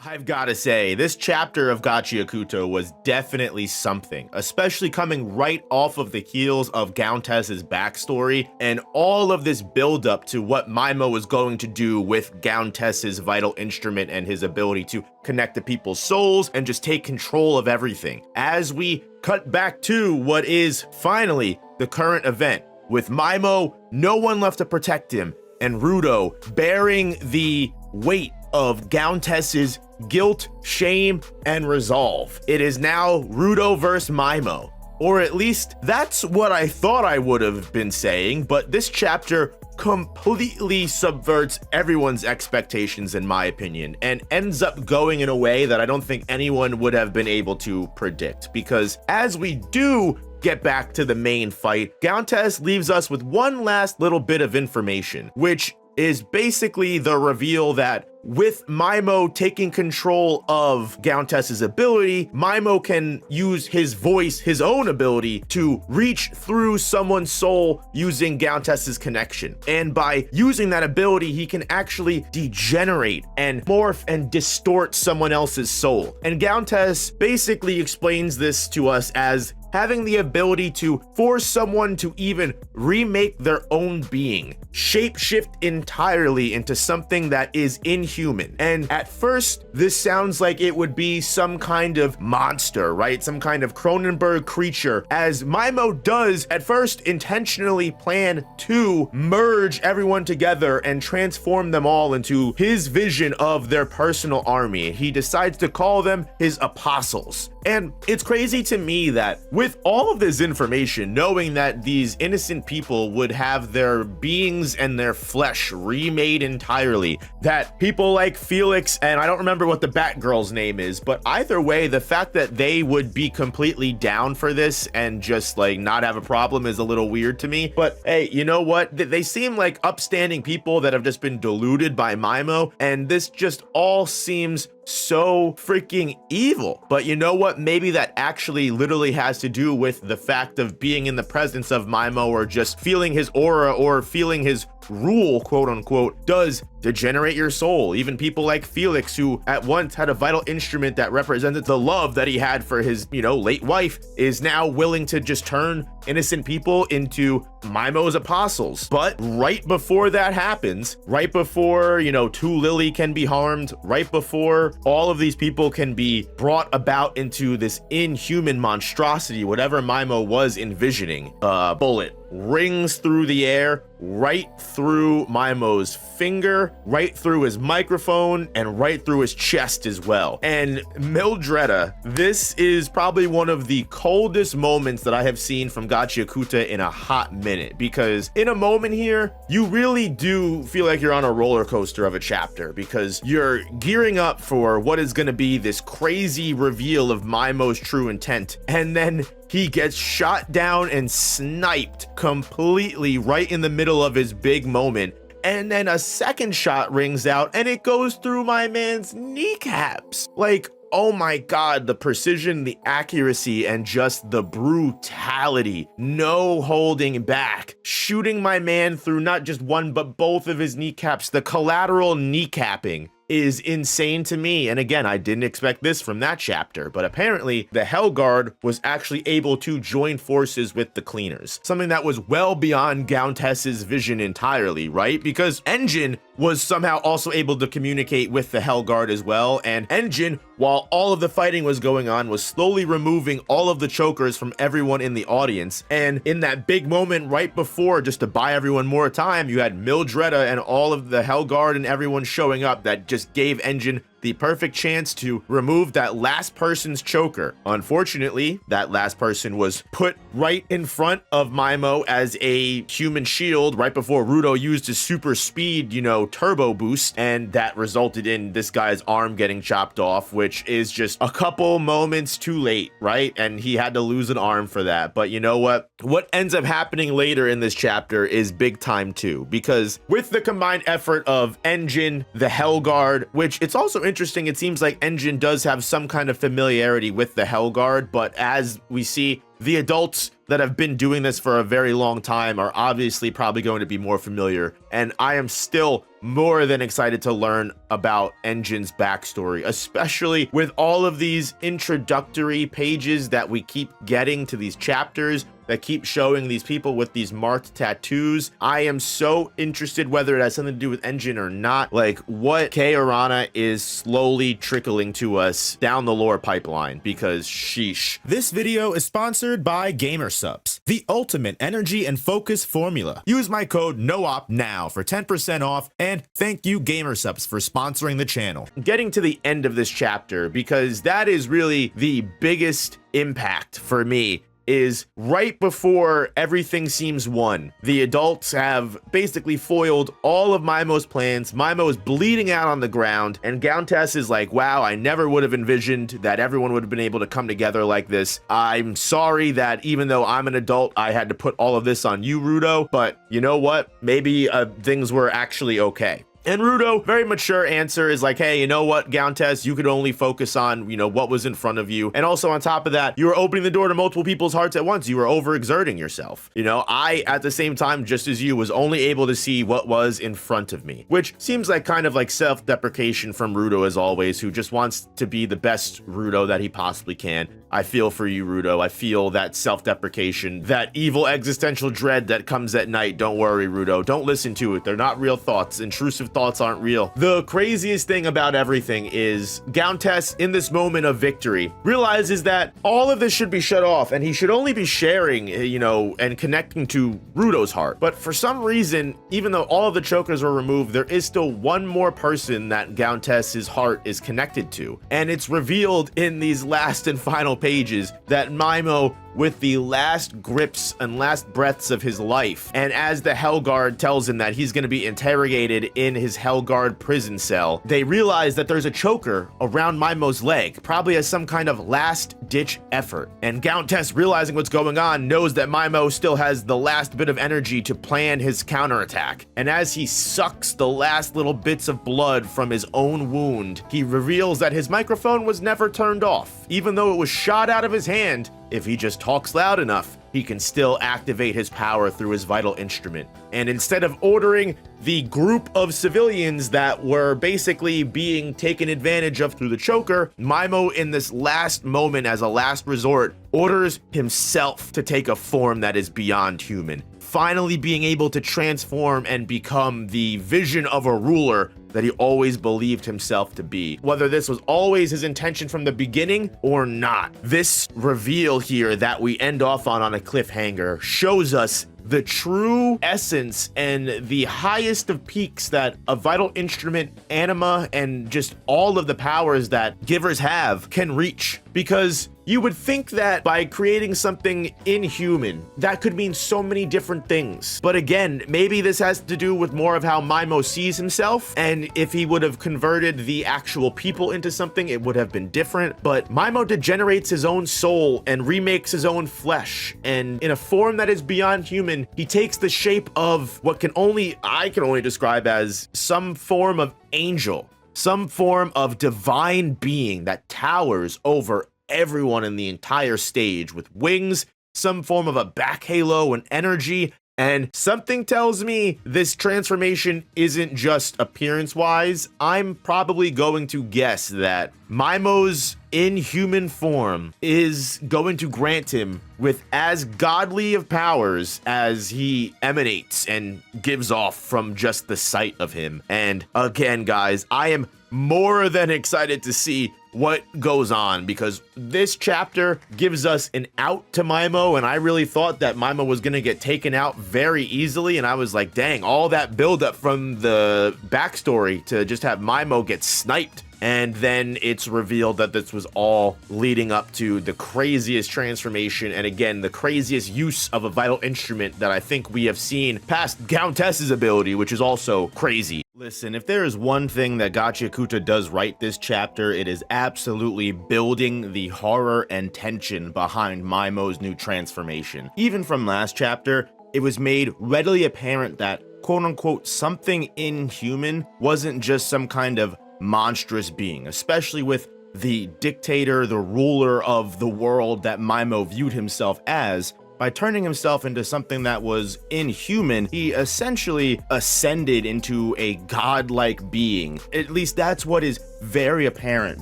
I've got to say, this chapter of Gachiakuta was definitely something, especially coming right off of the heels of Gountess's backstory and all of this buildup to what Mymo was going to do with Gountess's vital instrument and his ability to connect to people's souls and just take control of everything. As we cut back to what is finally the current event, with Mymo, no one left to protect him, and Rudo bearing the weight of Gountess's guilt, shame, and resolve. It is now Rudo versus Mymo. Or at least that's what I thought I would have been saying, but this chapter completely subverts everyone's expectations in my opinion, and ends up going in a way that I don't think anyone would have been able to predict. Because as we do get back to the main fight, Gountess leaves us with one last little bit of information, which is basically the reveal that with Mymo taking control of Gountess's ability, Mymo can use his voice, his own ability, to reach through someone's soul using Gountess's connection. And by using that ability, he can actually degenerate and morph and distort someone else's soul. And Gountess basically explains this to us as having the ability to force someone to even remake their own being, shapeshift entirely into something that is inhuman. And at first, this sounds like it would be some kind of monster, right? Some kind of Cronenberg creature, as Mymo does at first intentionally plan to merge everyone together and transform them all into his vision of their personal army. He decides to call them his apostles. And it's crazy to me that with all of this information, knowing that these innocent people would have their beings and their flesh remade entirely, that people like Felix, and I don't remember what the Batgirl's name is, but either way, the fact that they would be completely down for this and just like not have a problem is a little weird to me. But hey, you know what? They seem like upstanding people that have just been deluded by Mymo, and this just all seems so freaking evil. But you know what? Maybe that actually literally has to do with the fact of being in the presence of Mymo, or just feeling his aura or feeling his rule, quote unquote, does degenerate your soul. Even people like Felix, who at once had a vital instrument that represented the love that he had for his, late wife, is now willing to just turn innocent people into Mymo's apostles. But right before that happens, right before, Tu Lily can be harmed, right before all of these people can be brought about into this inhuman monstrosity, whatever Mymo was envisioning, a bullet rings through the air, right through Mymo's finger, right through his microphone, and right through his chest as well. And Mildreda, this is probably one of the coldest moments that I have seen from Gachiakuta in a hot minute, because in a moment here, you really do feel like you're on a roller coaster of a chapter, because you're gearing up for what is going to be this crazy reveal of Mymo's true intent, and then he gets shot down and sniped completely right in the middle of his big moment. And then a second shot rings out and it goes through my man's kneecaps. Like, oh my God, the precision, the accuracy, and just the brutality. No holding back. Shooting my man through not just one, but both of his kneecaps. The collateral kneecapping is insane to me. And again, I didn't expect this from that chapter, but apparently the Hellguard was actually able to join forces with the Cleaners, something that was well beyond Gountess's vision entirely, right? Because Engine was somehow also able to communicate with the Hellguard as well, and Engine, while all of the fighting was going on, was slowly removing all of the chokers from everyone in the audience. And in that big moment right before, just to buy everyone more time, you had Mildreda and all of the Hellguard and everyone showing up that just gave Engine the perfect chance to remove that last person's choker. Unfortunately, that last person was put right in front of Mymo as a human shield right before Rudo used his super speed, turbo boost, and that resulted in this guy's arm getting chopped off, which is just a couple moments too late, right? And he had to lose an arm for that. But you know what? What ends up happening later in this chapter is big time too, because with the combined effort of Engine, the Hellguard, which it's also interesting, it seems like Engine does have some kind of familiarity with the Hellguard, but as we see, the adults that have been doing this for a very long time are obviously probably going to be more familiar, and I am still more than excited to learn about Enjin's backstory, especially with all of these introductory pages that we keep getting to these chapters that keep showing these people with these marked tattoos. I am so interested whether it has something to do with Enjin or not, like what Kei Arana is slowly trickling to us down the lore pipeline, because sheesh. This video is sponsored by GamerSupps, the ultimate energy and focus formula. Use my code NOOP now for 10% off, and thank you GamerSupps for sponsoring the channel. Getting to the end of this chapter, because that is really the biggest impact for me, is right before everything seems won. The adults have basically foiled all of Mymo's plans. Mymo is bleeding out on the ground, and Countess is like, wow, I never would have envisioned that everyone would have been able to come together like this. I'm sorry that even though I'm an adult, I had to put all of this on you, Rudo, but you know what? Maybe things were actually okay. And Rudo, very mature answer, is like, hey, you know what, Countess, you could only focus on, what was in front of you. And also on top of that, you were opening the door to multiple people's hearts at once. You were overexerting yourself. I, at the same time, just as you, was only able to see what was in front of me, which seems like kind of like self-deprecation from Rudo as always, who just wants to be the best Rudo that he possibly can. I feel for you, Rudo. I feel that self-deprecation, that evil existential dread that comes at night. Don't worry, Rudo. Don't listen to it. They're not real thoughts. Intrusive thoughts aren't real. The craziest thing about everything is Countess, in this moment of victory, realizes that all of this should be shut off and he should only be sharing, and connecting to Rudo's heart. But for some reason, even though all of the chokers were removed, there is still one more person that Countess's heart is connected to. And it's revealed in these last and final pages that Mymo, with the last grips and last breaths of his life, and as the Hellguard tells him that he's going to be interrogated in his Hellguard prison cell, they realize that there's a choker around Mymo's leg, probably as some kind of last-ditch effort. And Countess, realizing what's going on, knows that Mymo still has the last bit of energy to plan his counterattack. And as he sucks the last little bits of blood from his own wound, he reveals that his microphone was never turned off, even though it was shot out of his hand. If he just talks loud enough, he can still activate his power through his vital instrument. And instead of ordering the group of civilians that were basically being taken advantage of through the choker, Mymo, in this last moment as a last resort, orders himself to take a form that is beyond human, finally being able to transform and become the vision of a ruler that he always believed himself to be. Whether this was always his intention from the beginning or not, this reveal here that we end off on a cliffhanger shows us the true essence and the highest of peaks that a vital instrument, anima, and just all of the powers that givers have can reach. Because you would think that by creating something inhuman, that could mean so many different things. But again, maybe this has to do with more of how Mymo sees himself, and if he would have converted the actual people into something, it would have been different. But Mymo degenerates his own soul and remakes his own flesh, and in a form that is beyond human, he takes the shape of what I can only describe as some form of angel, some form of divine being that towers over everyone in the entire stage with wings, some form of a back halo and energy. And something tells me this transformation isn't just appearance-wise. I'm probably going to guess that Mymo's inhuman form is going to grant him with as godly of powers as he emanates and gives off from just the sight of him. And again, guys, I am more than excited to see what goes on, because this chapter gives us an out to Mymo, and I really thought that Mymo was going to get taken out very easily, and I was like, dang, all that buildup from the backstory to just have Mymo get sniped. And then it's revealed that this was all leading up to the craziest transformation, and again, the craziest use of a vital instrument that I think we have seen past Countess's ability, which is also crazy. Listen, if there is one thing that Gachiakuta does right this chapter, it is absolutely building the horror and tension behind Mymo's new transformation. Even from last chapter, it was made readily apparent that, quote-unquote, something inhuman wasn't just some kind of monstrous being, especially with the dictator, the ruler of the world that Mymo viewed himself as, By turning himself into something that was inhuman, he essentially ascended into a godlike being. At least that's what is very apparent,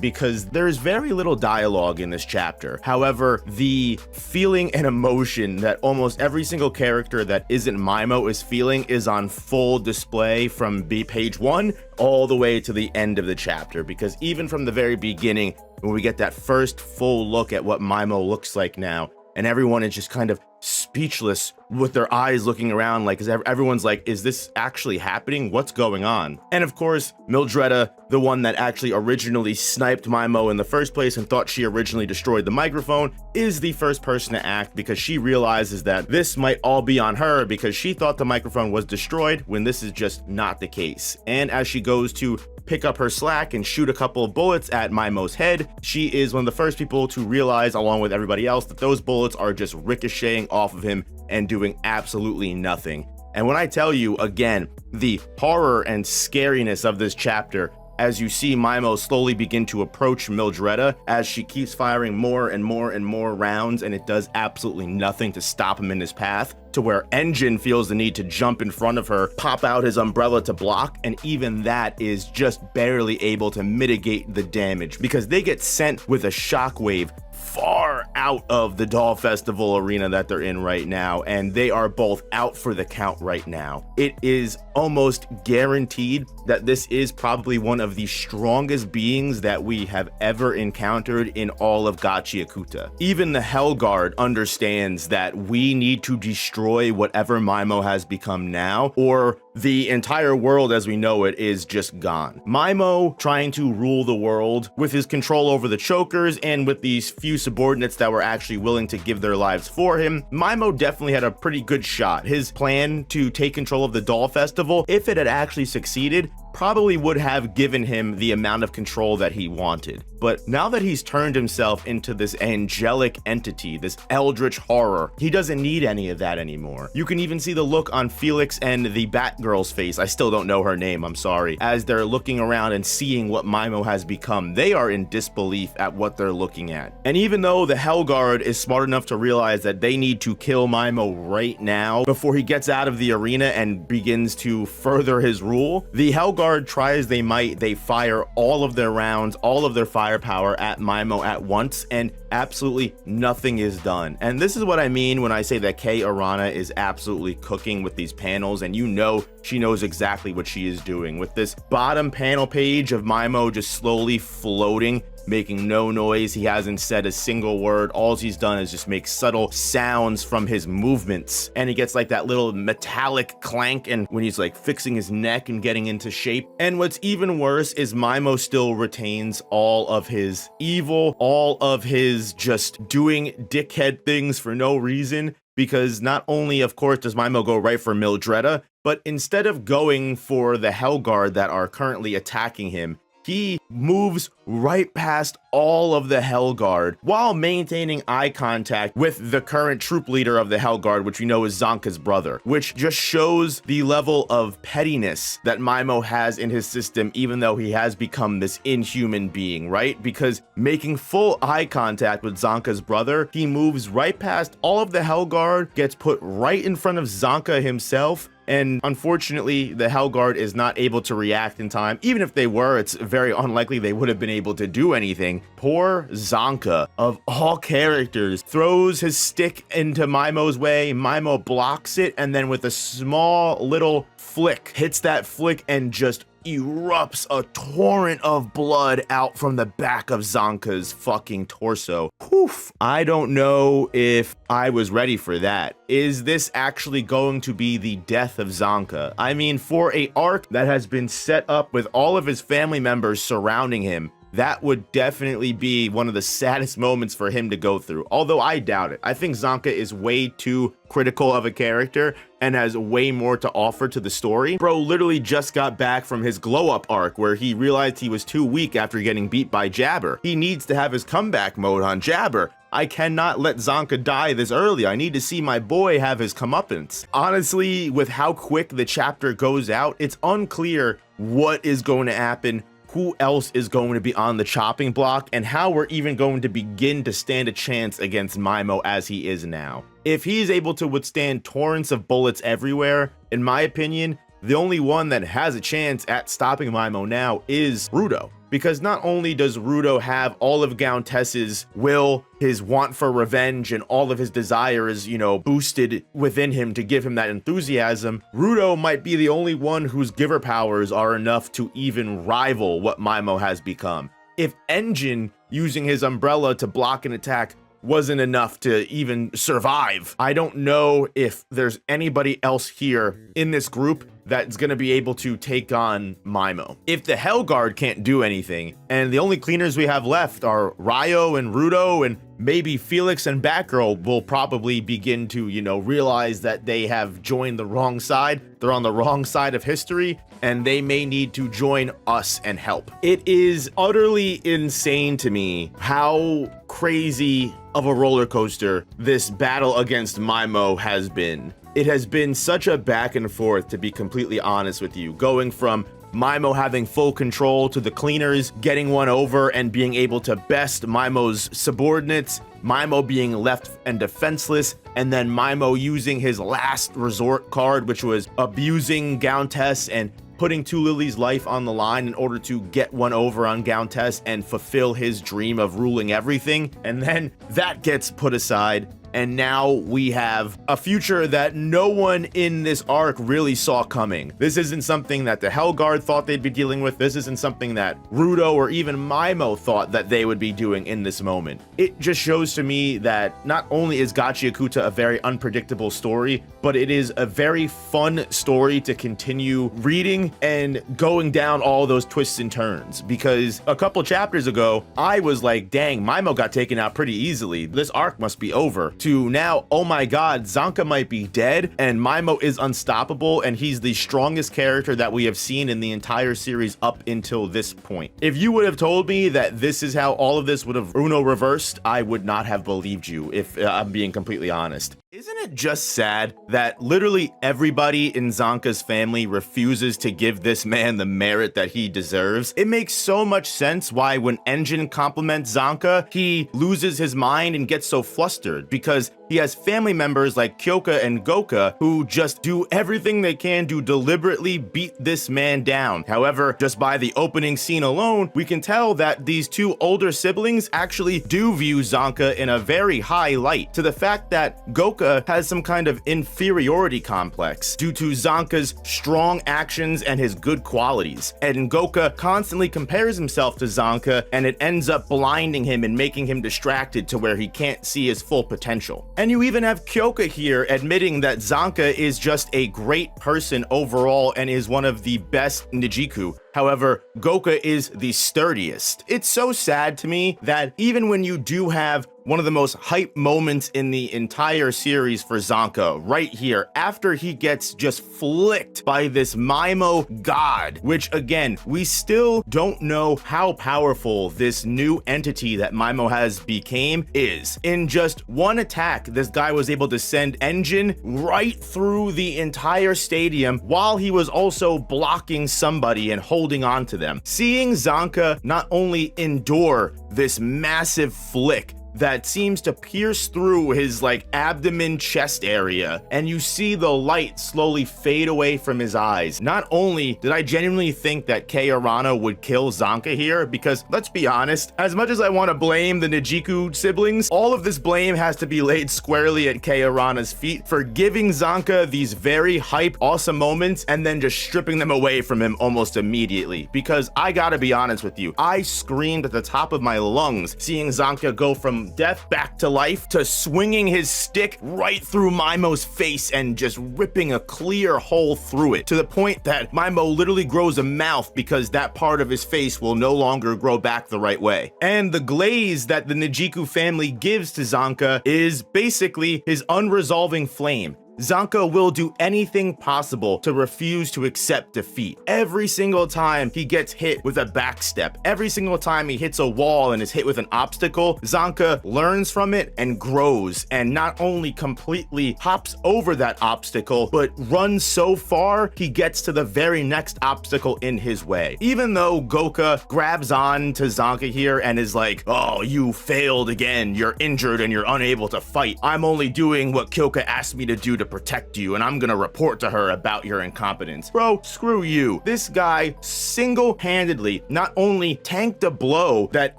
because there's very little dialogue in this chapter. However, the feeling and emotion that almost every single character that isn't Mymo is feeling is on full display from page 1 all the way to the end of the chapter, because even from the very beginning, when we get that first full look at what Mymo looks like now, and everyone is just kind of speechless with their eyes looking around, like, everyone's like, is this actually happening? What's going on? And of course, Mildreda, the one that actually originally sniped Mymo in the first place and thought she originally destroyed the microphone, is the first person to act, because she realizes that this might all be on her, because she thought the microphone was destroyed when this is just not the case. And as she goes to pick up her slack and shoot a couple of bullets at Mymo's head, she is one of the first people to realize, along with everybody else, that those bullets are just ricocheting off of him and doing absolutely nothing. And when I tell you, again, the horror and scariness of this chapter, as you see Mymo slowly begin to approach Mildreda as she keeps firing more and more and more rounds, and it does absolutely nothing to stop him in his path, to where Engine feels the need to jump in front of her, pop out his umbrella to block, and even that is just barely able to mitigate the damage, because they get sent with a shockwave far out of the Doll Festival arena that they're in right now, and they are both out for the count right now. It is almost guaranteed that this is probably one of the strongest beings that we have ever encountered in all of Gachiakuta. Even the Hellguard understands that we need to destroy whatever Mymo has become now, or the entire world as we know it is just gone. Mymo trying to rule the world with his control over the chokers and with these few subordinates that were actually willing to give their lives for him, Mymo definitely had a pretty good shot. His plan to take control of the Doll Festival, if it had actually succeeded, probably would have given him the amount of control that he wanted. But now that he's turned himself into this angelic entity, this eldritch horror, he doesn't need any of that anymore. You can even see the look on Felix and the Batgirl's face, I still don't know her name, I'm sorry, as they're looking around and seeing what Mymo has become. They are in disbelief at what they're looking at. And even though the Hellguard is smart enough to realize that they need to kill Mymo right now before he gets out of the arena and begins to further his rule, the Hellguard, try as they might, they fire all of their rounds, all of their firepower at Mymo at once, and absolutely nothing is done. And this is what I mean when I say that Kei Arana is absolutely cooking with these panels, and you know she knows exactly what she is doing. With this bottom panel page of Mymo just slowly floating, making no noise. He hasn't said a single word. All he's done is just make subtle sounds from his movements. And he gets like that little metallic clank and when he's like fixing his neck and getting into shape. And what's even worse is Mymo still retains all of his evil, all of his just doing dickhead things for no reason. Because not only, of course, does Mymo go right for Mildreda, but instead of going for the Hellguard that are currently attacking him, he moves right past all of the Hellguard while maintaining eye contact with the current troop leader of the Hellguard, which we know is Zonka's brother, which just shows the level of pettiness that Mymo has in his system, even though he has become this inhuman being, right? Because making full eye contact with Zonka's brother, he moves right past all of the Hellguard, gets put right in front of Zonka himself, and unfortunately, the Hellguard is not able to react in time. Even if they were, it's very unlikely they would have been able to do anything. Poor Zonka, of all characters, throws his stick into Mymo's way. Mymo blocks it, and then with a small little flick, hits that flick and just erupts a torrent of blood out from the back of Zonka's fucking torso. Poof. I don't know if I was ready for that. Is this actually going to be the death of Zonka? I mean, for a arc that has been set up with all of his family members surrounding him, that would definitely be one of the saddest moments for him to go through. Although I doubt it. I think Zonka is way too critical of a character and has way more to offer to the story. Bro literally just got back from his glow up arc where he realized he was too weak after getting beat by Jabber. He needs to have his comeback mode on Jabber. I cannot let Zonka die this early. I need to see my boy have his comeuppance. Honestly, with how quick the chapter goes out, it's unclear what is going to happen, who else is going to be on the chopping block, and how we're even going to begin to stand a chance against Mymo as he is now. if he's able to withstand torrents of bullets everywhere, in my opinion, the only one that has a chance at stopping Mymo now is Rudo. Because not only does Rudo have all of Gauntess's will, his want for revenge, and all of his desires, boosted within him to give him that enthusiasm, Rudo might be the only one whose giver powers are enough to even rival what Mymo has become. If Engine using his umbrella to block an attack wasn't enough to even survive, I don't know if there's anybody else here in this group that's going to be able to take on Mymo. If the Hellguard can't do anything, and the only cleaners we have left are Ryo and Rudo, and maybe Felix and Batgirl will probably begin to, realize that they have joined the wrong side. They're on the wrong side of history, and they may need to join us and help. It is utterly insane to me how crazy of a roller coaster this battle against Mymo has been. It has been such a back and forth, to be completely honest with you, going from Mymo having full control to the cleaners getting one over and being able to best Mymo's subordinates, Mymo being left and defenseless, and then Mymo using his last resort card, which was abusing Gauntess and putting Two Lily's life on the line in order to get one over on Gauntess and fulfill his dream of ruling everything. And then that gets put aside. And now we have a future that no one in this arc really saw coming. This isn't something that the Hellguard thought they'd be dealing with. This isn't something that Rudo or even Mymo thought that they would be doing in this moment. It just shows to me that not only is Gachiakuta a very unpredictable story, but it is a very fun story to continue reading and going down all those twists and turns. Because a couple chapters ago, I was like, dang, Mymo got taken out pretty easily. This arc must be over. To now, oh my god, Zanka might be dead and Mymo is unstoppable and he's the strongest character that we have seen in the entire series up until this point. If you would have told me that this is how all of this would have Uno reversed, I would not have believed you, if I'm being completely honest. Isn't it just sad that literally everybody in Zanka's family refuses to give this man the merit that he deserves? It makes so much sense why when Engine compliments Zanka, he loses his mind and gets so flustered, because he has family members like Kyoka and Goka who just do everything they can to deliberately beat this man down. However, just by the opening scene alone, we can tell that these two older siblings actually do view Zanka in a very high light, to the fact that Goka has some kind of inferiority complex due to Zanka's strong actions and his good qualities. And Goka constantly compares himself to Zanka, and it ends up blinding him and making him distracted to where he can't see his full potential. And you even have Kyoka here admitting that Zanka is just a great person overall and is one of the best Nijiku. However, Goka is the sturdiest. It's so sad to me that even when you do have one of the most hype moments in the entire series for Zanka right here, after he gets just flicked by this Mymo god, which again, we still don't know how powerful this new entity that Mymo has became is. In just one attack, this guy was able to send Engine right through the entire stadium while he was also blocking somebody and holding on to them. Seeing Zanka not only endure this massive flick that seems to pierce through his abdomen chest area, and you see the light slowly fade away from his eyes. Not only did I genuinely think that Kei Arana would kill Zanka here, because let's be honest, as much as I want to blame the Nijiku siblings, all of this blame has to be laid squarely at Kei Arana's feet for giving Zanka these very hype, awesome moments and then just stripping them away from him almost immediately. Because I gotta be honest with you, I screamed at the top of my lungs seeing Zanka go from death back to life to swinging his stick right through Mymo's face and just ripping a clear hole through it, to the point that Mymo literally grows a mouth because that part of his face will no longer grow back the right way. And the glaze that the Nijiku family gives to Zanka is basically his unresolving flame. Zanka will do anything possible to refuse to accept defeat. Every single time he gets hit with a backstep, every single time he hits a wall and is hit with an obstacle, Zanka learns from it and grows, and not only completely hops over that obstacle, but runs so far he gets to the very next obstacle in his way. Even though Goka grabs on to Zanka here and is like, oh, you failed again, you're injured and you're unable to fight. I'm only doing what Kyoka asked me to do to protect you, and I'm gonna report to her about your incompetence. Bro, screw you. This guy single-handedly not only tanked a blow that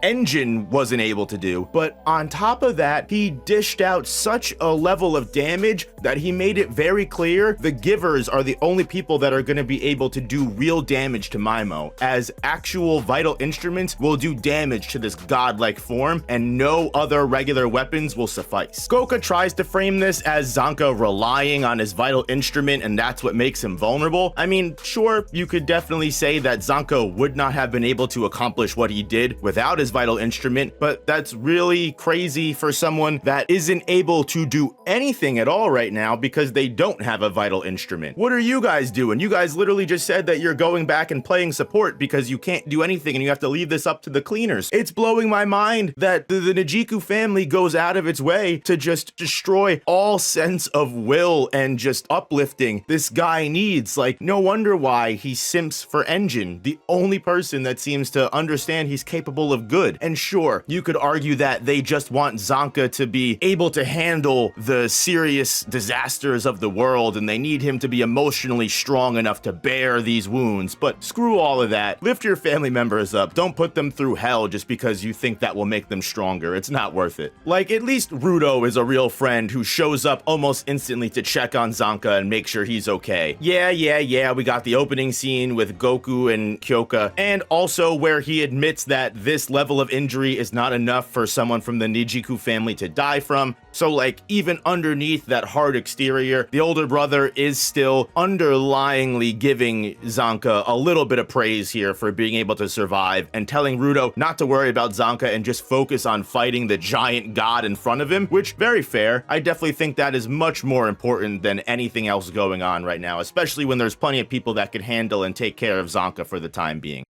Engine wasn't able to do, but on top of that, he dished out such a level of damage that he made it very clear the givers are the only people that are gonna be able to do real damage to Mymo, as actual vital instruments will do damage to this godlike form, and no other regular weapons will suffice. Goka tries to frame this as Zanka relying on his vital instrument, and that's what makes him vulnerable. I mean, sure, you could definitely say that Zanka would not have been able to accomplish what he did without his vital instrument, but that's really crazy for someone that isn't able to do anything at all right now because they don't have a vital instrument. What are you guys doing? You guys literally just said that you're going back and playing support because you can't do anything and you have to leave this up to the cleaners. It's blowing my mind that the Nijiku family goes out of its way to just destroy all sense of will and just uplifting this guy needs. Like, no wonder why he simps for Engine, the only person that seems to understand he's capable of good. And sure, you could argue that they just want Zanka to be able to handle the serious disasters of the world and they need him to be emotionally strong enough to bear these wounds, but screw all of that. Lift your family members up. Don't put them through hell just because you think that will make them stronger. It's not worth it. Like, at least Rudo is a real friend who shows up almost instantly to check on Zanka and make sure he's okay. Yeah, we got the opening scene with Goku and Kyoka, and also where he admits that this level of injury is not enough for someone from the Nijiku family to die from. So, like, even underneath that hard exterior, the older brother is still underlyingly giving Zanka a little bit of praise here for being able to survive and telling Rudo not to worry about Zanka and just focus on fighting the giant god in front of him, which, very fair. I definitely think that is much more important than anything else going on right now, especially when there's plenty of people that could handle and take care of Zanka for the time being.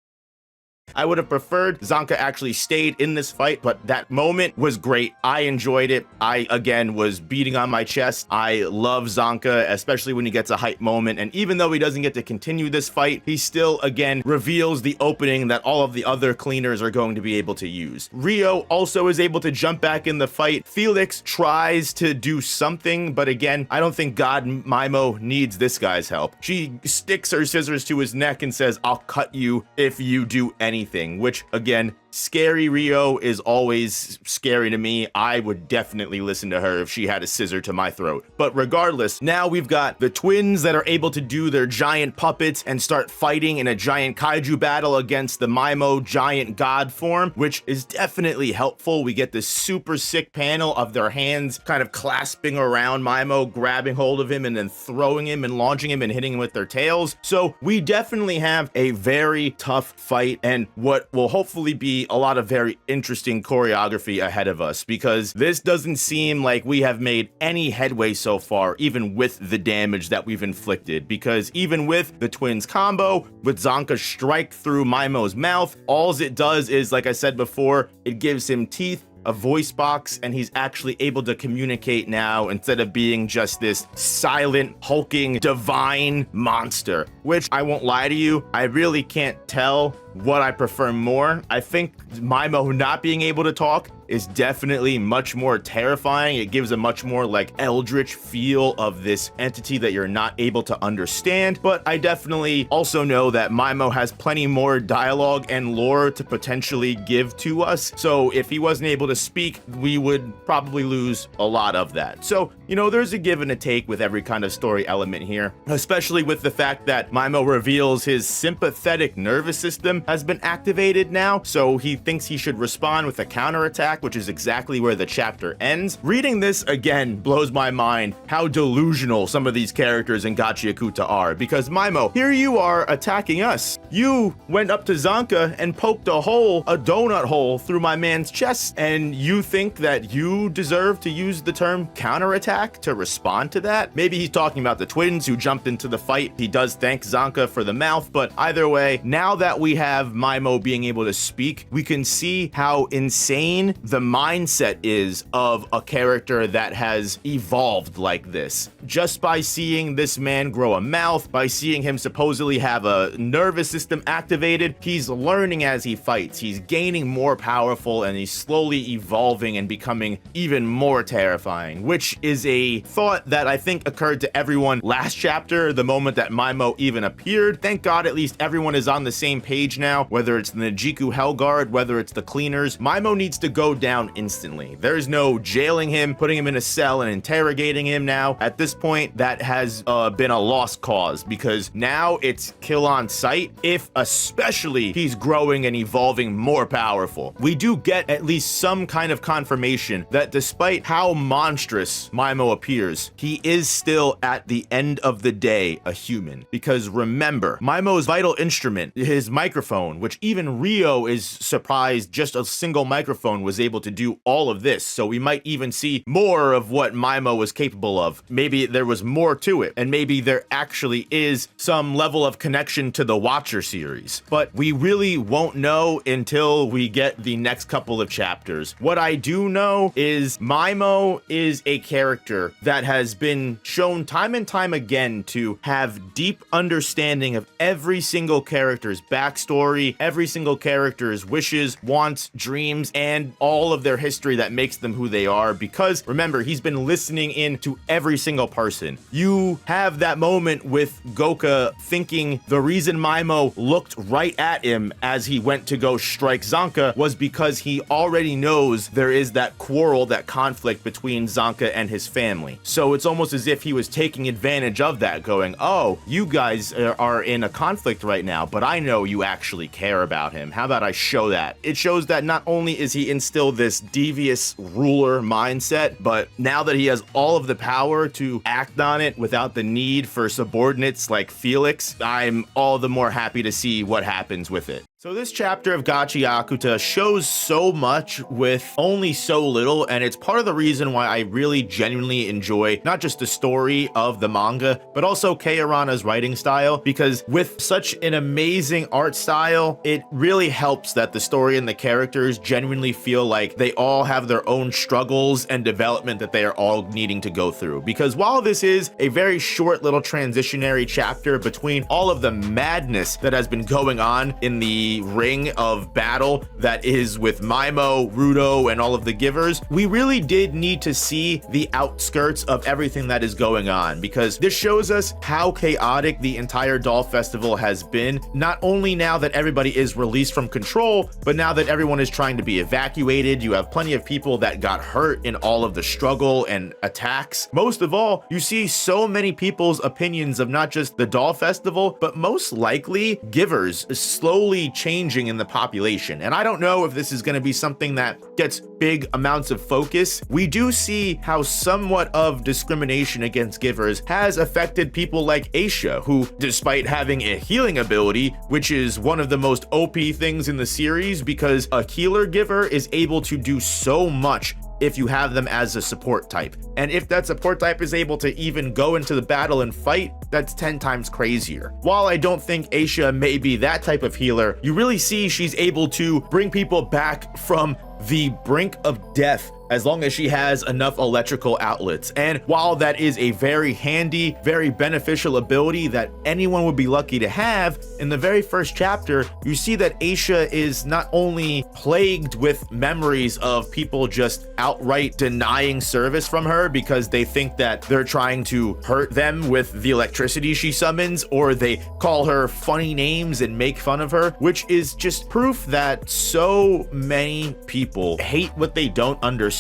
I would have preferred Zanka actually stayed in this fight, but that moment was great. I enjoyed it. I, again, was beating on my chest. I love Zanka, especially when he gets a hype moment. And even though he doesn't get to continue this fight, he still, again, reveals the opening that all of the other cleaners are going to be able to use. Rio also is able to jump back in the fight. Felix tries to do something, but again, I don't think God Mymo needs this guy's help. She sticks her scissors to his neck and says, I'll cut you if you do anything. Which, again, scary Rio is always scary to me. I would definitely listen to her if she had a scissor to my throat. But regardless, now we've got the twins that are able to do their giant puppets and start fighting in a giant kaiju battle against the Mymo giant god form, which is definitely helpful. We get this super sick panel of their hands kind of clasping around Mymo, grabbing hold of him and then throwing him and launching him and hitting him with their tails. So we definitely have a very tough fight and what will hopefully be a lot of very interesting choreography ahead of us, because this doesn't seem like we have made any headway so far, even with the damage that we've inflicted, because even with the twins combo, with Zanka's strike through Mymo's mouth, all it does is, like I said before, it gives him teeth, a voice box, and he's actually able to communicate now instead of being just this silent, hulking, divine monster, which I won't lie to you, I really can't tell what I prefer more. I think Mymo not being able to talk is definitely much more terrifying. It gives a much more like eldritch feel of this entity that you're not able to understand. But I definitely also know that Mymo has plenty more dialogue and lore to potentially give to us. So if he wasn't able to speak, we would probably lose a lot of that. So, you know, there's a give and a take with every kind of story element here, especially with the fact that Mymo reveals his sympathetic nervous system has been activated now. So he thinks he should respond with a counterattack, which is exactly where the chapter ends. Reading this again blows my mind how delusional some of these characters in Gachiakuta are, because Mymo, here you are attacking us. You went up to Zanka and poked a donut hole through my man's chest, and you think that you deserve to use the term counterattack? back to respond to that. Maybe he's talking about the twins who jumped into the fight. He does thank Zanka for the mouth, but either way, now that we have Mymo being able to speak, we can see how insane the mindset is of a character that has evolved like this. Just by seeing this man grow a mouth, by seeing him supposedly have a nervous system activated, he's learning as he fights. He's gaining more powerful and he's slowly evolving and becoming even more terrifying, which is a thought that I think occurred to everyone last chapter, the moment that Mymo even appeared. Thank God at least everyone is on the same page now, whether it's the Najiku Hellguard, whether it's the cleaners. Mymo needs to go down instantly. There's no jailing him, putting him in a cell and interrogating him now. At this point, that has been a lost cause, because now it's kill on sight, if especially he's growing and evolving more powerful. We do get at least some kind of confirmation that despite how monstrous Mymo appears, he is still at the end of the day a human. Because remember, Mymo's vital instrument, his microphone, which even Rio is surprised just a single microphone was able to do all of this. So we might even see more of what Mymo was capable of. Maybe there was more to it, and maybe there actually is some level of connection to the Watcher series. But we really won't know until we get the next couple of chapters. What I do know is Mymo is a character that has been shown time and time again to have deep understanding of every single character's backstory, every single character's wishes, wants, dreams, and all of their history that makes them who they are. Because remember, he's been listening in to every single person. You have that moment with Goka thinking the reason Mymo looked right at him as he went to go strike Zanka was because he already knows there is that quarrel, that conflict between Zanka and his family. So it's almost as if he was taking advantage of that, going, oh, you guys are in a conflict right now, but I know you actually care about him. How about I show that? It shows that not only is he instilled this devious ruler mindset, but now that he has all of the power to act on it without the need for subordinates like Felix, I'm all the more happy to see what happens with it. So this chapter of Gachiakuta shows so much with only so little, and it's part of the reason why I really genuinely enjoy not just the story of the manga, but also Kei Arana's writing style, because with such an amazing art style, it really helps that the story and the characters genuinely feel like they all have their own struggles and development that they are all needing to go through. Because while this is a very short little transitionary chapter between all of the madness that has been going on in the ring of battle that is with Mymo, Rudo, and all of the givers, we really did need to see the outskirts of everything that is going on, because this shows us how chaotic the entire Doll Festival has been, not only now that everybody is released from control, but now that everyone is trying to be evacuated. You have plenty of people that got hurt in all of the struggle and attacks. Most of all, you see so many people's opinions of not just the Doll Festival, but most likely givers slowly changing in the population. And I don't know if this is going to be something that gets big amounts of focus. We do see how somewhat of discrimination against givers has affected people like Aisha, who, despite having a healing ability, which is one of the most OP things in the series, because a healer giver is able to do so much if you have them as a support type. And if that support type is able to even go into the battle and fight, that's 10 times crazier. While I don't think Aisha may be that type of healer, you really see she's able to bring people back from the brink of death as long as she has enough electrical outlets. And while that is a very handy, very beneficial ability that anyone would be lucky to have, in the very first chapter, you see that Aisha is not only plagued with memories of people just outright denying service from her because they think that they're trying to hurt them with the electricity she summons, or they call her funny names and make fun of her, which is just proof that so many people hate what they don't understand.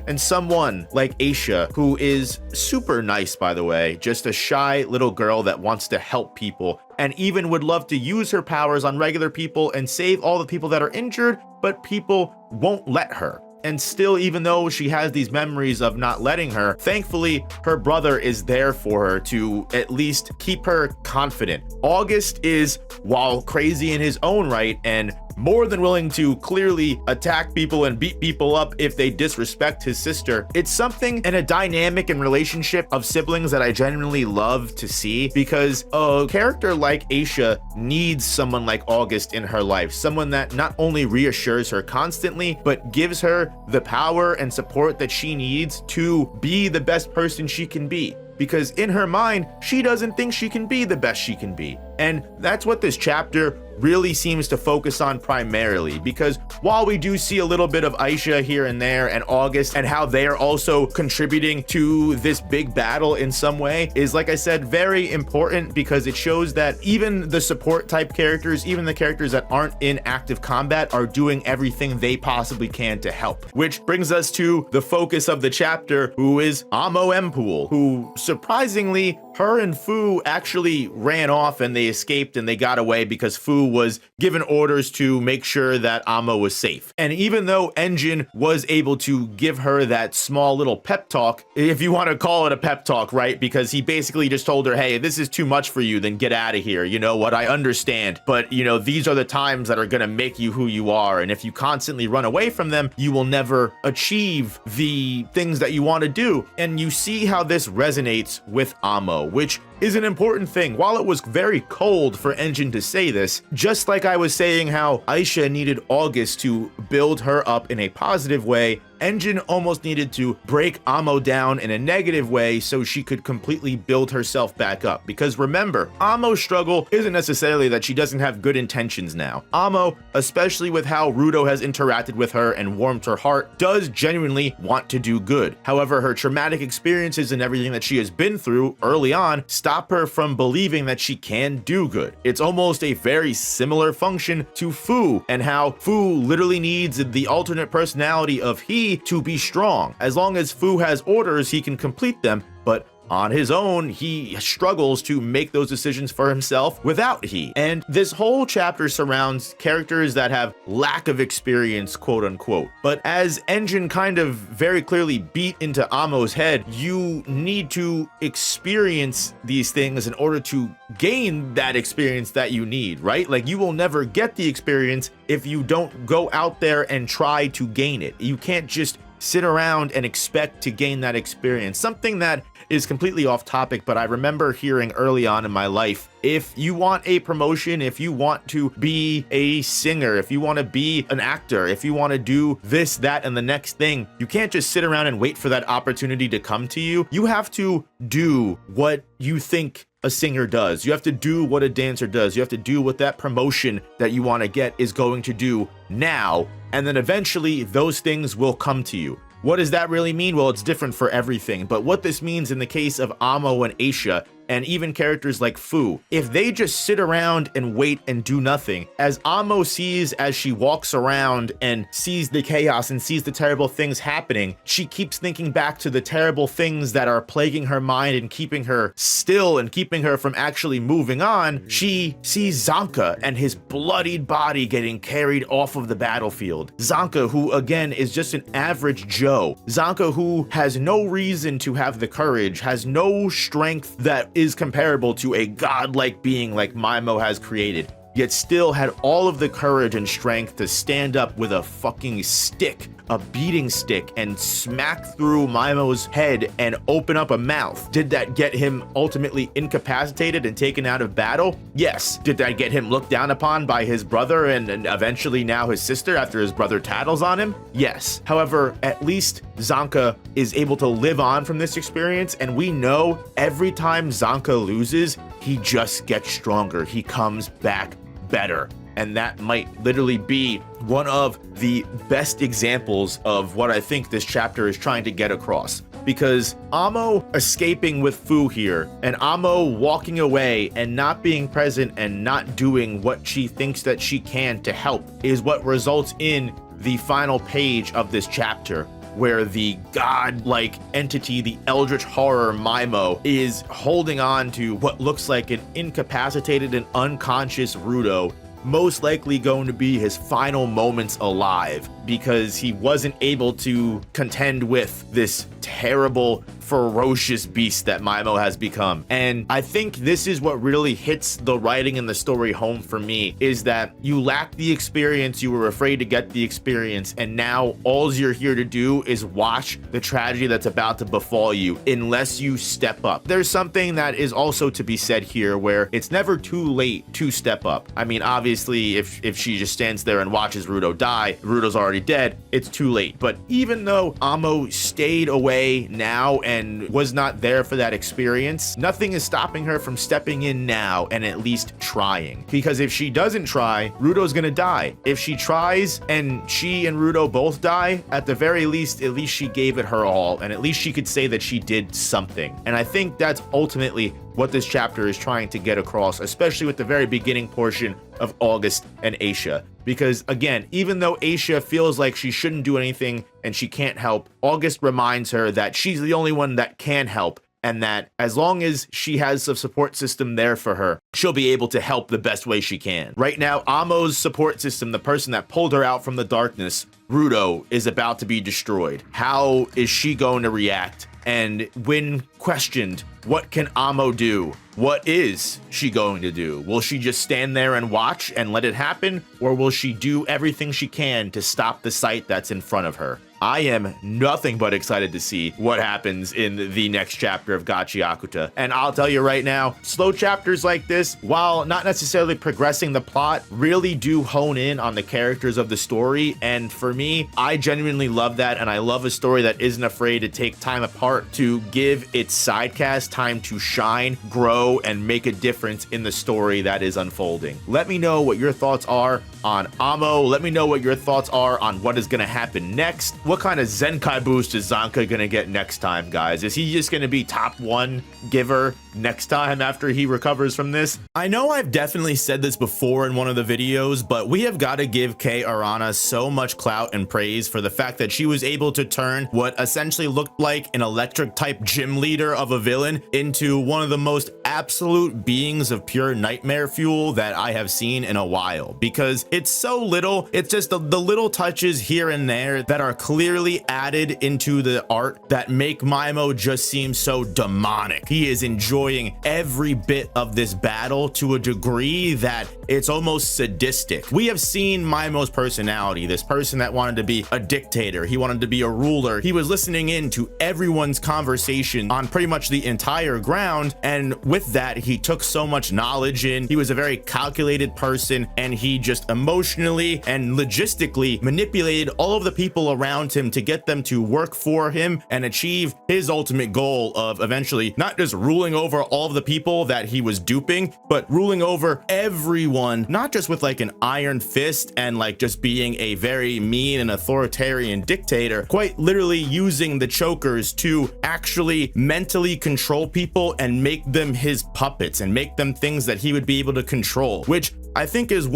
And someone like Aisha, who is super nice, by the way, just a shy little girl that wants to help people and even would love to use her powers on regular people and save all the people that are injured, but people won't let her. And still, even though she has these memories of not letting her, thankfully, her brother is there for her to at least keep her confident. August is, while crazy in his own right and more than willing to clearly attack people and beat people up if they disrespect his sister. It's something in a dynamic and relationship of siblings that I genuinely love to see, because a character like Aisha needs someone like August in her life, someone that not only reassures her constantly, but gives her the power and support that she needs to be the best person she can be. Because in her mind, she doesn't think she can be the best she can be. And that's what this chapter really seems to focus on primarily, because while we do see a little bit of Aisha here and there and August and how they are also contributing to this big battle in some way, is, like I said, very important, because it shows that even the support type characters, even the characters that aren't in active combat, are doing everything they possibly can to help. Which brings us to the focus of the chapter, who is Amo Empool, who surprisingly, her and Fu actually ran off and they escaped and they got away because Fu was given orders to make sure that Amo was safe. And even though Engine was able to give her that small little pep talk, if you want to call it a pep talk, right? Because he basically just told her, hey, if this is too much for you, then get out of here. You know what? I understand. But, you know, these are the times that are going to make you who you are. And if you constantly run away from them, you will never achieve the things that you want to do. And you see how this resonates with Amo, which is an important thing. While it was very cold for Engine to say this, just like I was saying how Aisha needed August to build her up in a positive way, Engine almost needed to break Amo down in a negative way so she could completely build herself back up. Because remember, Amo's struggle isn't necessarily that she doesn't have good intentions now. Amo, especially with how Rudo has interacted with her and warmed her heart, does genuinely want to do good. However, her traumatic experiences and everything that she has been through early on stop her from believing that she can do good. It's almost a very similar function to Fu, and how Fu literally needs the alternate personality of he to be strong. As long as Fu has orders, he can complete them, but on his own, he struggles to make those decisions for himself without he. And this whole chapter surrounds characters that have lack of experience, quote unquote. But as Engine kind of very clearly beat into Amo's head, you need to experience these things in order to gain that experience that you need, right? Like, you will never get the experience if you don't go out there and try to gain it. You can't just sit around and expect to gain that experience. Something that is completely off topic, but I remember hearing early on in my life, if you want a promotion, if you want to be a singer, if you want to be an actor, if you want to do this, that, and the next thing, you can't just sit around and wait for that opportunity to come to you. You have to do what you think a singer does. You have to do what a dancer does. You have to do what that promotion that you want to get is going to do now, and then eventually those things will come to you. What does that really mean? Well, it's different for everything, but what this means in the case of Amo and Aisha, and even characters like Fu, if they just sit around and wait and do nothing, as Amo sees as she walks around and sees the chaos and sees the terrible things happening, she keeps thinking back to the terrible things that are plaguing her mind and keeping her still and keeping her from actually moving on. She sees Zanka and his bloodied body getting carried off of the battlefield. Zanka, who again is just an average Joe. Zanka, who has no reason to have the courage, has no strength that is comparable to a godlike being like Mymo has created, yet still had all of the courage and strength to stand up with a fucking stick, a beating stick, and smack through Mymo's head and open up a mouth. Did that get him ultimately incapacitated and taken out of battle? Yes. Did that get him looked down upon by his brother and eventually now his sister after his brother tattles on him? Yes. However, at least Zanka is able to live on from this experience, and we know every time Zanka loses, he just gets stronger. He comes back better. And that might literally be one of the best examples of what I think this chapter is trying to get across. Because Amo escaping with Fu here, and Amo walking away and not being present and not doing what she thinks that she can to help, is what results in the final page of this chapter, where the god-like entity, the eldritch horror Mymo, is holding on to what looks like an incapacitated and unconscious Rudo, most likely going to be his final moments alive, because he wasn't able to contend with this terrible, ferocious beast that Mymo has become. And I think this is what really hits the writing and the story home for me, is that you lack the experience, you were afraid to get the experience, and now all you're here to do is watch the tragedy that's about to befall you unless you step up. There's something that is also to be said here, where it's never too late to step up. I mean, obviously, if she just stands there and watches Rudo die, Rudo's already dead, it's too late. But even though Amo stayed away now and was not there for that experience, nothing is stopping her from stepping in now and at least trying. Because if she doesn't try, Rudo's gonna die. If she tries and she and Rudo both die, at the very least, at least she gave it her all, and at least she could say that she did something. And I think that's ultimately what this chapter is trying to get across, especially with the very beginning portion of August and Aisha. Because again, even though Aisha feels like she shouldn't do anything and she can't help, August reminds her that she's the only one that can help, and that as long as she has a support system there for her, she'll be able to help the best way she can. Right now, Amo's support system, the person that pulled her out from the darkness, Rudo, is about to be destroyed. How is she going to react? And when questioned, what can Amo do? What is she going to do? Will she just stand there and watch and let it happen? Or will she do everything she can to stop the sight that's in front of her? I am nothing but excited to see what happens in the next chapter of Gachiakuta. And I'll tell you right now, slow chapters like this, while not necessarily progressing the plot, really do hone in on the characters of the story. And for me, I genuinely love that. And I love a story that isn't afraid to take time apart to give its sidecast time to shine, grow, and make a difference in the story that is unfolding. Let me know what your thoughts are on Amo. Let me know what your thoughts are on what is going to happen next. What kind of Zenkai boost is Zanka going to get next time, guys? Is he just going to be top 1 giver next time after he recovers from this? I know I've definitely said this before in one of the videos, but we have got to give Kei Arana so much clout and praise for the fact that she was able to turn what essentially looked like an electric type gym leader of a villain into one of the most absolute beings of pure nightmare fuel that I have seen in a while, because it's so little. It's just the little touches here and there that are clearly added into the art that make Mymo just seem so demonic. He is enjoying every bit of this battle to a degree that it's almost sadistic. We have seen Mymo's personality, this person that wanted to be a dictator. He wanted to be a ruler. He was listening in to everyone's conversation on pretty much the entire ground. And with that, he took so much knowledge in. He was a very calculated person, and he just emotionally and logistically manipulated all of the people around him to get them to work for him and achieve his ultimate goal of eventually not just ruling over all of the people that he was duping, but ruling over everyone, not just with like an iron fist and like just being a very mean and authoritarian dictator, quite literally using the chokers to actually mentally control people and make them his puppets and make them things that he would be able to control, which I think is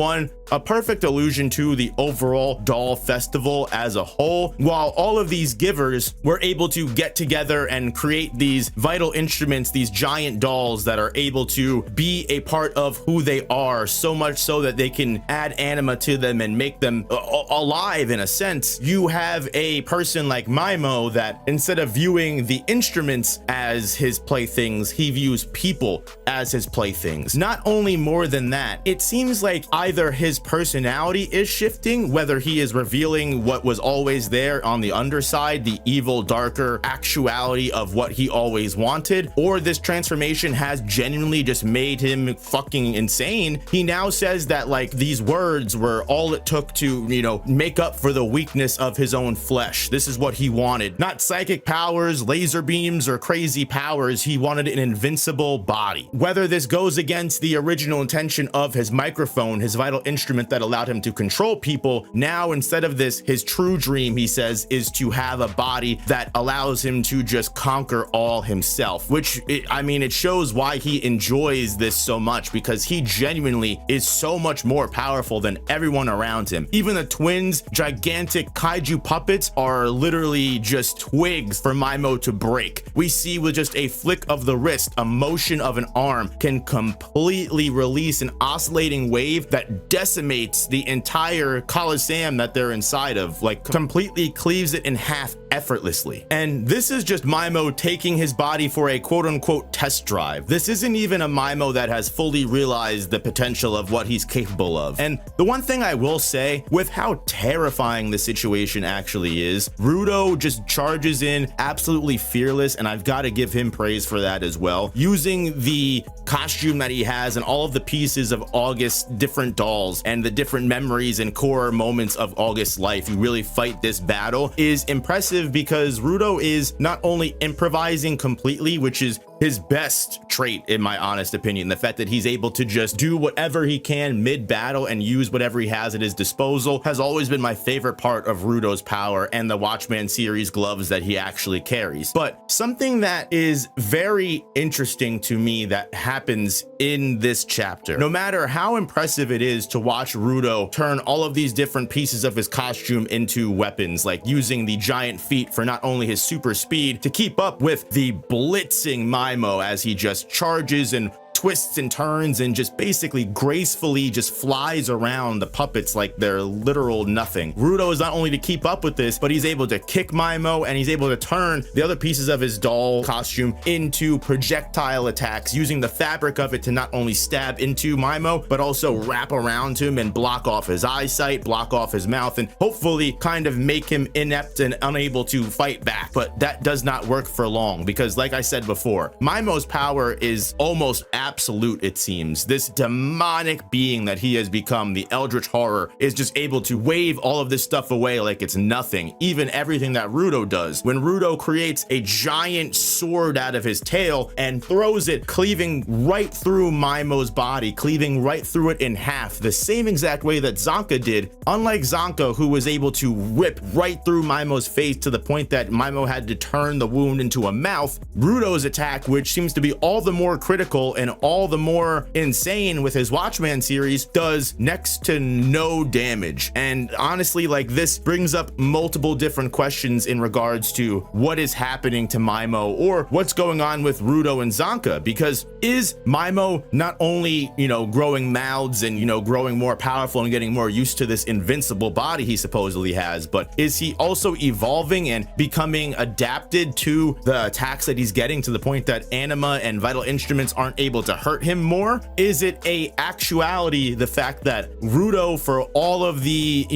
a perfect allusion to the overall doll festival as a whole. While all of these givers were able to get together and create these vital instruments, these giant dolls that are able to be a part of who they are, so much so that they can add anima to them and make them alive in a sense. You have a person like Mymo that instead of viewing the instruments as his playthings, he views people as his playthings. Not only more than that, it seems like either his personality is shifting, whether he is revealing what was always there on the underside, the evil, darker actuality of what he always wanted, or this transformation has genuinely just made him fucking insane. He now says that like these words were all it took to, you know, make up for the weakness of his own flesh. This is what he wanted. Not psychic powers, laser beams, or crazy powers. He wanted an invincible body. Whether this goes against the original intention of his microphone, his vital instrument, instrument that allowed him to control people. Now, instead of this, his true dream, he says, is to have a body that allows him to just conquer all himself, which it shows why he enjoys this so much, because he genuinely is so much more powerful than everyone around him. Even the twins' gigantic kaiju puppets are literally just twigs for Mymo to break. We see with just a flick of the wrist, a motion of an arm can completely release an oscillating wave that decimates the entire Coliseum that they're inside of, like completely cleaves it in half effortlessly. And this is just Mymo taking his body for a quote-unquote test drive. This isn't even a Mymo that has fully realized the potential of what he's capable of. And the one thing I will say, with how terrifying the situation actually is, Rudo just charges in absolutely fearless, and I've got to give him praise for that as well. Using the costume that he has and all of the pieces of August's different dolls and the different memories and core moments of August's life, you really fight this battle is impressive, because Rudo is not only improvising completely, which is his best trait in my honest opinion, the fact that he's able to just do whatever he can mid-battle and use whatever he has at his disposal has always been my favorite part of Rudo's power and the Watchman series gloves that he actually carries. But something that is very interesting to me that happens in this chapter, no matter how impressive it is to watch Rudo turn all of these different pieces of his costume into weapons, like using the giant feet for not only his super speed to keep up with the blitzing Mymo as he just charges and twists and turns and just basically gracefully just flies around the puppets like they're literal nothing. Rudo is not only to keep up with this, but he's able to kick Mymo, and he's able to turn the other pieces of his doll costume into projectile attacks, using the fabric of it to not only stab into Mymo, but also wrap around him and block off his eyesight, block off his mouth, and hopefully kind of make him inept and unable to fight back. But that does not work for long, because like I said before, Mymo's power is almost absolute, it seems. This demonic being that he has become, the Eldritch Horror, is just able to wave all of this stuff away like it's nothing, even everything that Rudo does. When Rudo creates a giant sword out of his tail and throws it, cleaving right through Mymo's body, cleaving right through it in half, the same exact way that Zanka did, unlike Zanka, who was able to rip right through Mymo's face to the point that Mymo had to turn the wound into a mouth, Rudo's attack, which seems to be all the more critical and all the more insane with his Watchman series, does next to no damage. And honestly, like, this brings up multiple different questions in regards to what is happening to Mymo, or what's going on with Rudo and Zanka, because is Mymo not only, growing mouths and, growing more powerful and getting more used to this invincible body he supposedly has, but is he also evolving and becoming adapted to the attacks that he's getting, to the point that anima and vital instruments aren't able to hurt him more? Is it a actuality, the fact that Rudo, for all of the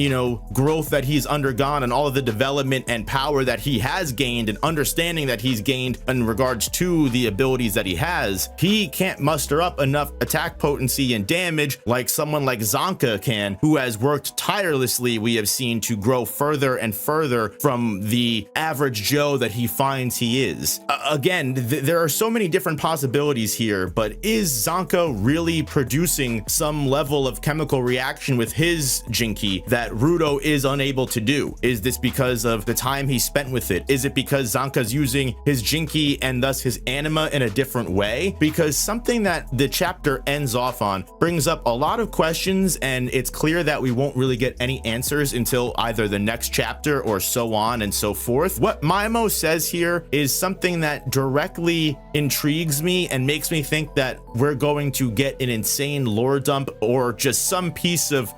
growth that he's undergone and all of the development and power that he has gained and understanding that he's gained in regards to the abilities that he has, he can't muster up enough attack potency and damage like someone like Zanka can, who has worked tirelessly, we have seen, to grow further and further from the average Joe that he finds he is. Again, there are so many different possibilities here, but is Zanka really producing some level of chemical reaction with his Jinki that Rudo is unable to do? Is this because of the time he spent with it? Is it because Zanka's using his Jinki and thus his anima in a different way? Because something that the chapter ends off on brings up a lot of questions, and it's clear that we won't really get any answers until either the next chapter or so on and so forth. What Mymo says here is something that directly intrigues me and makes me think that we're going to get an insane lore dump, or just some piece of,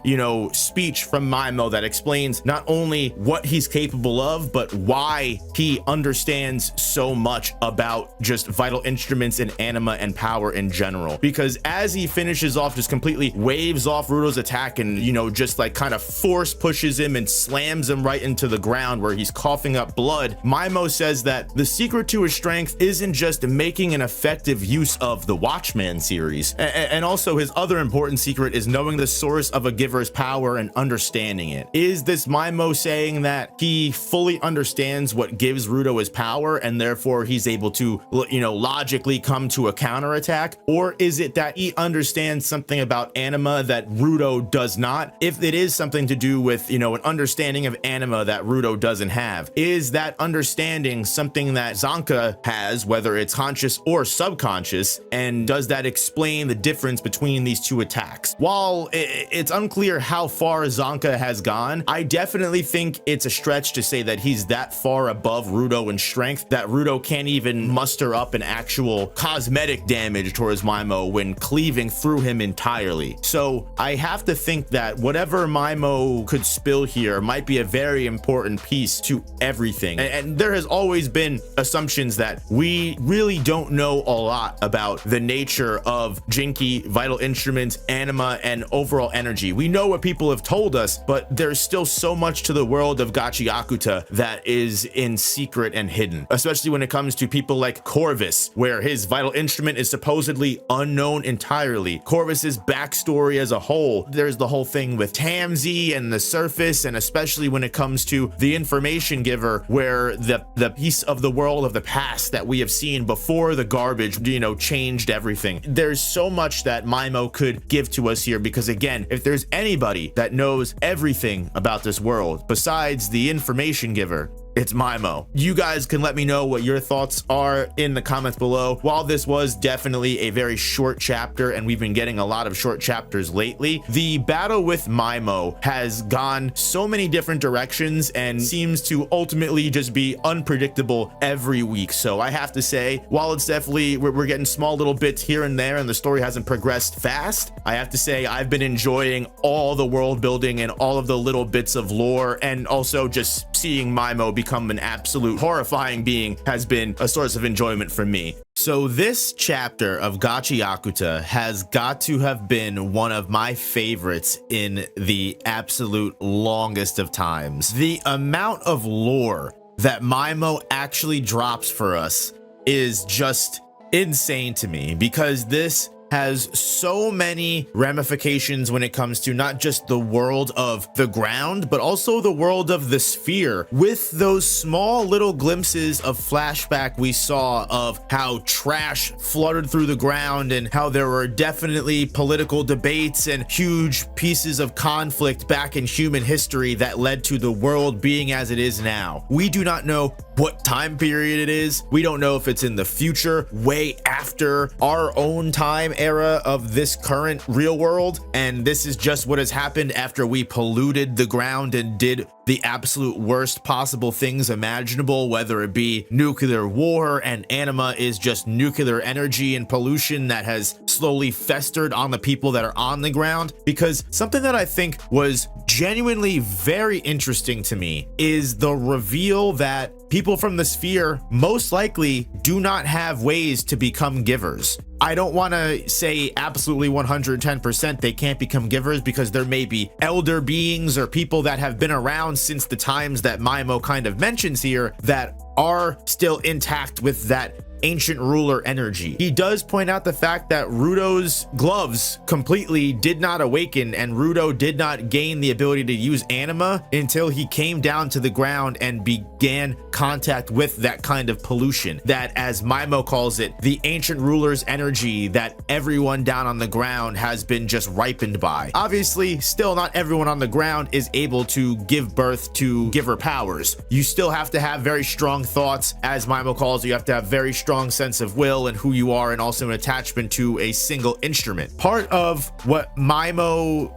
speech from Mymo that explains not only what he's capable of, but why he understands so much about just vital instruments and anima and power in general. Because as he finishes off, just completely waves off Rudo's attack and, just like kind of force pushes him and slams him right into the ground where he's coughing up blood, Mymo says that the secret to his strength strength isn't just making an effective use of the Watchman series. And also his other important secret is knowing the source of a giver's power and understanding it. Is this Mymo saying that he fully understands what gives Rudo his power and therefore he's able to, logically come to a counterattack? Or is it that he understands something about anima that Rudo does not? If it is something to do with, an understanding of anima that Rudo doesn't have, is that understanding something that Zanka has, whether it's conscious or subconscious, and does that explain the difference between these two attacks? While it's unclear how far Zanka has gone, I definitely think it's a stretch to say that he's that far above Rudo in strength that Rudo can't even muster up an actual cosmetic damage towards Mymo when cleaving through him entirely. So I have to think that whatever Mymo could spill here might be a very important piece to everything. And there has always been assumptions that we really don't know a lot about the nature of Jinki, vital instruments, anima, and overall energy. We know what people have told us, but there's still so much to the world of Gachiakuta that is in secret and hidden, especially when it comes to people like Corvus, where his vital instrument is supposedly unknown entirely. Corvus's backstory as a whole, there's the whole thing with Tamsi and the surface, and especially when it comes to the information giver, where the piece of the world of the past that we have seen before the garbage, changed everything. There's so much that Mymo could give to us here, because again, if there's anybody that knows everything about this world besides the information giver, it's Mymo. You guys can let me know what your thoughts are in the comments below. While this was definitely a very short chapter, and we've been getting a lot of short chapters lately, the battle with Mymo has gone so many different directions and seems to ultimately just be unpredictable every week. So I have to say, while it's definitely, we're getting small little bits here and there and the story hasn't progressed fast, I have to say I've been enjoying all the world building and all of the little bits of lore, and also just seeing Mymo become an absolute horrifying being has been a source of enjoyment for me. So this chapter of Gachiakuta has got to have been one of my favorites in the absolute longest of times. The amount of lore that Mymo actually drops for us is just insane to me, because this has so many ramifications when it comes to not just the world of the ground, but also the world of the sphere, with those small little glimpses of flashback we saw of how trash fluttered through the ground and how there were definitely political debates and huge pieces of conflict back in human history that led to the world being as it is now. We do not know what time period it is. We don't know if it's in the future, way after our own time era of this current real world, and this is just what has happened after we polluted the ground and did the absolute worst possible things imaginable, whether it be nuclear war, and anima is just nuclear energy and pollution that has slowly festered on the people that are on the ground. Because something that I think was genuinely very interesting to me is the reveal that people from the sphere most likely do not have ways to become givers. I don't want to say absolutely 110% they can't become givers, because there may be elder beings or people that have been around since the times that Mymo kind of mentions here that are still intact with that ancient ruler energy. He does point out the fact that Rudo's gloves completely did not awaken, and Rudo did not gain the ability to use anima until he came down to the ground and began contact with that kind of pollution, that, as Mymo calls it, the ancient ruler's energy that everyone down on the ground has been just ripened by. Obviously, still not everyone on the ground is able to give birth to giver powers. You still have to have very strong thoughts, as Mymo calls it. You have to have very strong sense of will and who you are, and also an attachment to a single instrument. Part of what Mymo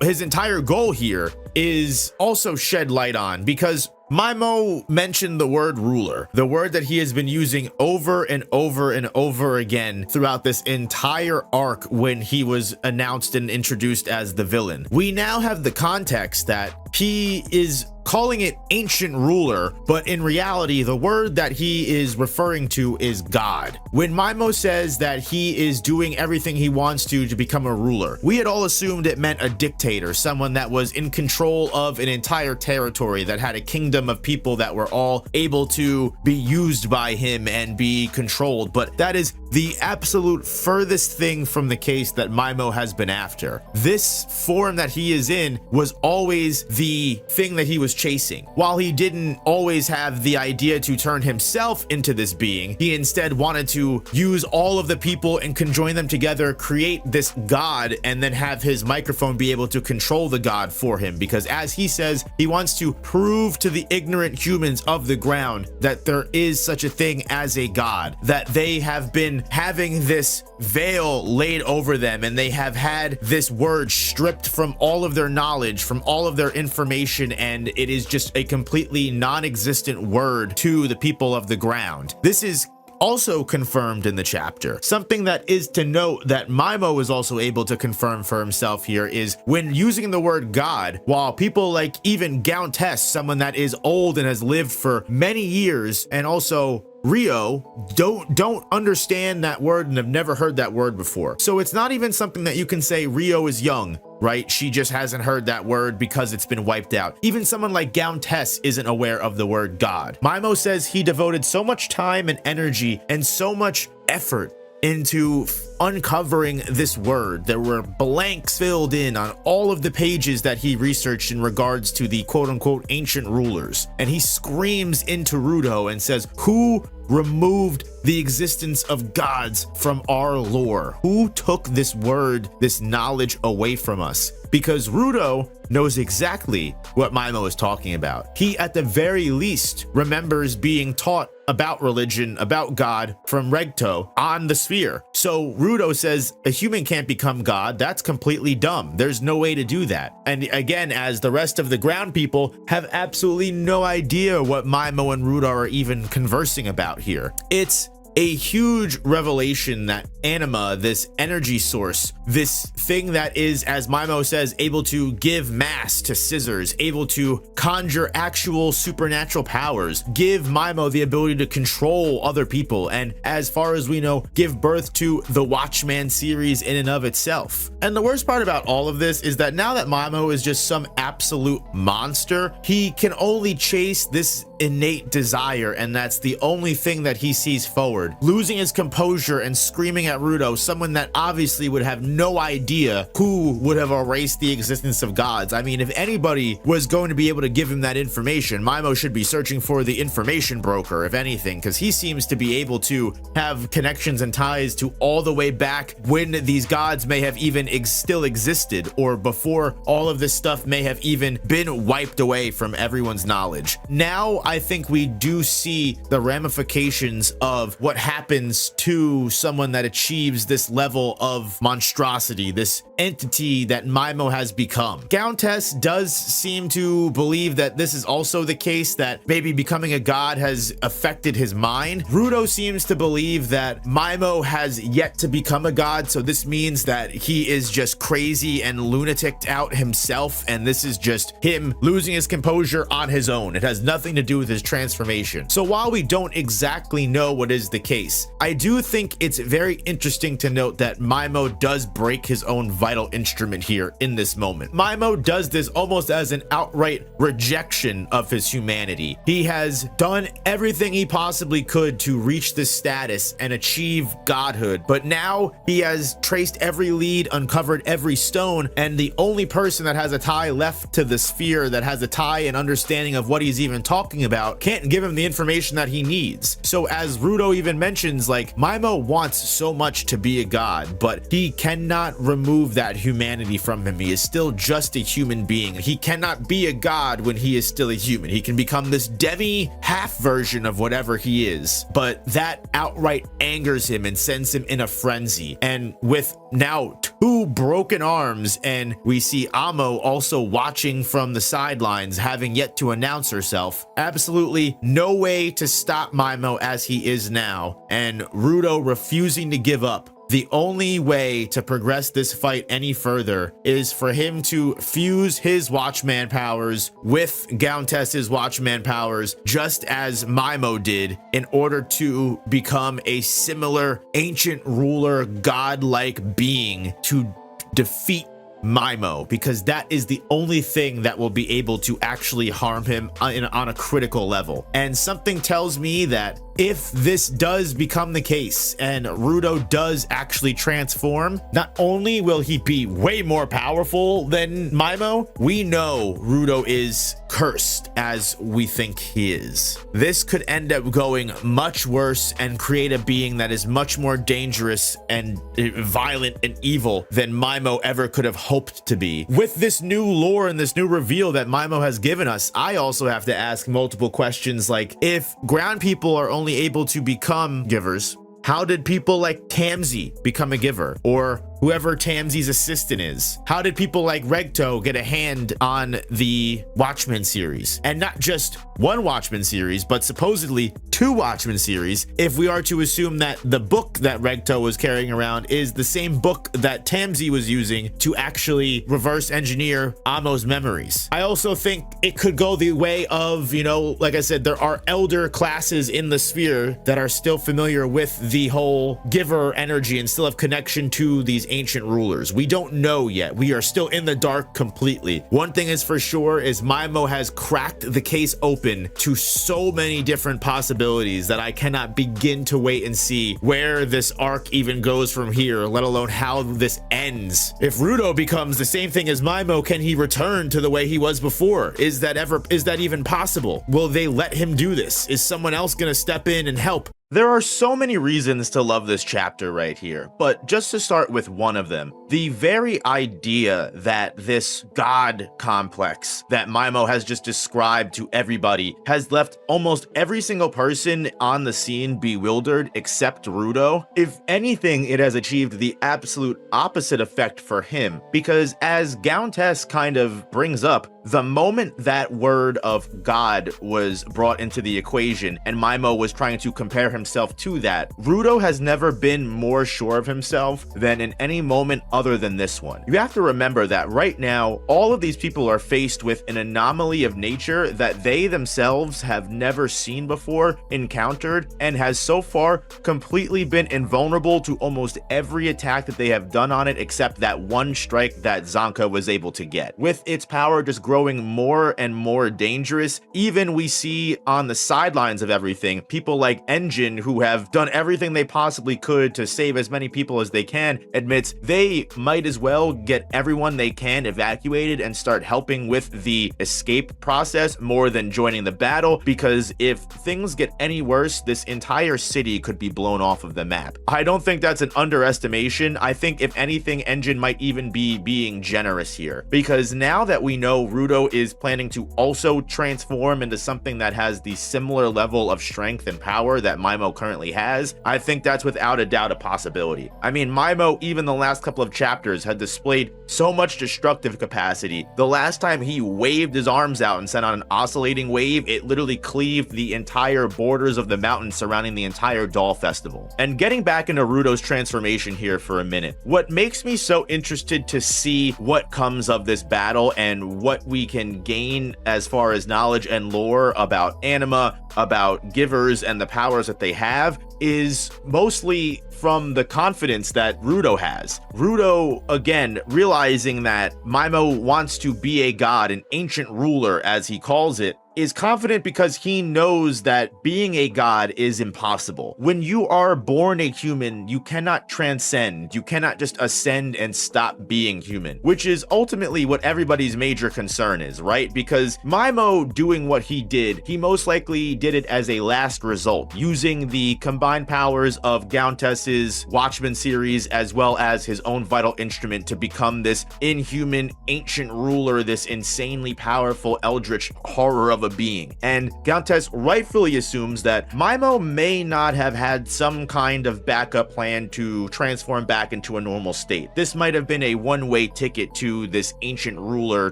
his entire goal here is also shed light on, because Mymo mentioned the word ruler, the word that he has been using over and over and over again throughout this entire arc when he was announced and introduced as the villain. We now have the context that he is calling it ancient ruler, but in reality, the word that he is referring to is God. When Mymo says that he is doing everything he wants to become a ruler, we had all assumed it meant a dictator, someone that was in control of an entire territory, that had a kingdom of people that were all able to be used by him and be controlled. But that is the absolute furthest thing from the case that Mymo has been after. This form that he is in was always the thing that he was chasing. While he didn't always have the idea to turn himself into this being, he instead wanted to use all of the people and conjoin them together, create this god, and then have his microphone be able to control the god for him. Because as he says, he wants to prove to the ignorant humans of the ground that there is such a thing as a god, that they have been having this veil laid over them, and they have had this word stripped from all of their knowledge, from all of their information, and it is just a completely non-existent word to the people of the ground. This is also confirmed in the chapter. Something that is to note that Mymo is also able to confirm for himself here is when using the word God, while people like even Gachiakuta, someone that is old and has lived for many years, and also Rio don't understand that word and have never heard that word before. So it's not even something that you can say Rio is young, right? She just hasn't heard that word because it's been wiped out. Even someone like Gachiakuta isn't aware of the word God. Mymo says he devoted so much time and energy and so much effort into uncovering this word. There were blanks filled in on all of the pages that he researched in regards to the quote-unquote ancient rulers. And he screams into Rudo and says, who removed the existence of gods from our lore? Who took this word, this knowledge away from us? Because Rudo knows exactly what Mymo is talking about. He, at the very least, remembers being taught about religion, about God from Regto on the sphere. So Rudo says a human can't become God. That's completely dumb. There's no way to do that. And again, as the rest of the ground people have absolutely no idea what Mymo and Rudo are even conversing about here. It's a huge revelation that anima, this energy source, this thing that is, as Mymo says, able to give mass to scissors, able to conjure actual supernatural powers, give Mymo the ability to control other people, and as far as we know, give birth to the Watchman series in and of itself. And the worst part about all of this is that now that Mymo is just some absolute monster, he can only chase this innate desire, and that's the only thing that he sees forward. Losing his composure and screaming at Rudo, someone that obviously would have no idea who would have erased the existence of gods. I mean, if anybody was going to be able to give him that information, Mymo should be searching for the information broker, if anything, because he seems to be able to have connections and ties to all the way back when these gods may have even still existed, or before all of this stuff may have even been wiped away from everyone's knowledge. Now, I think we do see the ramifications of what happens to someone that achieves this level of monstrosity, this entity that Mymo has become. Gachiakuta does seem to believe that this is also the case, that maybe becoming a god has affected his mind. Rudo seems to believe that Mymo has yet to become a god, so this means that he is just crazy and lunatic out himself, and this is just him losing his composure on his own. It has nothing to do with his transformation. So while we don't exactly know what is the case, I do think it's very interesting to note that Mymo does break his own vital instrument here in this moment. Mymo does this almost as an outright rejection of his humanity. He has done everything he possibly could to reach this status and achieve godhood, but now he has traced every lead, uncovered every stone, and the only person that has a tie left to the sphere, that has a tie and understanding of what he's even talking about, can't give him the information that he needs. So as Rudo even mentions, like, Mymo wants so much to be a god, but he cannot remove that humanity from him. He is still just a human being. He cannot be a god when he is still a human. He can become this demi half version of whatever he is, but that outright angers him and sends him in a frenzy. And with now 2 broken arms, and we see Amo also watching from the sidelines, having yet to announce herself, absolutely no way to stop Mymo as he is now, and Rudo refusing to give up. The only way to progress this fight any further is for him to fuse his Watchman powers with Countess's Watchman powers, just as Mymo did, in order to become a similar ancient ruler, godlike being to defeat Mymo, because that is the only thing that will be able to actually harm him on a critical level. And something tells me that if this does become the case and Rudo does actually transform, not only will he be way more powerful than Mymo, we know Rudo is cursed as we think he is. This could end up going much worse and create a being that is much more dangerous and violent and evil than Mymo ever could have hoped to be. With this new lore and this new reveal that Mymo has given us, I also have to ask multiple questions, like, if ground people are only able to become givers, how did people like Tamsi become a giver? Or whoever Tamsi's assistant is? How did people like Regto get a hand on the Watchmen series? And not just one Watchmen series, but supposedly 2 Watchmen series, if we are to assume that the book that Regto was carrying around is the same book that Tamsi was using to actually reverse engineer Amo's memories. I also think it could go the way of, you know, like I said, there are elder classes in the sphere that are still familiar with the whole giver energy and still have connection to these ancient rulers. We don't know yet. We are still in the dark completely. One thing is for sure is Mymo has cracked the case open to so many different possibilities that I cannot begin to wait and see where this arc even goes from here, let alone how this ends. If Rudo becomes the same thing as Mymo, can he return to the way he was before? Is that even possible? Will they let him do this? Is someone else gonna step in and help? There are so many reasons to love this chapter right here, but just to start with one of them, the very idea that this god complex that Mymo has just described to everybody has left almost every single person on the scene bewildered except Rudo. If anything, it has achieved the absolute opposite effect for him, because as Countess kind of brings up, the moment that word of God was brought into the equation and Mymo was trying to compare himself to that, Rudo has never been more sure of himself than in any moment other than this one. You have to remember that right now, all of these people are faced with an anomaly of nature that they themselves have never seen before, encountered, and has so far completely been invulnerable to almost every attack that they have done on it except that one strike that Zanka was able to get. With its power just growing more and more dangerous, even we see on the sidelines of everything, people like Engine, who have done everything they possibly could to save as many people as they can, admits they might as well get everyone they can evacuated and start helping with the escape process more than joining the battle, because if things get any worse, this entire city could be blown off of the map. I don't think that's an underestimation. I think if anything, Engine might even be being generous here, because now that we know Rudo is planning to also transform into something that has the similar level of strength and power that Mymo currently has, I think that's without a doubt a possibility. I mean, Mymo, even the last couple of chapters, had displayed so much destructive capacity. The last time he waved his arms out and sent on an oscillating wave, it literally cleaved the entire borders of the mountain surrounding the entire Doll Festival. And getting back into Rudo's transformation here for a minute, what makes me so interested to see what comes of this battle and what we can gain as far as knowledge and lore about anima, about givers and the powers that they have, is mostly from the confidence that Rudo has. Rudo, again, realizing that Mymo wants to be a god, an ancient ruler as he calls it, is confident because he knows that being a god is impossible. When you are born a human, you cannot transcend. You cannot just ascend and stop being human, which is ultimately what everybody's major concern is, right? Because Mymo doing what he did, he most likely did it as a last result, using the combined powers of Countess's Watchmen series as well as his own vital instrument to become this inhuman ancient ruler, this insanely powerful eldritch horror of a being. And Countess rightfully assumes that Mymo may not have had some kind of backup plan to transform back into a normal state. This might have been a one-way ticket to this ancient ruler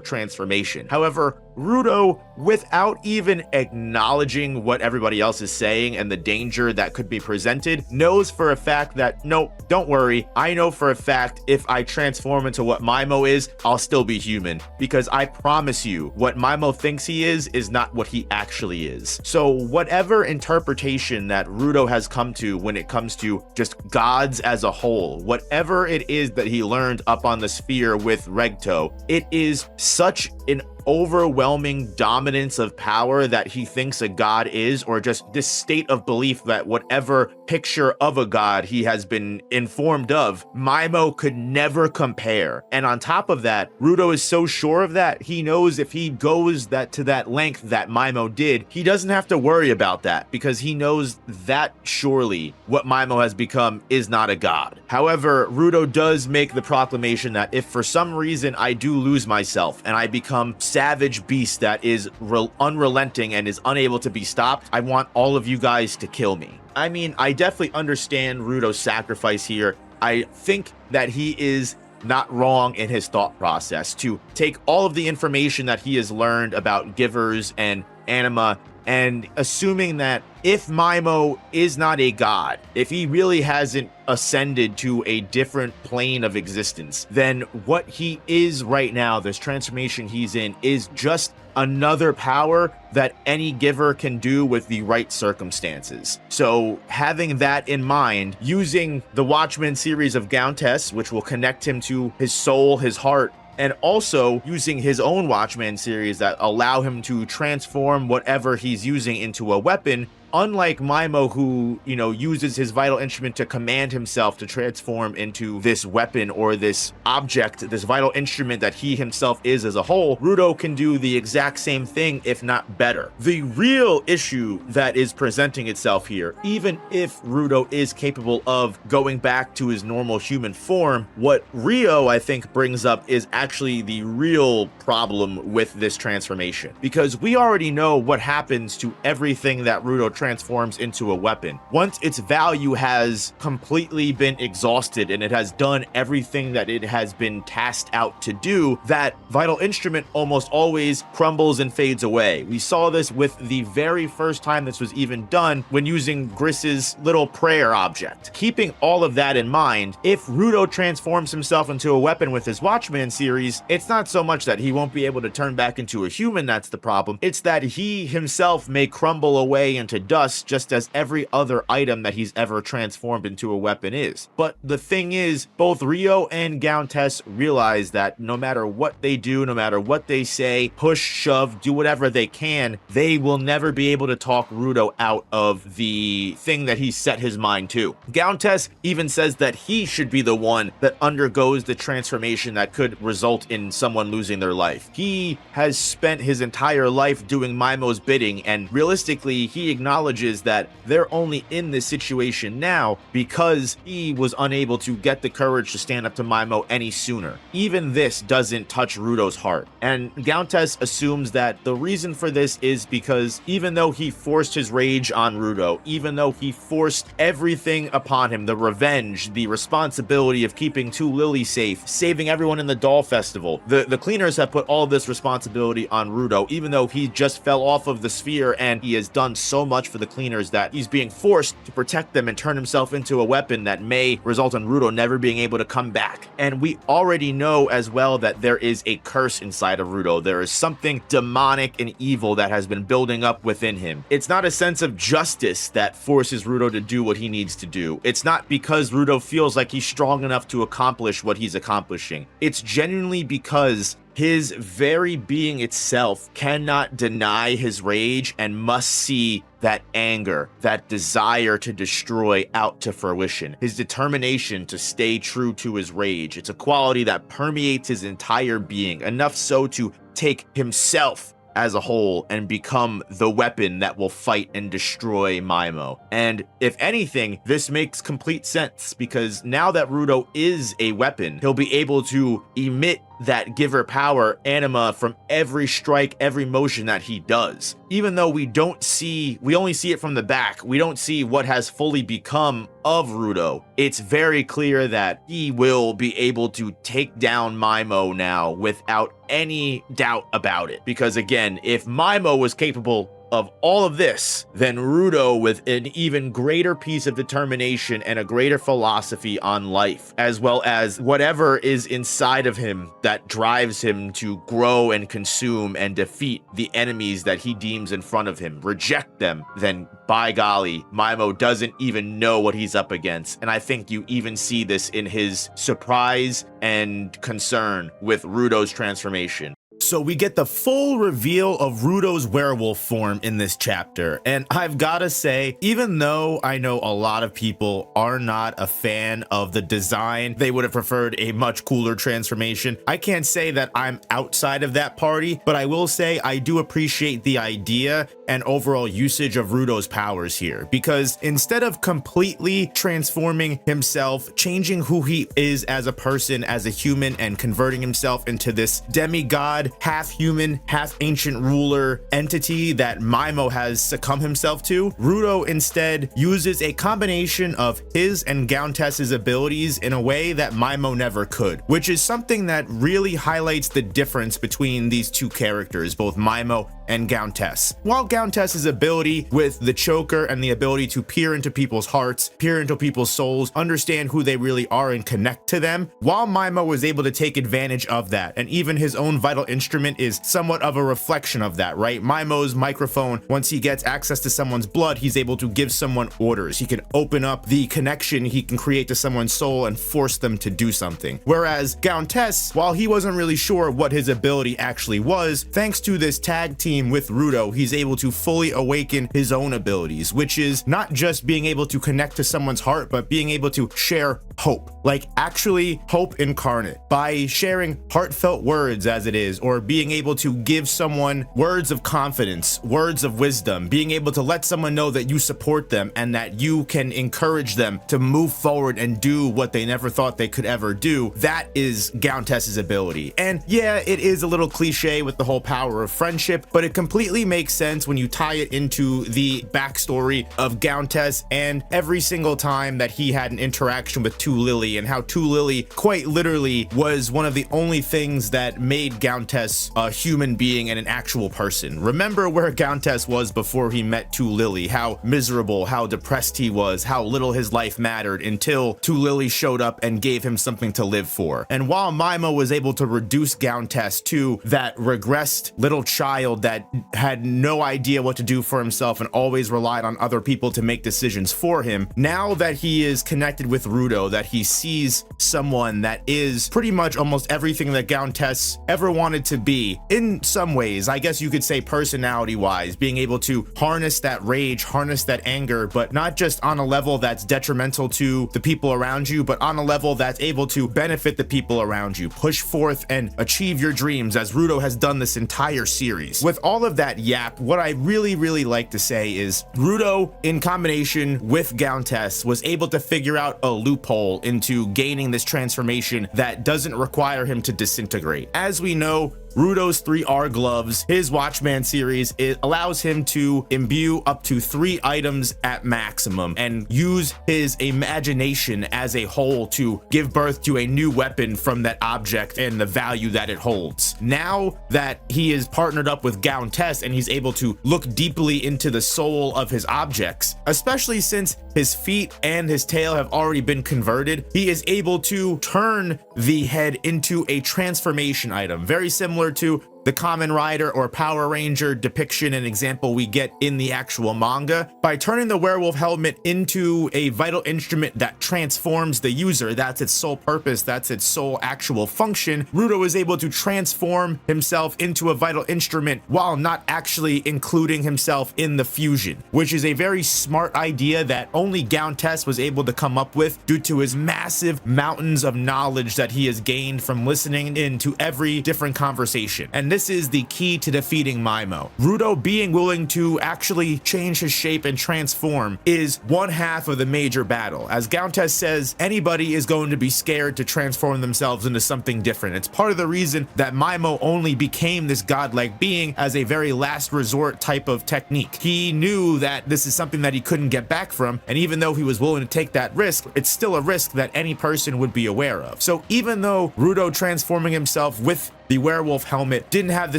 transformation. However, Rudo, without even acknowledging what everybody else is saying and the danger that could be presented, knows for a fact that, nope, don't worry. I know for a fact if I transform into what Mymo is, I'll still be human. Because I promise you, what Mymo thinks he is not what he actually is. So whatever interpretation that Rudo has come to when it comes to just gods as a whole, whatever it is that he learned up on the sphere with Regto, it is such an overwhelming dominance of power that he thinks a god is, or just this state of belief that whatever picture of a god he has been informed of, Mymo could never compare. And on top of that, Rudo is so sure of that, he knows if he goes to that length that Mymo did, he doesn't have to worry about that, because he knows that surely what Mymo has become is not a god. However, Rudo does make the proclamation that if for some reason I do lose myself and I become savage beast that is unrelenting and is unable to be stopped, I want all of you guys to kill me. I mean, I definitely understand Rudo's sacrifice here. I think that he is not wrong in his thought process to take all of the information that he has learned about givers and anima, and assuming that if Mymo is not a god, if he really hasn't ascended to a different plane of existence, then what he is right now, this transformation he's in, is just another power that any giver can do with the right circumstances. So having that in mind, using the Watchmen series of Gauntes, which will connect him to his soul, his heart, and also using his own Watchmen series that allow him to transform whatever he's using into a weapon, unlike Mymo, who, uses his vital instrument to command himself to transform into this weapon or this object, this vital instrument that he himself is as a whole, Rudo can do the exact same thing, if not better. The real issue that is presenting itself here, even if Rudo is capable of going back to his normal human form, what Rio, I think, brings up is actually the real problem with this transformation. Because we already know what happens to everything that Rudo transforms into a weapon. Once its value has completely been exhausted and it has done everything that it has been tasked out to do, that vital instrument almost always crumbles and fades away. We saw this with the very first time this was even done when using Griss's little prayer object. Keeping all of that in mind, if Rudo transforms himself into a weapon with his Watchman series, it's not so much that he won't be able to turn back into a human that's the problem, it's that he himself may crumble away into dust, just as every other item that he's ever transformed into a weapon is. But the thing is, both Rio and Gauntes realize that no matter what they do, no matter what they say, push, shove, do whatever they can, they will never be able to talk Rudo out of the thing that he set his mind to. Gauntes even says that he should be the one that undergoes the transformation that could result in someone losing their life. He has spent his entire life doing Mymo's bidding, and realistically, he acknowledges that they're only in this situation now because he was unable to get the courage to stand up to Mymo any sooner. Even this doesn't touch Rudo's heart. And Gauntes assumes that the reason for this is because even though he forced his rage on Rudo, even though he forced everything upon him, the revenge, the responsibility of keeping Two Lily safe, saving everyone in the Doll Festival, the cleaners have put all this responsibility on Rudo, even though he just fell off of the sphere and he has done so much for the cleaners that he's being forced to protect them and turn himself into a weapon that may result in Rudo never being able to come back. And we already know as well that there is a curse inside of Rudo. There is something demonic and evil that has been building up within him. It's not a sense of justice that forces Rudo to do what he needs to do. It's not because Rudo feels like he's strong enough to accomplish what he's accomplishing. It's genuinely because his very being itself cannot deny his rage and must see that anger, that desire to destroy out to fruition. His determination to stay true to his rage. It's a quality that permeates his entire being, enough so to take himself as a whole and become the weapon that will fight and destroy Mymo. And if anything, this makes complete sense because now that Rudo is a weapon, he'll be able to emit that giver power anima from every strike, every motion that he does. Even though we only see it from the back, we don't see what has fully become of Rudo. It's very clear that he will be able to take down Mymo now without any doubt about it. Because again, if Mymo was capable of all of this, then Rudo, with an even greater piece of determination and a greater philosophy on life, as well as whatever is inside of him that drives him to grow and consume and defeat the enemies that he deems in front of him, reject them, then by golly, Mymo doesn't even know what he's up against. And I think you even see this in his surprise and concern with Rudo's transformation. So we get the full reveal of Rudo's werewolf form in this chapter, and I've gotta say, even though I know a lot of people are not a fan of the design, they would have preferred a much cooler transformation, I can't say that I'm outside of that party, but I will say I do appreciate the idea and overall usage of Rudo's powers here, because instead of completely transforming himself, changing who he is as a person, as a human, and converting himself into this demigod, half human, half ancient ruler entity that Mymo has succumbed himself to, Rudo instead uses a combination of his and Gauntess's abilities in a way that Mymo never could, which is something that really highlights the difference between these two characters, both Mymo and Gauntess. While Gauntess's ability with the choker and the ability to peer into people's hearts, peer into people's souls, understand who they really are and connect to them, while Mymo was able to take advantage of that, and even his own vital instrument is somewhat of a reflection of that, right? Mymo's microphone, once he gets access to someone's blood, he's able to give someone orders. He can open up the connection he can create to someone's soul and force them to do something. Whereas Gauntess, while he wasn't really sure what his ability actually was, thanks to this tag team with Rudo, he's able to fully awaken his own abilities, which is not just being able to connect to someone's heart, but being able to share hope, like actually hope incarnate, by sharing heartfelt words as it is, or being able to give someone words of confidence, words of wisdom, being able to let someone know that you support them and that you can encourage them to move forward and do what they never thought they could ever do. That is Gauntess's ability. And yeah, it is a little cliche with the whole power of friendship, but it completely makes sense when you tie it into the backstory of Gauntess and every single time that he had an interaction with Two Lily, and how Two Lily quite literally was one of the only things that made Gauntess a human being and an actual person. Remember where Gauntess was before he met Two Lily, how miserable, how depressed he was, how little his life mattered until Two Lily showed up and gave him something to live for. And while Mymo was able to reduce Gauntess to that regressed little child that had no idea what to do for himself and always relied on other people to make decisions for him, now that he is connected with Rudo, that he sees someone that is pretty much almost everything that Gauntess ever wanted to be, in some ways, I guess you could say personality wise, being able to harness that rage, harness that anger, but not just on a level that's detrimental to the people around you, but on a level that's able to benefit the people around you, push forth and achieve your dreams, as Rudo has done this entire series. With all of that yap, what I really like to say is Rudo, in combination with Gauntess, was able to figure out a loophole into gaining this transformation that doesn't require him to disintegrate. As we know, Rudo's 3R gloves, his Watchman series, it allows him to imbue up to 3 items at maximum and use his imagination as a whole to give birth to a new weapon from that object and the value that it holds. Now that he is partnered up with Gauntess and he's able to look deeply into the soul of his objects, especially since his feet and his tail have already been converted, he is able to turn the head into a transformation item, very similar to the Kamen Rider or Power Ranger depiction and example we get in the actual manga. By turning the werewolf helmet into a vital instrument that transforms the user, that's its sole purpose, that's its sole actual function, Rudo is able to transform himself into a vital instrument while not actually including himself in the fusion, which is a very smart idea that only Gauntess was able to come up with due to his massive mountains of knowledge that he has gained from listening into every different conversation. And this is the key to defeating Mymo. Rudo being willing to actually change his shape and transform is one half of the major battle. As Gauntes says, anybody is going to be scared to transform themselves into something different. It's part of the reason that Mymo only became this godlike being as a very last resort type of technique. He knew that this is something that he couldn't get back from, and even though he was willing to take that risk, it's still a risk that any person would be aware of. So even though Rudo transforming himself with the werewolf helmet didn't have the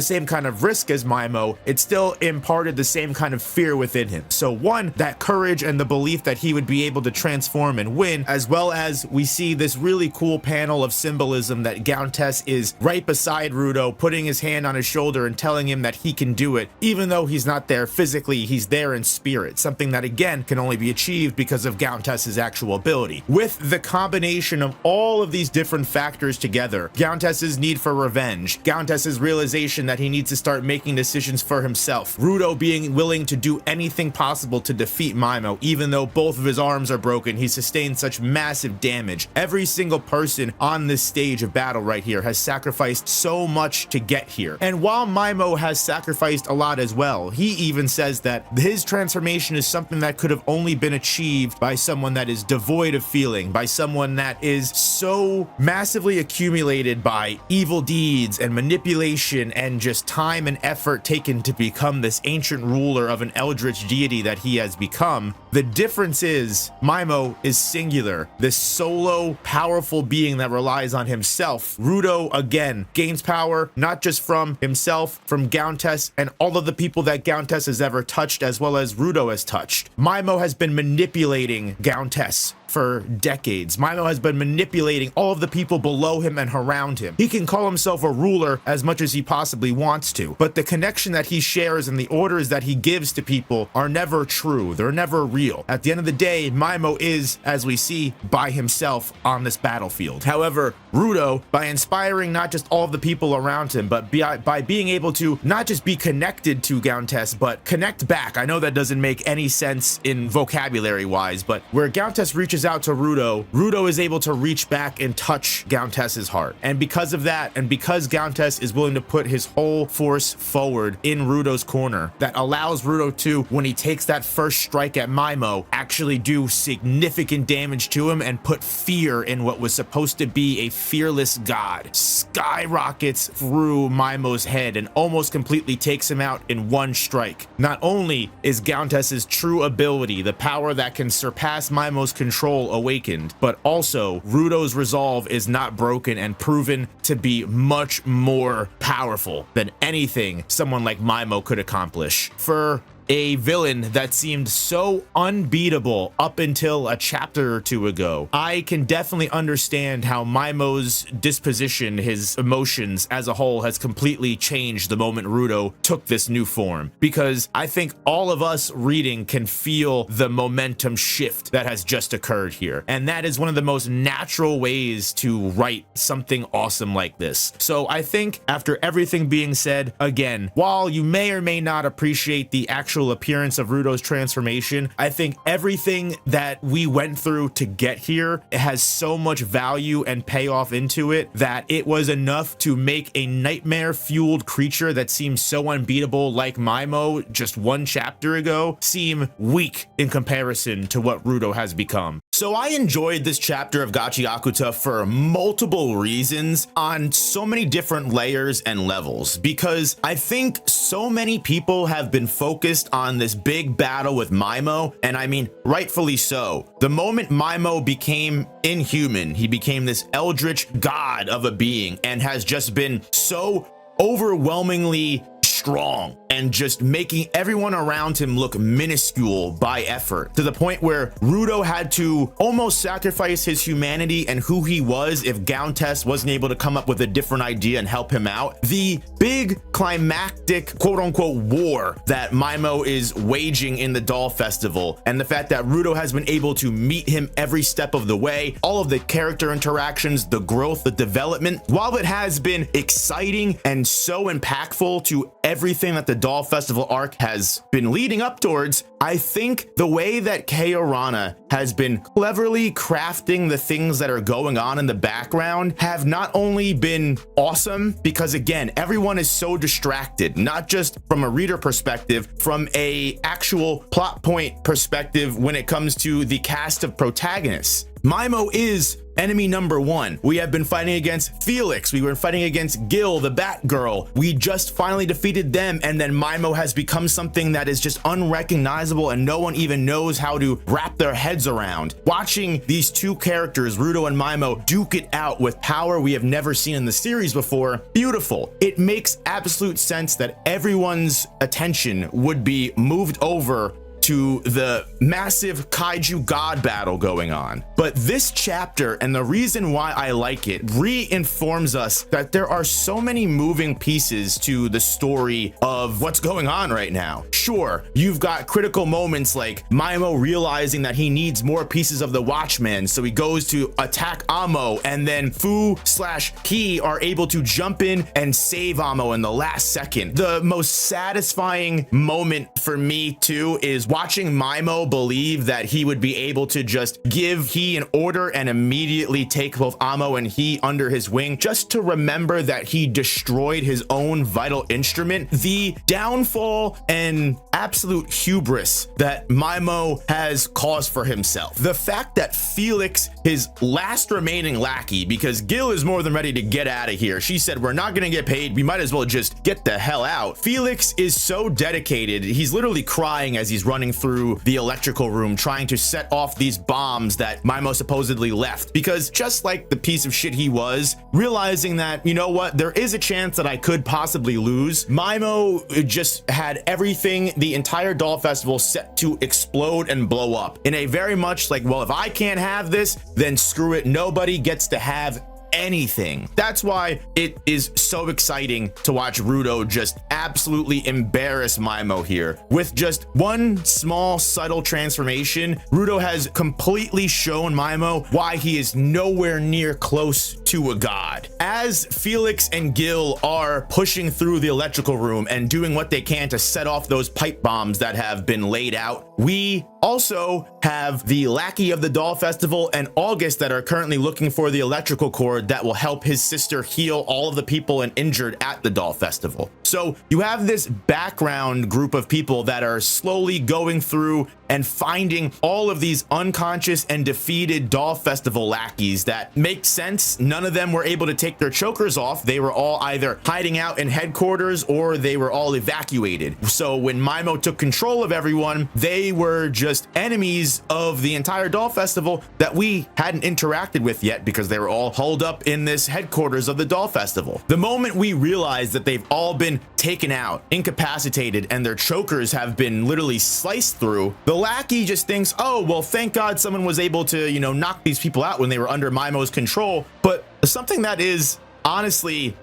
same kind of risk as Mymo, it still imparted the same kind of fear within him. So one, that courage and the belief that he would be able to transform and win, as well as we see this really cool panel of symbolism that Gauntes is right beside Rudo, putting his hand on his shoulder and telling him that he can do it, even though he's not there physically, he's there in spirit, something that again can only be achieved because of Gauntes' actual ability. With the combination of all of these different factors together, Gauntes' need for revenge, Gauntes' realization that he needs to start making decisions for himself, Rudo being willing to do anything possible to defeat Mymo, even though both of his arms are broken, he sustained such massive damage. Every single person on this stage of battle right here has sacrificed so much to get here. And while Mymo has sacrificed a lot as well, he even says that his transformation is something that could have only been achieved by someone that is devoid of feeling, by someone that is so massively accumulated by evil deeds and manipulation and just time and effort taken to become this ancient ruler of an eldritch deity that he has become. The difference is Mymo is singular, this solo powerful being that relies on himself. Rudo again gains power not just from himself, from Gauntes and all of the people that Gauntes has ever touched, as well as Rudo has touched. Mymo has been manipulating Gauntes for decades. Mymo has been manipulating all of the people below him and around him. He can call himself a ruler as much as he possibly wants to, but the connection that he shares and the orders that he gives to people are never true. They're never real. At the end of the day, Mymo is, as we see, by himself on this battlefield. However, Rudo, by inspiring not just all of the people around him, but by being able to not just be connected to Gauntes, but connect back. I know that doesn't make any sense in vocabulary wise, but where Gauntes reaches out to Rudo, Rudo is able to reach back and touch Gauntes' heart. And because of that, and because Gauntes is willing to put his whole force forward in Rudo's corner, that allows Rudo to, when he takes that first strike at Mymo, actually do significant damage to him and put fear in what was supposed to be a fearless god. Skyrockets through Mymo's head and almost completely takes him out in one strike. Not only is Gauntes' true ability, the power that can surpass Mymo's control, awakened, but also Rudo's resolve is not broken and proven to be much more powerful than anything someone like Mymo could accomplish. For a villain that seemed so unbeatable up until a chapter or two ago, I can definitely understand how Mymo's disposition, his emotions as a whole, has completely changed the moment Rudo took this new form, because I think all of us reading can feel the momentum shift that has just occurred here, and that is one of the most natural ways to write something awesome like this. So I think after everything being said, again, while you may or may not appreciate the actual appearance of Rudo's transformation, I think everything that we went through to get here has so much value and payoff into it that it was enough to make a nightmare fueled creature that seems so unbeatable like Mymo just one chapter ago seem weak in comparison to what Rudo has become. So I enjoyed this chapter of Gachiakuta for multiple reasons on so many different layers and levels, because I think so many people have been focused on this big battle with Mymo, and I mean rightfully so. The moment Mymo became inhuman, he became this eldritch god of a being and has just been so overwhelmingly strong and just making everyone around him look minuscule by effort, to the point where Rudo had to almost sacrifice his humanity and who he was if Gauntes wasn't able to come up with a different idea and help him out. The big climactic quote-unquote war that Mymo is waging in the Doll Festival, and the fact that Rudo has been able to meet him every step of the way, all of the character interactions, the growth, the development, while it has been exciting and so impactful to every everything that the Doll Festival arc has been leading up towards, I think the way that Kei Arana has been cleverly crafting the things that are going on in the background have not only been awesome, because again, everyone is so distracted, not just from a reader perspective, from a actual plot point perspective when it comes to the cast of protagonists. Mymo is enemy number one. We have been fighting against Felix. We were fighting against Gil, the Batgirl. We just finally defeated them, and then Mymo has become something that is just unrecognizable and no one even knows how to wrap their heads around. Watching these two characters, Rudo and Mymo, duke it out with power we have never seen in the series before, beautiful. It makes absolute sense that everyone's attention would be moved over to the massive kaiju god battle going on. But this chapter, and the reason why I like it, reinforms us that there are so many moving pieces to the story of what's going on right now. Sure, you've got critical moments like Mymo realizing that he needs more pieces of the Watchman, so he goes to attack Amo, and then Fu/Ki are able to jump in and save Amo in the last second. The most satisfying moment for me too is watching Mymo believe that he would be able to just give He an order and immediately take both Amo and He under his wing, just to remember that he destroyed his own vital instrument. The downfall and absolute hubris that Mymo has caused for himself. The fact that Felix, his last remaining lackey, because Gil is more than ready to get out of here. She said, we're not gonna get paid. We might as well just get the hell out. Felix is so dedicated. He's literally crying as he's running through the electrical room, trying to set off these bombs that Mymo supposedly left, because just like the piece of shit he was, realizing that, you know what, there is a chance that I could possibly lose, Mymo just had everything, the entire Doll Festival, set to explode and blow up in a very much like, well, if I can't have this, then screw it, nobody gets to have anything. That's why it is so exciting to watch Rudo just absolutely embarrass Mymo here. With just one small subtle transformation, Rudo has completely shown Mymo why he is nowhere near close to a god. As Felix and Gil are pushing through the electrical room and doing what they can to set off those pipe bombs that have been laid out, we also have the lackey of the Doll Festival and August that are currently looking for the electrical cord that will help his sister heal all of the people and injured at the Doll Festival. So you have this background group of people that are slowly going through and finding all of these unconscious and defeated Doll Festival lackeys that make sense. None of them were able to take their chokers off. They were all either hiding out in headquarters or they were all evacuated. So when Mymo took control of everyone, they were just enemies of the entire Doll Festival that we hadn't interacted with yet because they were all holed up in this headquarters of the Doll Festival. The moment we realize that they've all been taken out, incapacitated, and their chokers have been literally sliced through, the lackey just thinks, oh, well, thank God someone was able to, you know, knock these people out when they were under Mymo's control. But something that is honestly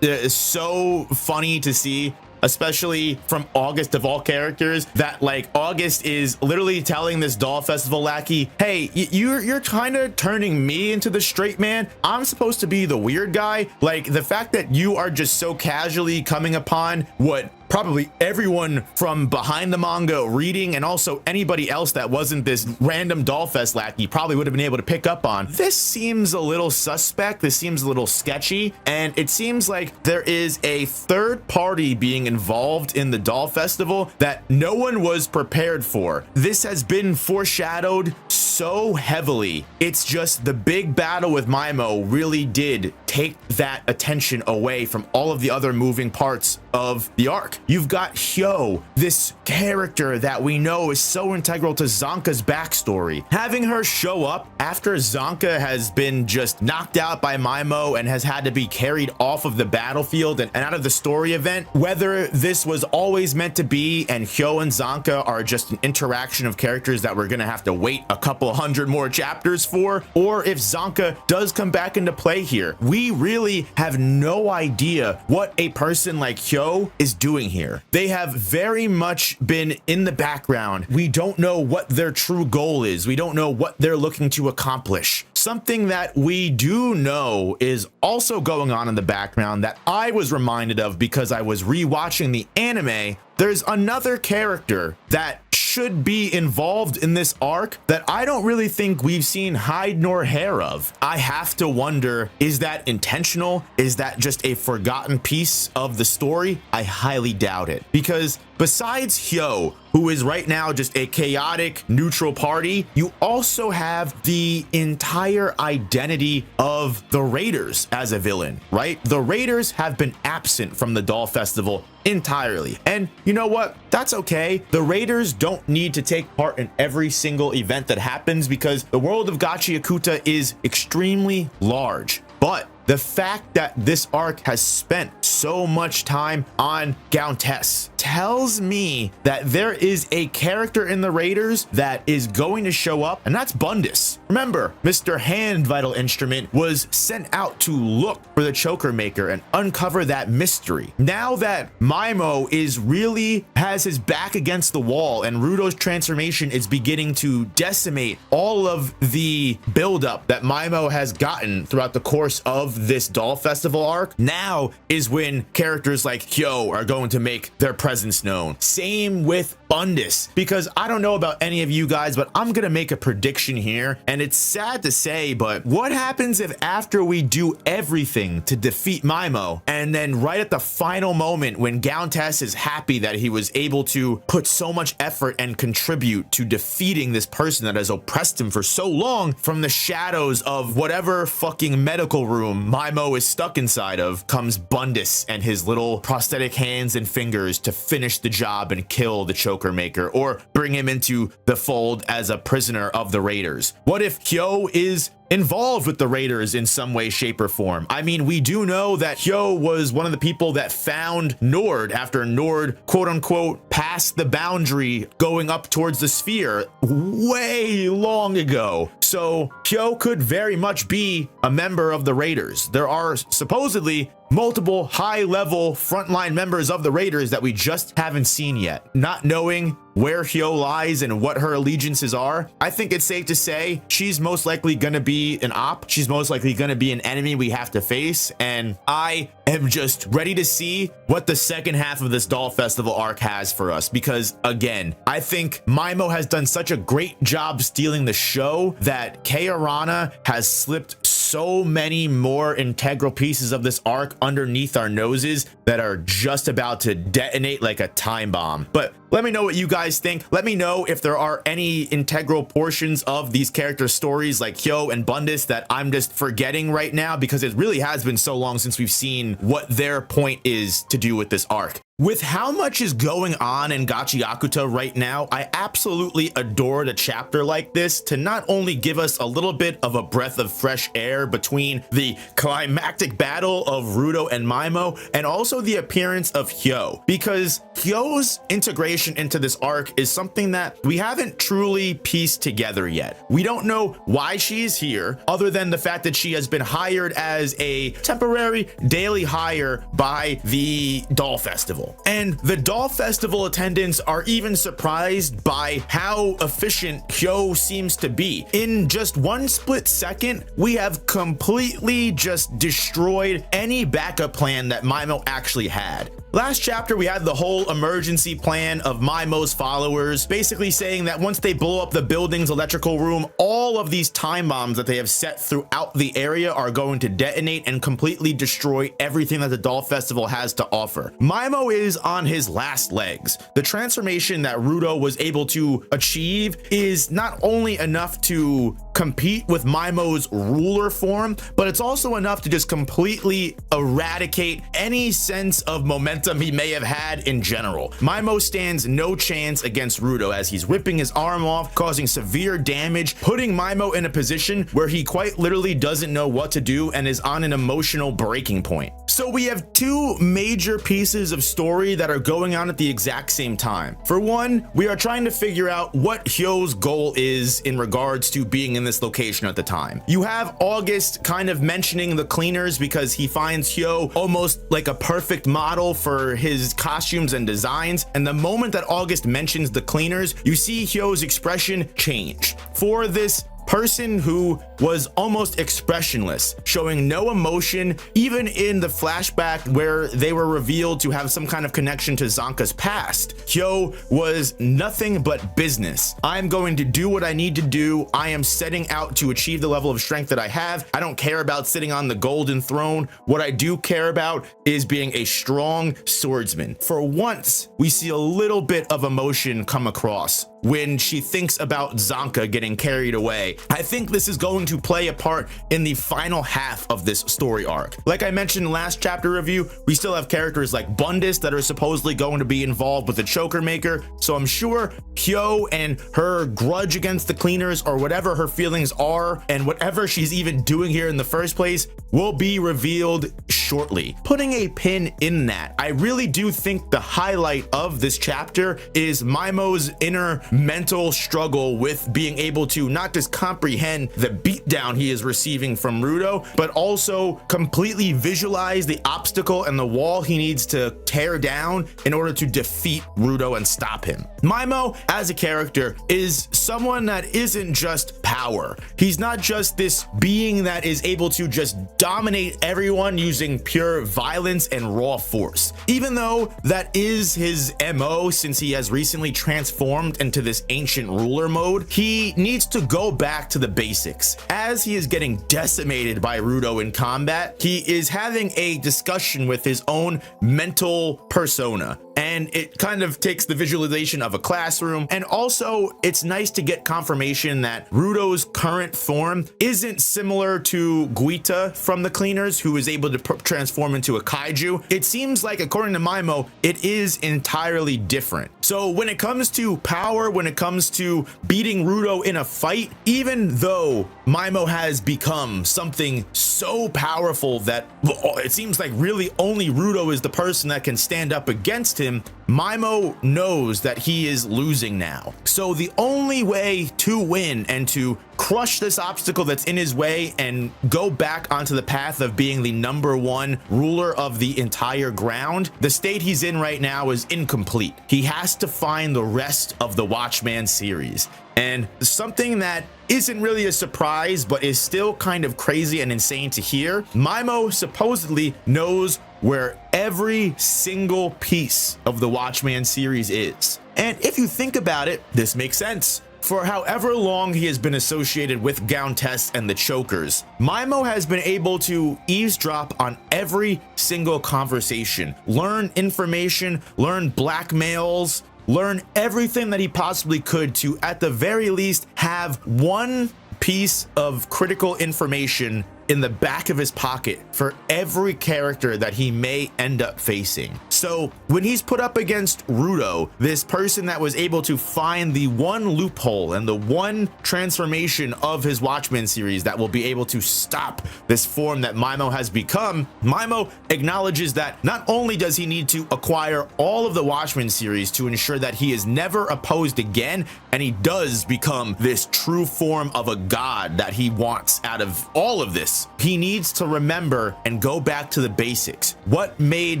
so funny to see, especially from August of all characters, that like August is literally telling this Doll Festival lackey, hey, you're kind of turning me into the straight man. I'm supposed to be the weird guy. Like the fact that you are just so casually coming upon what probably everyone from behind the manga reading, and also anybody else that wasn't this random Dollfest lackey, probably would have been able to pick up on. This seems a little suspect. This seems a little sketchy, and it seems like there is a third party being involved in the Doll Festival that no one was prepared for. This has been foreshadowed so heavily. It's just the big battle with Mymo really did take that attention away from all of the other moving parts of the arc. You've got Hyo, this character that we know is so integral to Zonka's backstory. Having her show up after Zonka has been just knocked out by Mymo and has had to be carried off of the battlefield and out of the story event, whether this was always meant to be and Hyo and Zonka are just an interaction of characters that we're gonna have to wait a couple hundred more chapters for, or if Zonka does come back into play here, we really have no idea what a person like Hyo is doing here. They have very much been in the background. We don't know what their true goal is. We don't know what they're looking to accomplish. something that we do know is also going on in the background that I was reminded of because I was rewatching the anime. There's another character that should be involved in this arc that I don't really think we've seen hide nor hair of. I have to wonder, is that intentional? Is that just a forgotten piece of the story? I highly doubt it, because besides Hyo, who is right now just a chaotic neutral party, you also have the entire identity of the Raiders as a villain, right? The Raiders have been absent from the Doll Festival entirely. And you know what? That's okay. The Raiders don't need to take part in every single event that happens because the world of Gachiakuta is extremely large. But the fact that this arc has spent so much time on Countess tells me that there is a character in the Raiders that is going to show up, and that's Bundus. Remember, Mr. Hand Vital Instrument was sent out to look for the Choker Maker and uncover that mystery. Now that Mymo is really has his back against the wall and Rudo's transformation is beginning to decimate all of the buildup that Mymo has gotten throughout the course of this Doll Festival arc, now is when characters like Hyo are going to make their presence known. Same with Bundus, because I don't know about any of you guys, but I'm gonna make a prediction here, and it's sad to say, but what happens if after we do everything to defeat Mymo, and then right at the final moment when Countess is happy that he was able to put so much effort and contribute to defeating this person that has oppressed him for so long, from the shadows of whatever fucking medical room Mymo is stuck inside of, comes Bundus and his little prosthetic hands and fingers to finish the job and kill the Choker Maker, or bring him into the fold as a prisoner of the Raiders. What if Hyo is involved with the Raiders in some way, shape, or form? I mean, we do know that Hyo was one of the people that found Nord after Nord, quote unquote, passed the boundary going up towards the sphere way long ago. So Hyo could very much be a member of the Raiders. There are supposedly multiple high-level frontline members of the Raiders that we just haven't seen yet. Not knowing where Hyo lies and what her allegiances are, I think it's safe to say she's most likely gonna be an op. She's most likely gonna be an enemy we have to face, and I am just ready to see what the second half of this Doll Festival arc has for us, because again, I think Mymo has done such a great job stealing the show that Kei Arana has slipped so many more integral pieces of this arc underneath our noses that are just about to detonate like a time bomb. But let me know what you guys think. Let me know if there are any integral portions of these character stories like Hyo and Bundus that I'm just forgetting right now, because it really has been so long since we've seen what their point is to do with this arc. With how much is going on in Gachiakuta right now, I absolutely adored a chapter like this to not only give us a little bit of a breath of fresh air between the climactic battle of Rudo and Mymo and also the appearance of Hyo, because Hyo's integration into this arc is something that we haven't truly pieced together yet. We don't know why she's here, other than the fact that she has been hired as a temporary daily hire by the Doll Festival. And the Doll Festival attendants are even surprised by how efficient Hyo seems to be. In just one split second, we have completely just destroyed any backup plan that Mymo actually had. Last chapter, we had the whole emergency plan of Mymo's followers, basically saying that once they blow up the building's electrical room, all of these time bombs that they have set throughout the area are going to detonate and completely destroy everything that the Doll Festival has to offer. Mymo is on his last legs. The transformation that Rudo was able to achieve is not only enough to compete with Mymo's ruler form, but it's also enough to just completely eradicate any sense of momentum he may have had in general. Mymo stands no chance against Rudo as he's ripping his arm off, causing severe damage, putting Mymo in a position where he quite literally doesn't know what to do and is on an emotional breaking point. So we have two major pieces of story that are going on at the exact same time. For one, we are trying to figure out what Hyo's goal is in regards to being in this location at the time. You have August kind of mentioning the cleaners because he finds Hyo almost like a perfect model for his costumes and designs, and the moment that August mentions the cleaners, you see Hyo's expression change. For this person who was almost expressionless, showing no emotion, even in the flashback where they were revealed to have some kind of connection to Zanka's past. Hyo was nothing but business. I'm going to do what I need to do. I am setting out to achieve the level of strength that I have. I don't care about sitting on the golden throne. What I do care about is being a strong swordsman. For once, we see a little bit of emotion come across when she thinks about Zanka getting carried away. I think this is going to play a part in the final half of this story arc. Like I mentioned in the last chapter review, we still have characters like Bundus that are supposedly going to be involved with the choker maker, so I'm sure Hyo and her grudge against the cleaners, or whatever her feelings are, and whatever she's even doing here in the first place, will be revealed shortly. Putting a pin in that, I really do think the highlight of this chapter is Mymo's inner mental struggle with being able to not just comprehend the beatdown he is receiving from Rudo, but also completely visualize the obstacle and the wall he needs to tear down in order to defeat Rudo and stop him. Mymo, as a character, is someone that isn't just power. He's not just this being that is able to just dominate everyone using pure violence and raw force. Even though that is his MO since he has recently transformed into this ancient ruler mode, he needs to go back to the basics. As he is getting decimated by Rudo in combat, he is having a discussion with his own mental persona, and it kind of takes the visualization of a classroom. And also, it's nice to get confirmation that Rudo's current form isn't similar to Guita from the Cleaners, who is able to transform into a kaiju. It seems like, according to Mymo, it is entirely different. So when it comes to power, when it comes to beating Rudo in a fight, even though Mymo has become something so powerful that it seems like really only Rudo is the person that can stand up against him, Mymo knows that he is losing now. So the only way to win and to crush this obstacle that's in his way and go back onto the path of being the #1 ruler of the entire ground, the state he's in right now is incomplete. He has to find the rest of the Watchman series. And something that isn't really a surprise, but is still kind of crazy and insane to hear, Mymo supposedly knows where every single piece of the Watchman series is. And if you think about it, this makes sense. For however long he has been associated with Countess and the Chokers, Mymo has been able to eavesdrop on every single conversation, learn information, learn blackmails, learn everything that he possibly could to, at the very least, have one piece of critical information in the back of his pocket for every character that he may end up facing. So when he's put up against Rudo, this person that was able to find the one loophole and the one transformation of his Watchmen series that will be able to stop this form that Mymo has become, Mymo acknowledges that not only does he need to acquire all of the Watchmen series to ensure that he is never opposed again, and he does become this true form of a god that he wants out of all of this, he needs to remember and go back to the basics. What made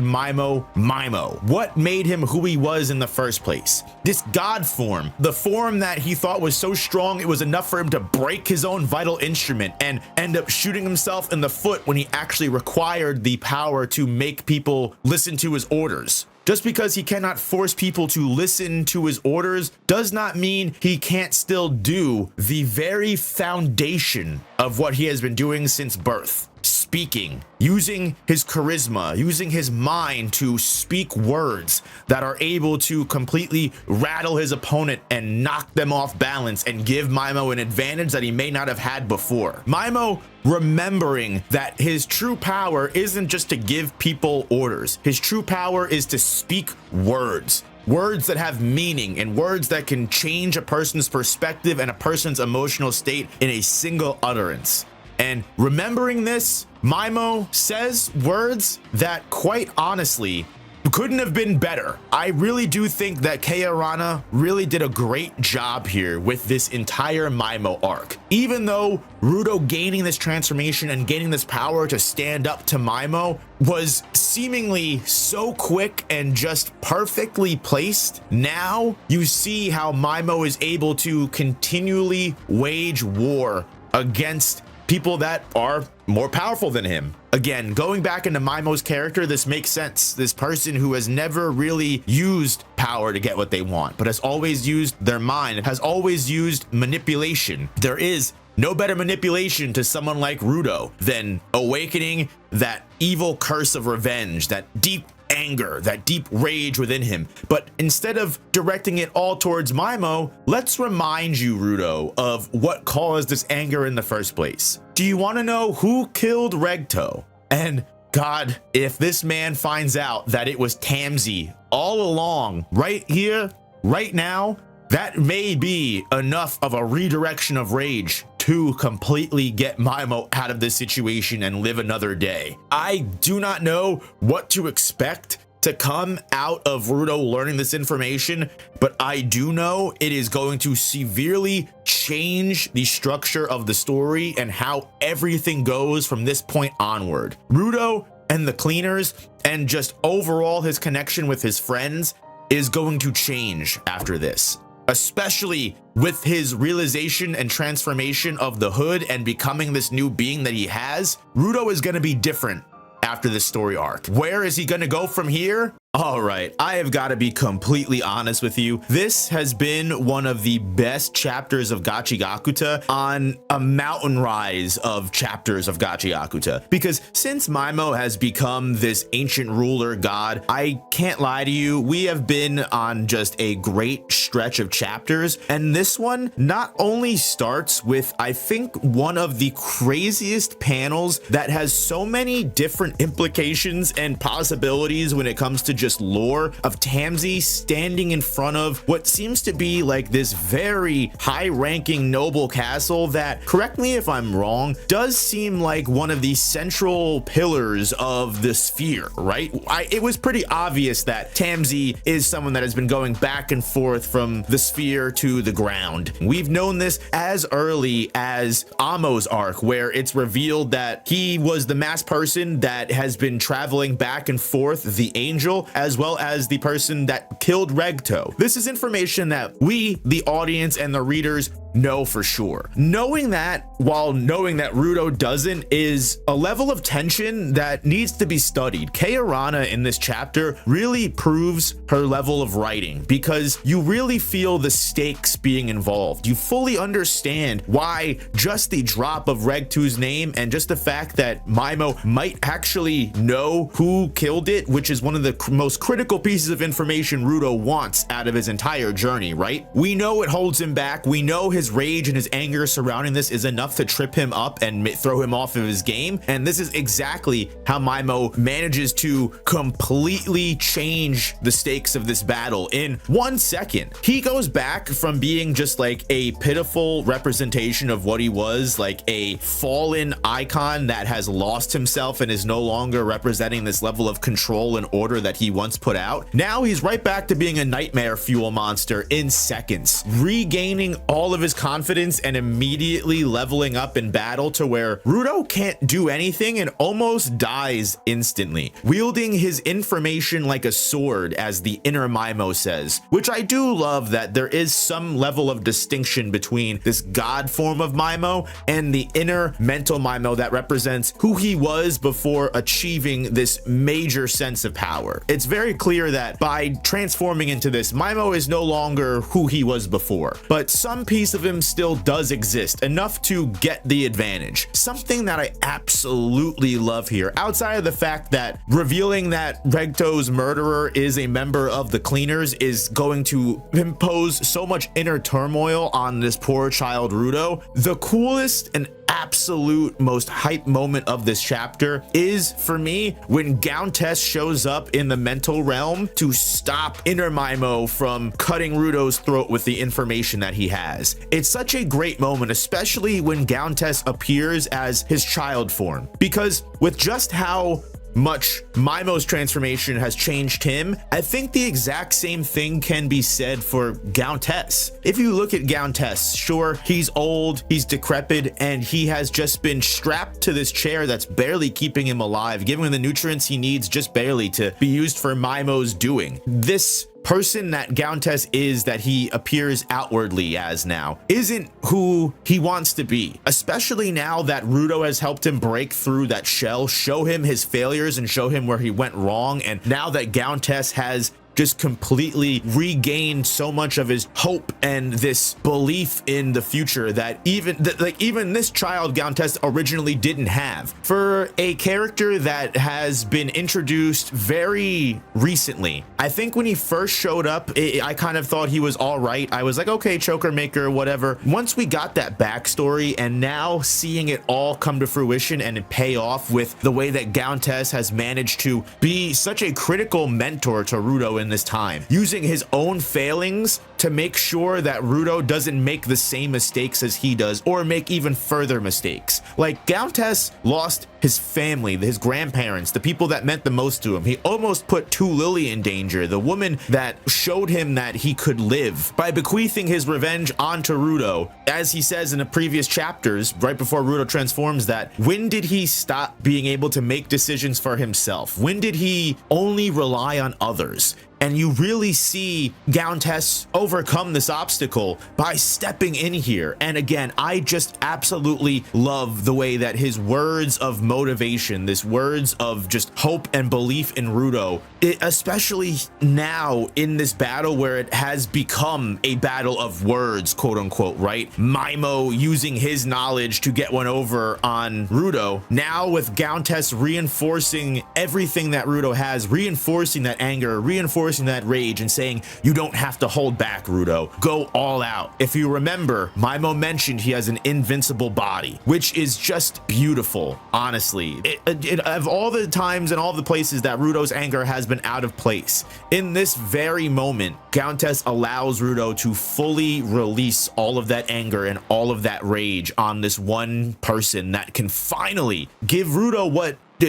Mymo Mymo? What made him who he was in the first place? This god form, the form that he thought was so strong it was enough for him to break his own vital instrument and end up shooting himself in the foot when he actually required the power to make people listen to his orders. Just because he cannot force people to listen to his orders does not mean he can't still do the very foundation of what he has been doing since birth. Speaking, using his charisma, using his mind to speak words that are able to completely rattle his opponent and knock them off balance and give Mymo an advantage that he may not have had before. Mymo remembering that his true power isn't just to give people orders. His true power is to speak words. Words that have meaning and words that can change a person's perspective and a person's emotional state in a single utterance. And remembering this, Mymo says words that, quite honestly, couldn't have been better. I really do think that Kei Arana really did a great job here with this entire Mymo arc. Even though Rudo gaining this transformation and gaining this power to stand up to Mymo was seemingly so quick and just perfectly placed, now you see how Mymo is able to continually wage war against people that are more powerful than him. Again, going back into Mymo's character, this makes sense. This person who has never really used power to get what they want, but has always used their mind, has always used manipulation. There is no better manipulation to someone like Rudo than awakening that evil curse of revenge, that deep anger, that deep rage within him. But instead of directing it all towards Mymo, let's remind you, Rudo, of what caused this anger in the first place. Do you want to know who killed Regto? And God, if this man finds out that it was Tamsi all along, right here, right now, that may be enough of a redirection of rage to completely get Mymo out of this situation and live another day. I do not know what to expect to come out of Rudo learning this information, but I do know it is going to severely change the structure of the story and how everything goes from this point onward. Rudo and the cleaners and just overall his connection with his friends is going to change after this, especially with his realization and transformation of the hood and becoming this new being that he has. Rudo is going to be different after this story arc. Where is he going to go from here? All right, I have got to be completely honest with you. This has been one of the best chapters of Gachiakuta on a mountain rise of chapters of Gachiakuta. Because since Mymo has become this ancient ruler god, I can't lie to you, we have been on just a great stretch of chapters. And this one not only starts with, I think, one of the craziest panels that has so many different implications and possibilities when it comes to just lore of Tamsi standing in front of what seems to be like this very high-ranking noble castle that, correct me if I'm wrong, does seem like one of the central pillars of the sphere, right? It was pretty obvious that Tamsi is someone that has been going back and forth from the sphere to the ground. We've known this as early as Amo's arc, where it's revealed that he was the masked person that has been traveling back and forth, the angel, as well as the person that killed Regto. This is information that we, the audience and the readers, know for sure. Knowing that, while knowing that Rudo doesn't, is a level of tension that needs to be studied. Kei Arana in this chapter really proves her level of writing, because you really feel the stakes being involved. You fully understand why just the drop of Regto's name and just the fact that Mymo might actually know who killed it, which is one of the most critical pieces of information Rudo wants out of his entire journey, right? We know it holds him back. We know his rage and his anger surrounding this is enough to trip him up and throw him off of his game. And this is exactly how Mymo manages to completely change the stakes of this battle in 1 second. He goes back from being just like a pitiful representation of what he was, like a fallen icon that has lost himself and is no longer representing this level of control and order that he once put out. Now he's right back to being a nightmare fuel monster in seconds, regaining all of his confidence and immediately leveling up in battle to where Rudo can't do anything and almost dies instantly, wielding his information like a sword, as the inner Mymo says, which I do love that there is some level of distinction between this god form of Mymo and the inner mental Mymo that represents who he was before achieving this major sense of power. It's very clear that by transforming into this, Mymo is no longer who he was before, but some piece of him still does exist, enough to get the advantage. Something that I absolutely love here, outside of the fact that revealing that Regto's murderer is a member of the cleaners is going to impose so much inner turmoil on this poor child Rudo, the coolest and absolute most hype moment of this chapter is, for me, when Gauntes shows up in the mental realm to stop inner Mymo from cutting Rudo's throat with the information that he has. It's such a great moment, especially when Gauntes appears as his child form, because with just how much Mymo's transformation has changed him, I think the exact same thing can be said for Countess. If you look at Countess, sure, he's old, he's decrepit, and he has just been strapped to this chair that's barely keeping him alive, giving him the nutrients he needs just barely to be used for Mymo's doing. This person that Countess is, that he appears outwardly as now, isn't who he wants to be, especially now that Rudo has helped him break through that shell, show him his failures and show him where he went wrong. And now that Countess has just completely regained so much of his hope and this belief in the future that even this child Countess originally didn't have. For a character that has been introduced very recently, I think when he first showed up, I kind of thought he was all right. I was like, okay, choker maker, whatever. Once we got that backstory and now seeing it all come to fruition and pay off with the way that Countess has managed to be such a critical mentor to Rudo in this time, using his own failings to make sure that Rudo doesn't make the same mistakes as he does or make even further mistakes. Like, Countess lost his family, his grandparents, the people that meant the most to him. He almost put Lily in danger, the woman that showed him that he could live, by bequeathing his revenge onto Rudo. As he says in the previous chapters, right before Rudo transforms, that when did he stop being able to make decisions for himself? When did he only rely on others? And you really see Countess overcome this obstacle by stepping in here. And again, I just absolutely love the way that his words of motivation, this words of just hope and belief in Rudo, especially now in this battle where it has become a battle of words, quote unquote, right? Mymo using his knowledge to get one over on Rudo. Now with Countess reinforcing everything that Rudo has, reinforcing that anger, reinforcing that rage, and saying, you don't have to hold back, Rudo. Go all out. If you remember, Mymo mentioned he has an invincible body, which is just beautiful, honestly. Of all the times and all the places that Rudo's anger has been out of place, in this very moment, Countess allows Rudo to fully release all of that anger and all of that rage on this one person that can finally give Rudo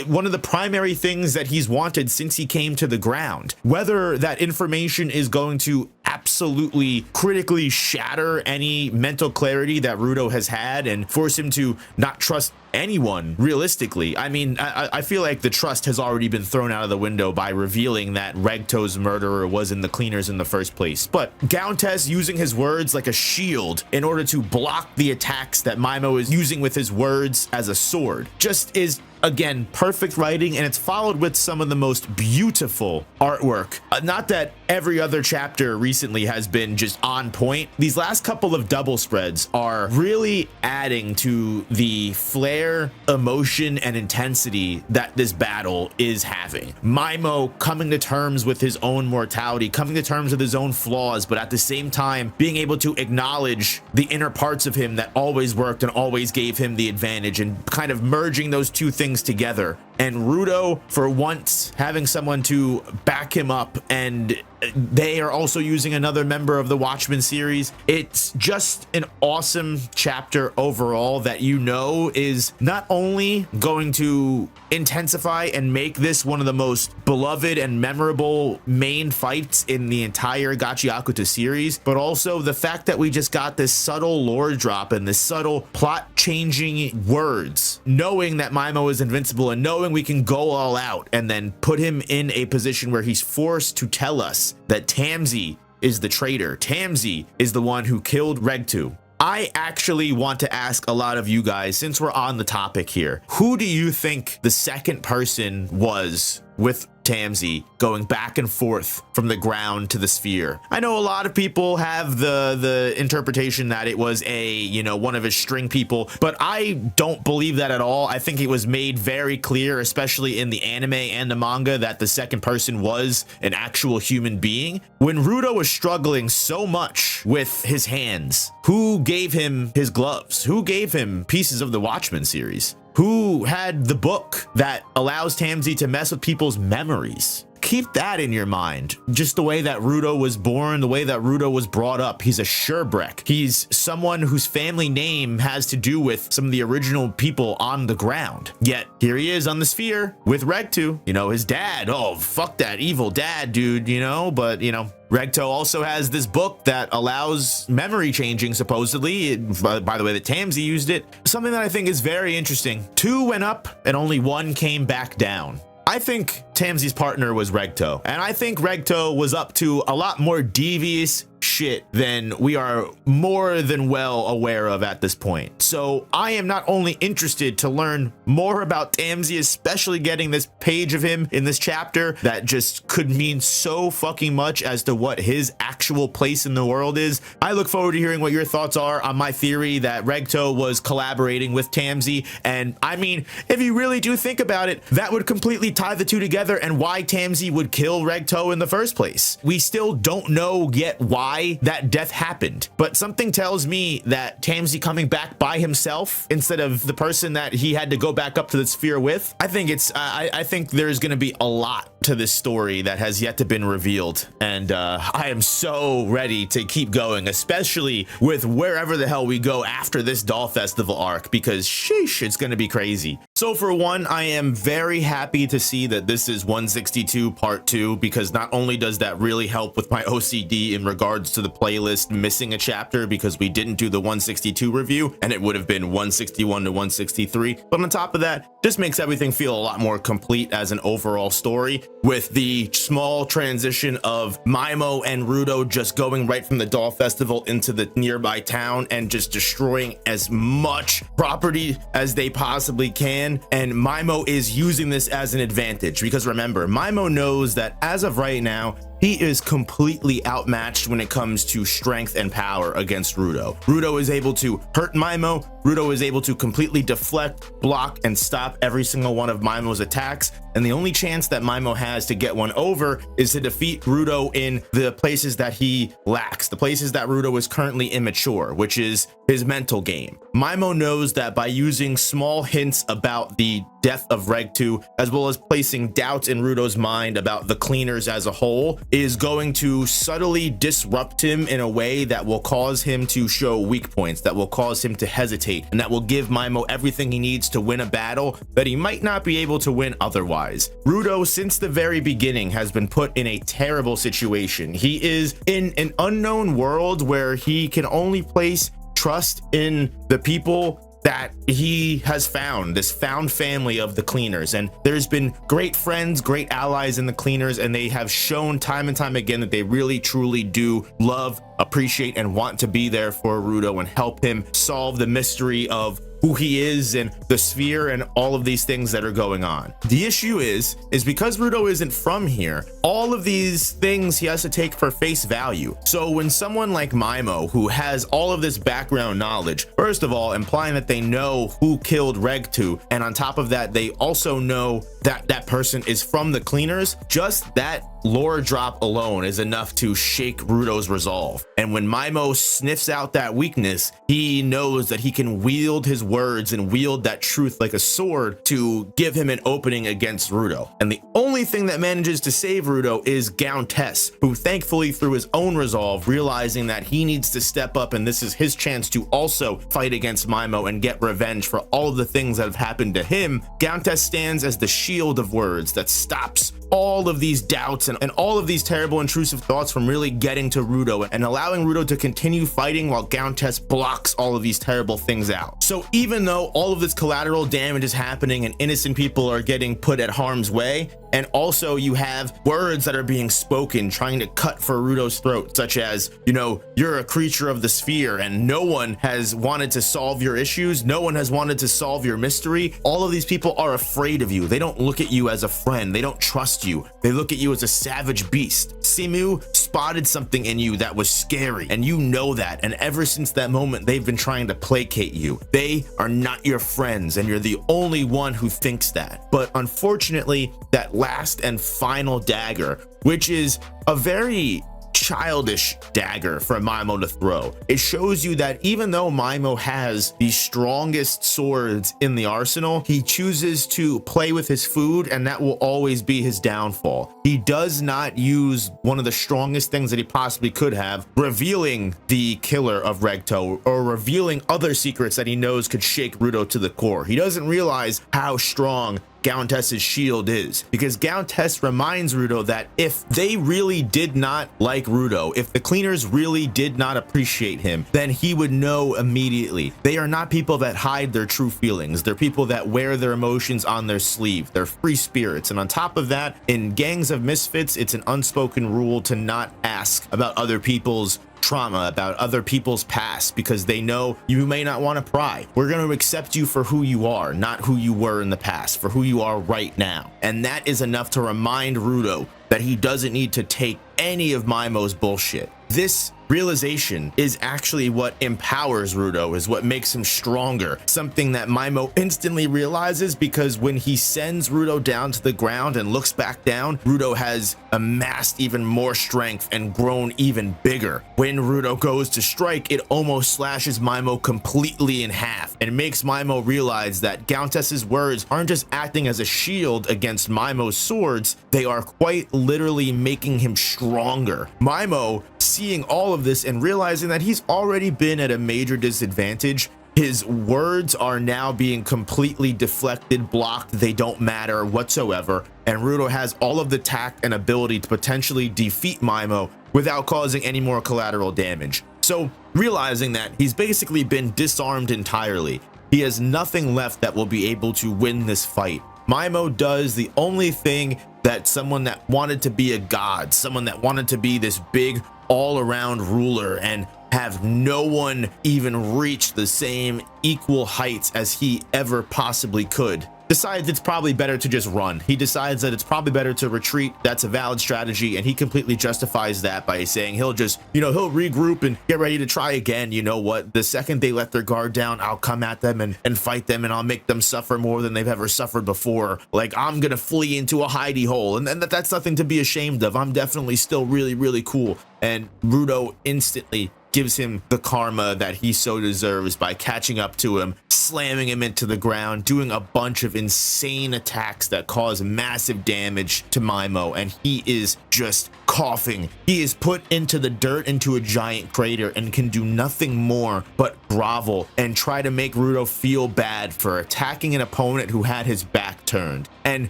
one of the primary things that he's wanted since he came to the ground. Whether that information is going to absolutely critically shatter any mental clarity that Rudo has had and force him to not trust anyone realistically. I mean, I feel like the trust has already been thrown out of the window by revealing that Regto's murderer was in the cleaners in the first place. But Countess using his words like a shield in order to block the attacks that Mymo is using with his words as a sword just is, again, perfect writing, and it's followed with some of the most beautiful artwork. Not that every other chapter recently has been just on point. These last couple of double spreads are really adding to the flair, emotion, and intensity that this battle is having. Mymo coming to terms with his own mortality, coming to terms with his own flaws, but at the same time being able to acknowledge the inner parts of him that always worked and always gave him the advantage, and kind of merging those two things together. And Rudo, for once, having someone to back him up, and they are also using another member of the Watchmen series. It's just an awesome chapter overall that you know is not only going to intensify and make this one of the most beloved and memorable main fights in the entire Gachiakuta series, but also the fact that we just got this subtle lore drop and this subtle plot changing words, knowing that Mymo is invincible and knowing we can go all out, and then put him in a position where he's forced to tell us that Tamsi is the traitor. Tamsi is the one who killed Regtu. I actually want to ask a lot of you guys, since we're on the topic here, who do you think the second person was with Tamsi going back and forth from the ground to the sphere? I know a lot of people have the interpretation that it was one of his string people, but I don't believe that at all. I think it was made very clear, especially in the anime and the manga, that the second person was an actual human being. When Rudo was struggling so much with his hands, who gave him his gloves? Who gave him pieces of the Watchmen series? Who had the book that allows Tamsi to mess with people's memories? keep that in your mind. Just the way that Rudo was born, the way that Rudo was brought up. He's a Sherbrek. He's someone whose family name has to do with some of the original people on the ground. Yet here he is on the sphere with Regtu, you know, his dad. Oh, fuck that evil dad, dude, you know, but you know, Regto also has this book that allows memory changing, supposedly, by the way that Tamsi used it. Something that I think is very interesting. 2 went up and only 1 came back down. I think Tamsi's partner was Regto, and I think Regto was up to a lot more devious shit than we are more than well aware of at this point. So I am not only interested to learn more about Tamsi, especially getting this page of him in this chapter that just could mean so fucking much as to what his actual place in the world is. I look forward to hearing what your thoughts are on my theory that Regto was collaborating with Tamsi. And I mean, if you really do think about it, that would completely tie the two together and why Tamsi would kill Regto in the first place. We still don't know yet why that death happened, but something tells me that Tamsi coming back by himself instead of the person that he had to go back up to the sphere with, I think it's I think there's going to be a lot to this story that has yet to been revealed, and I am so ready to keep going, especially with wherever the hell we go after this Doll Festival arc, because sheesh, it's going to be crazy. So for one, I am very happy to see that this is 162 part 2, because not only does that really help with my OCD in regards to the playlist missing a chapter because we didn't do the 162 review and it would have been 161 to 163, but on top of that, just makes everything feel a lot more complete as an overall story, with the small transition of Mymo and Rudo just going right from the Doll Festival into the nearby town and just destroying as much property as they possibly can. And Mymo is using this as an advantage, because remember, Mymo knows that as of right now, he is completely outmatched when it comes to strength and power against Rudo. Rudo is able to hurt Mymo. Rudo is able to completely deflect, block, and stop every single one of Mymo's attacks. And the only chance that Mymo has to get one over is to defeat Rudo in the places that he lacks, the places that Rudo is currently immature, which is his mental game. Mymo knows that by using small hints about the death of Regtu, as well as placing doubts in Rudo's mind about the cleaners as a whole, is going to subtly disrupt him in a way that will cause him to show weak points, that will cause him to hesitate, and that will give Mymo everything he needs to win a battle that he might not be able to win otherwise. Rudo, since the very beginning, has been put in a terrible situation. He is in an unknown world where he can only place trust in the people that he has found, this found family of the cleaners. And there's been great friends, great allies in the cleaners, and they have shown time and time again that they really truly do love, appreciate, and want to be there for Rudo and help him solve the mystery of who he is and the sphere and all of these things that are going on. The issue is because Rudo isn't from here, all of these things he has to take for face value. So when someone like Mymo, who has all of this background knowledge, first of all, implying that they know who killed Regtu, and on top of that, they also know that that person is from the cleaners, just that lore drop alone is enough to shake Rudo's resolve. And when Mymo sniffs out that weakness, he knows that he can wield his words and wield that truth like a sword to give him an opening against Rudo. And the only thing that manages to save Rudo is Gachiakuta, who thankfully, through his own resolve, realizing that he needs to step up and this is his chance to also fight against Mymo and get revenge for all of the things that have happened to him, Gachiakuta stands as the shield of words that stops all of these doubts and all of these terrible intrusive thoughts from really getting to Rudo and allowing Rudo to continue fighting while Gachiakuta blocks all of these terrible things out. So even though all of this collateral damage is happening and innocent people are getting put at harm's way, and also you have words that are being spoken trying to cut for Rudo's throat, such as, you know, you're a creature of the sphere and no one has wanted to solve your issues, no one has wanted to solve your mystery. All of these people are afraid of you. They don't look at you as a friend. They don't trust you. They look at you as a savage beast. Simu spotted something in you that was scary, and you know that, and ever since that moment they've been trying to placate you. They are not your friends, and you're the only one who thinks that. But unfortunately, that last and final dagger, which is a very childish dagger for Mymo to throw. It shows you that even though Mymo has the strongest swords in the arsenal, he chooses to play with his food, and that will always be his downfall. He does not use one of the strongest things that he possibly could have, revealing the killer of Regto, or revealing other secrets that he knows could shake Rudo to the core. He doesn't realize how strong Gauntess's shield is, because Gauntess reminds Rudo that if they really did not like Rudo, if the cleaners really did not appreciate him, then he would know immediately. They are not people that hide their true feelings. They're people that wear their emotions on their sleeve. They're free spirits. And on top of that, in gangs of misfits, it's an unspoken rule to not ask about other people's trauma, about other people's past, because they know you may not want to pry. We're going to accept you for who you are, not who you were in the past, for who you are right now. And that is enough to remind Rudo that he doesn't need to take any of Mymo's bullshit. This realization is actually what empowers Rudo, is what makes him stronger. Something that Mymo instantly realizes, because when he sends Rudo down to the ground and looks back down, Rudo has amassed even more strength and grown even bigger. When Rudo goes to strike, it almost slashes Mymo completely in half, and makes Mymo realize that Gauntess's words aren't just acting as a shield against Mymo's swords, they are quite literally making him stronger. Mymo, seeing all of this and realizing that he's already been at a major disadvantage, his words are now being completely deflected, blocked. They don't matter whatsoever. And Rudo has all of the tact and ability to potentially defeat Mymo without causing any more collateral damage. So realizing that he's basically been disarmed entirely, he has nothing left that will be able to win this fight. Mymo does the only thing that someone that wanted to be a god, someone that wanted to be this big all-around ruler and have no one even reach the same equal heights as he ever possibly could, decides it's probably better to just run. He decides that it's probably better to retreat. That's a valid strategy, and he completely justifies that by saying he'll just, he'll regroup and get ready to try again. You know what? The second they let their guard down, I'll come at them and fight them, and I'll make them suffer more than they've ever suffered before. Like, I'm gonna flee into a hidey hole, and that's nothing to be ashamed of. I'm definitely still really, really cool. And Rudo instantly gives him the karma that he so deserves by catching up to him, slamming him into the ground, doing a bunch of insane attacks that cause massive damage to Mymo, and he is just coughing. He is put into the dirt, into a giant crater, and can do nothing more but grovel and try to make Rudo feel bad for attacking an opponent who had his back turned. And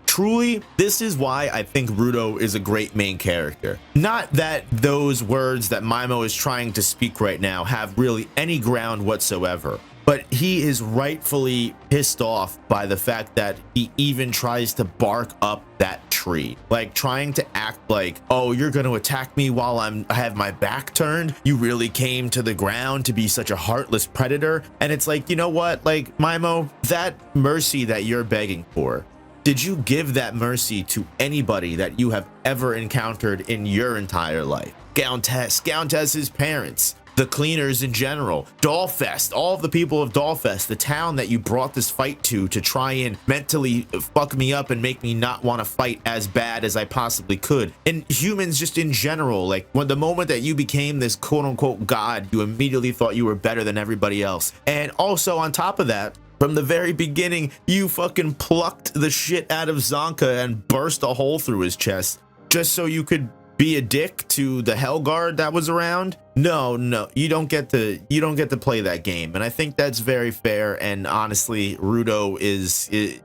truly, this is why I think Rudo is a great main character. Not that those words that Mymo is trying to speak right now have really any ground whatsoever, but he is rightfully pissed off by the fact that he even tries to bark up that tree, like trying to act like, oh, you're going to attack me while I have my back turned? You really came to the ground to be such a heartless predator? And it's like, you know what, like, Mymo, that mercy that you're begging for, did you give that mercy to anybody that you have ever encountered in your entire life? Gauntess's parents, the cleaners in general, Dollfest, all of the people of Dollfest, the town that you brought this fight to try and mentally fuck me up and make me not want to fight as bad as I possibly could. And humans just in general, like, when the moment that you became this quote-unquote god, you immediately thought you were better than everybody else. And also on top of that, from the very beginning, you fucking plucked the shit out of Zonka and burst a hole through his chest just so you could be a dick to the Hellguard that was around. No, you don't get to play that game, and I think that's very fair. And honestly, Rudo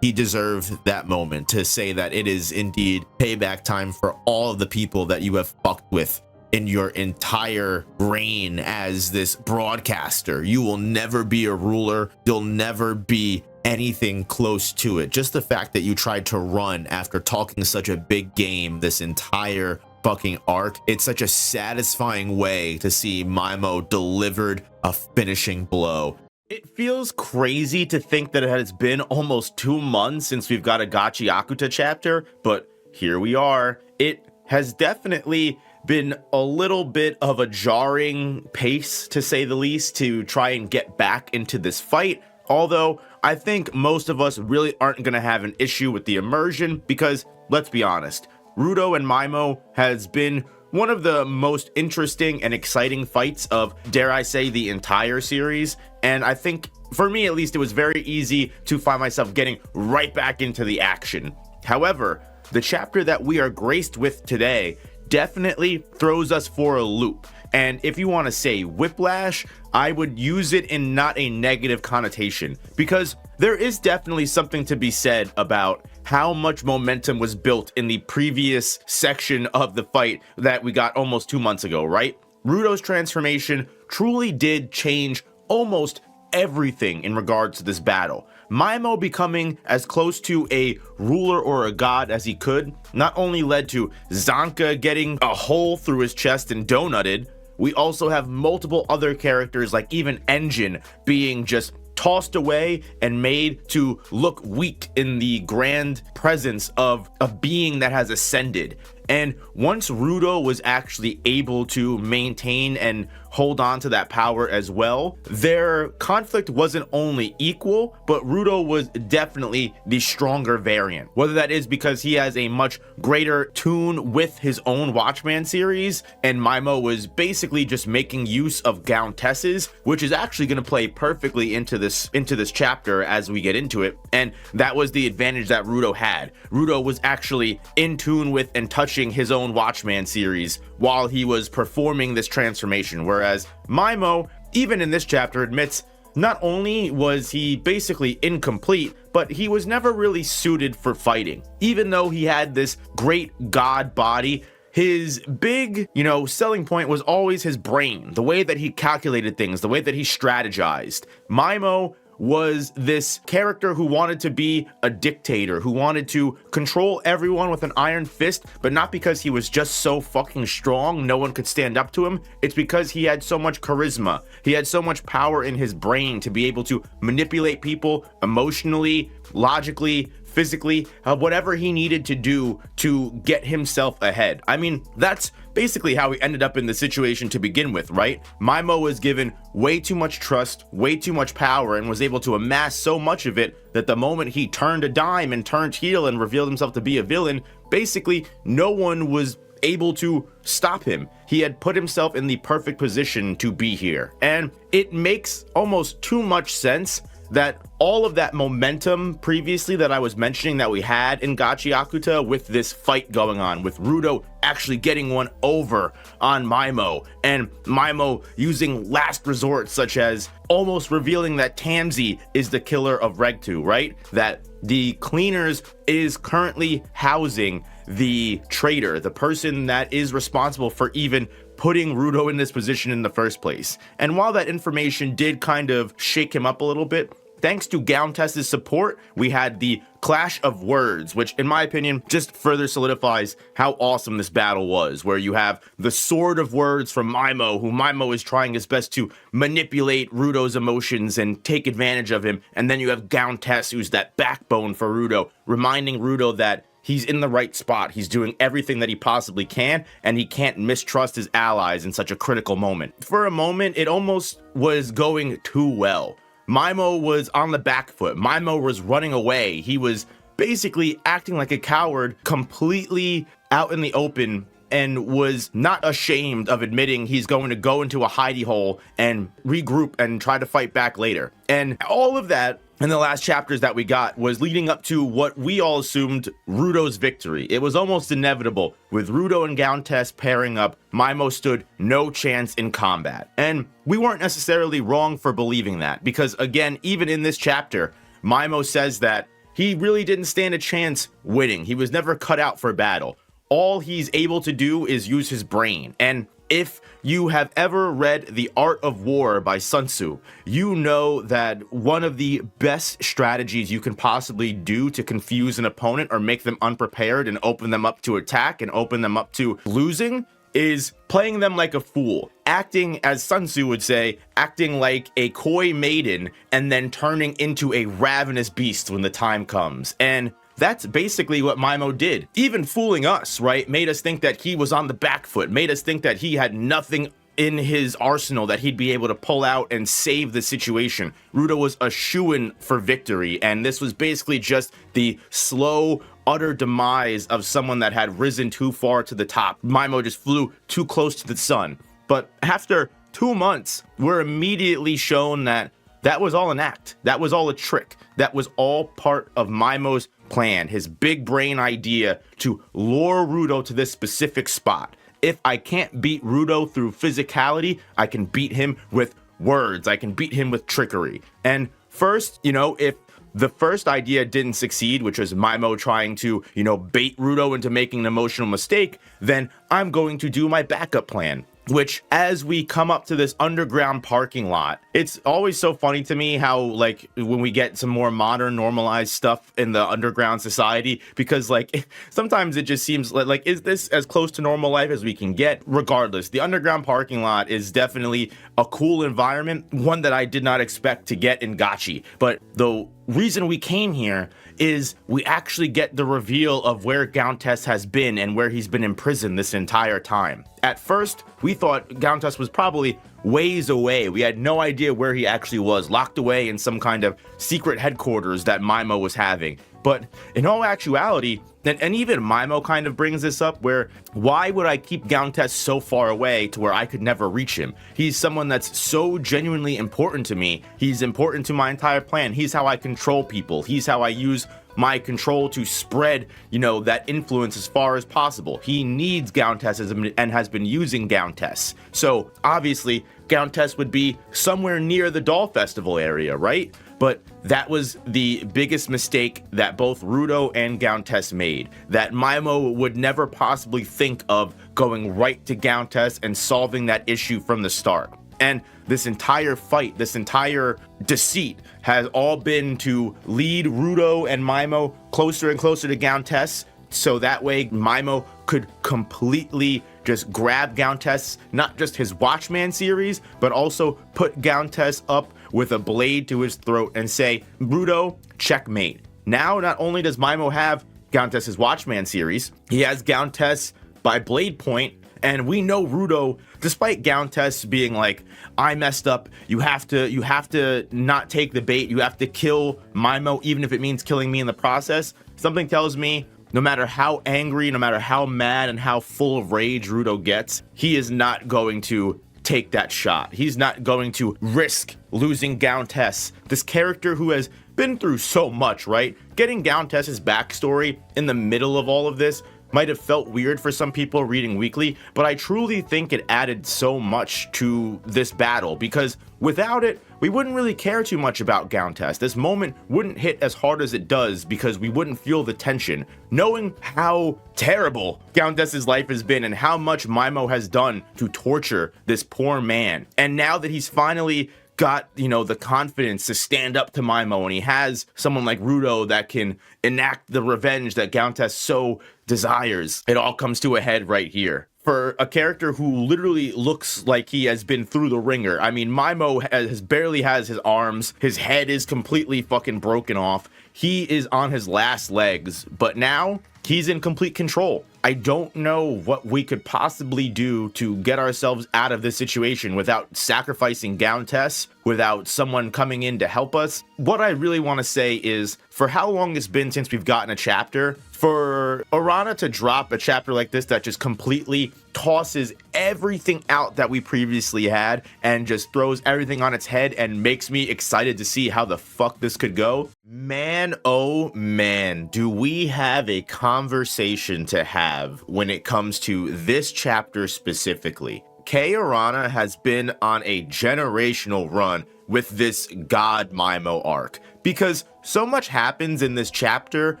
he deserved that moment to say that it is indeed payback time for all of the people that you have fucked with in your entire reign as this broadcaster. You will never be a ruler. You'll never be anything close to it. Just the fact that you tried to run after talking such a big game this entire fucking arc, it's such a satisfying way to see Mymo delivered a finishing blow. It feels crazy to think that it has been almost 2 months since we've got a Gachiakuta chapter, but here we are. It has definitely been a little bit of a jarring pace, to say the least, to try and get back into this fight. Although I think most of us really aren't going to have an issue with the immersion, because let's be honest, Rudo and Mymo has been one of the most interesting and exciting fights of, dare I say, the entire series. And I think, for me at least, it was very easy to find myself getting right back into the action. However, the chapter that we are graced with today definitely throws us for a loop. And if you want to say whiplash, I would use it in not a negative connotation, because there is definitely something to be said about how much momentum was built in the previous section of the fight that we got almost 2 months ago, right? Rudo's transformation truly did change almost everything in regards to this battle. Mymo becoming as close to a ruler or a god as he could not only led to Zanka getting a hole through his chest and donutted, we also have multiple other characters like even Engine being just tossed away and made to look weak in the grand presence of a being that has ascended. And once Rudo was actually able to maintain and hold on to that power as well, their conflict wasn't only equal, but Rudo was definitely the stronger variant. Whether that is because he has a much greater tune with his own Watchman series, and Mymo was basically just making use of Countess's, which is actually going to play perfectly into this chapter as we get into it. And that was the advantage that Rudo had. Rudo was actually in tune with and touching his own Watchman series while he was performing this transformation, whereas Mymo, even in this chapter, admits not only was he basically incomplete, but he was never really suited for fighting. Even though he had this great god body, his big, selling point was always his brain, the way that he calculated things, the way that he strategized. Mymo was this character who wanted to be a dictator, who wanted to control everyone with an iron fist, but not because he was just so fucking strong no one could stand up to him. It's because he had so much charisma. He had so much power in his brain to be able to manipulate people emotionally, logically, physically, whatever he needed to do to get himself ahead. I mean, that's basically how he ended up in the situation to begin with, right? Mymo was given way too much trust, way too much power, and was able to amass so much of it that the moment he turned a dime and turned heel and revealed himself to be a villain, basically no one was able to stop him. He had put himself in the perfect position to be here. And it makes almost too much sense that all of that momentum previously that I was mentioning that we had in Gachiakuta with this fight going on, with Rudo actually getting one over on Mymo, and Mymo using last resort such as almost revealing that Tamsi is the killer of Regtu, right? That the cleaners is currently housing the traitor, the person that is responsible for even putting Rudo in this position in the first place. And while that information did kind of shake him up a little bit, thanks to Countess's support, we had the clash of words, which in my opinion just further solidifies how awesome this battle was, where you have the sword of words from Mymo, who Mymo is trying his best to manipulate Rudo's emotions and take advantage of him, and then you have Countess, who's that backbone for Rudo, reminding Rudo that he's in the right spot, he's doing everything that he possibly can, and he can't mistrust his allies in such a critical moment. For a moment, it almost was going too well. Mymo was on the back foot. Mymo was running away. He was basically acting like a coward, completely out in the open, and was not ashamed of admitting he's going to go into a hidey hole and regroup and try to fight back later. And all of that in the last chapters that we got was leading up to what we all assumed Rudo's victory. It was almost inevitable. With Rudo and Countess pairing up, Mymo stood no chance in combat. And we weren't necessarily wrong for believing that, because again, even in this chapter, Mymo says that he really didn't stand a chance winning. He was never cut out for battle. All he's able to do is use his brain. And if you have ever read The Art of War by Sun Tzu, you know that one of the best strategies you can possibly do to confuse an opponent or make them unprepared and open them up to attack and open them up to losing is playing them like a fool, acting, as Sun Tzu would say, acting like a coy maiden and then turning into a ravenous beast when the time comes. And that's basically what Mymo did. Even fooling us, right? Made us think that he was on the back foot, made us think that he had nothing in his arsenal that he'd be able to pull out and save the situation. Rudo was a shoo-in for victory, and this was basically just the slow, utter demise of someone that had risen too far to the top. Mymo just flew too close to the sun. But after 2 months, we're immediately shown that that was all an act. That was all a trick. That was all part of Mymo's plan, his big brain idea to lure Rudo to this specific spot. If I can't beat Rudo through physicality, I can beat him with words. I can beat him with trickery. And first, if the first idea didn't succeed, which was Mymo trying to, bait Rudo into making an emotional mistake, then I'm going to do my backup plan. Which, as we come up to this underground parking lot, it's always so funny to me how, like, when we get some more modern, normalized stuff in the underground society, because, like, sometimes it just seems like, is this as close to normal life as we can get? Regardless, the underground parking lot is definitely a cool environment, one that I did not expect to get in Gachi. But the reason we came here is we actually get the reveal of where Gauntes has been and where he's been imprisoned this entire time. At first, we thought Gauntes was probably ways away. We had no idea where he actually was, locked away in some kind of secret headquarters that Mymo was having. But in all actuality, and even Mymo kind of brings this up, where why would I keep Gauntes so far away to where I could never reach him? He's someone that's so genuinely important to me. He's important to my entire plan. He's how I control people. He's how I use my control to spread, that influence as far as possible. He needs Gauntes and has been using Gauntes. So obviously, Gauntes would be somewhere near the Doll Festival area, right? But that was the biggest mistake that both Rudo and Gauntes made, that Mymo would never possibly think of going right to Gauntes and solving that issue from the start. And this entire fight, this entire deceit has all been to lead Rudo and Mymo closer and closer to Gauntes, so that way Mymo could completely just grab Gauntes, not just his Watchman series, but also put Gauntes up with a blade to his throat and say, Rudo, checkmate. Now, not only does Mymo have Gauntes' Watchman series, he has Gauntes by blade point, and we know Rudo, despite Gauntes being like, I messed up, you have to not take the bait, you have to kill Mymo, even if it means killing me in the process. Something tells me, no matter how angry, no matter how mad and how full of rage Rudo gets, he is not going to take that shot. He's not going to risk losing Gauntes, this character who has been through so much, right? Getting Gauntes' backstory in the middle of all of this might have felt weird for some people reading weekly, but I truly think it added so much to this battle, because without it, we wouldn't really care too much about Gauntes. This moment wouldn't hit as hard as it does because we wouldn't feel the tension. Knowing how terrible Gauntes' life has been and how much Mymo has done to torture this poor man, and now that he's finally got, the confidence to stand up to Mymo, and he has someone like Rudo that can enact the revenge that Gauntes so desires, it all comes to a head right here. For a character who literally looks like he has been through the ringer. I mean, Mymo barely has his arms. His head is completely fucking broken off. He is on his last legs, but now he's in complete control. I don't know what we could possibly do to get ourselves out of this situation without sacrificing Gauntes, without someone coming in to help us. What I really want to say is, for how long it's been since we've gotten a chapter, for Arana to drop a chapter like this that just completely tosses everything out that we previously had and just throws everything on its head and makes me excited to see how the fuck this could go. Man, oh man, do we have a conversation to have when it comes to this chapter specifically. Kei Arana has been on a generational run with this God Mymo arc, because so much happens in this chapter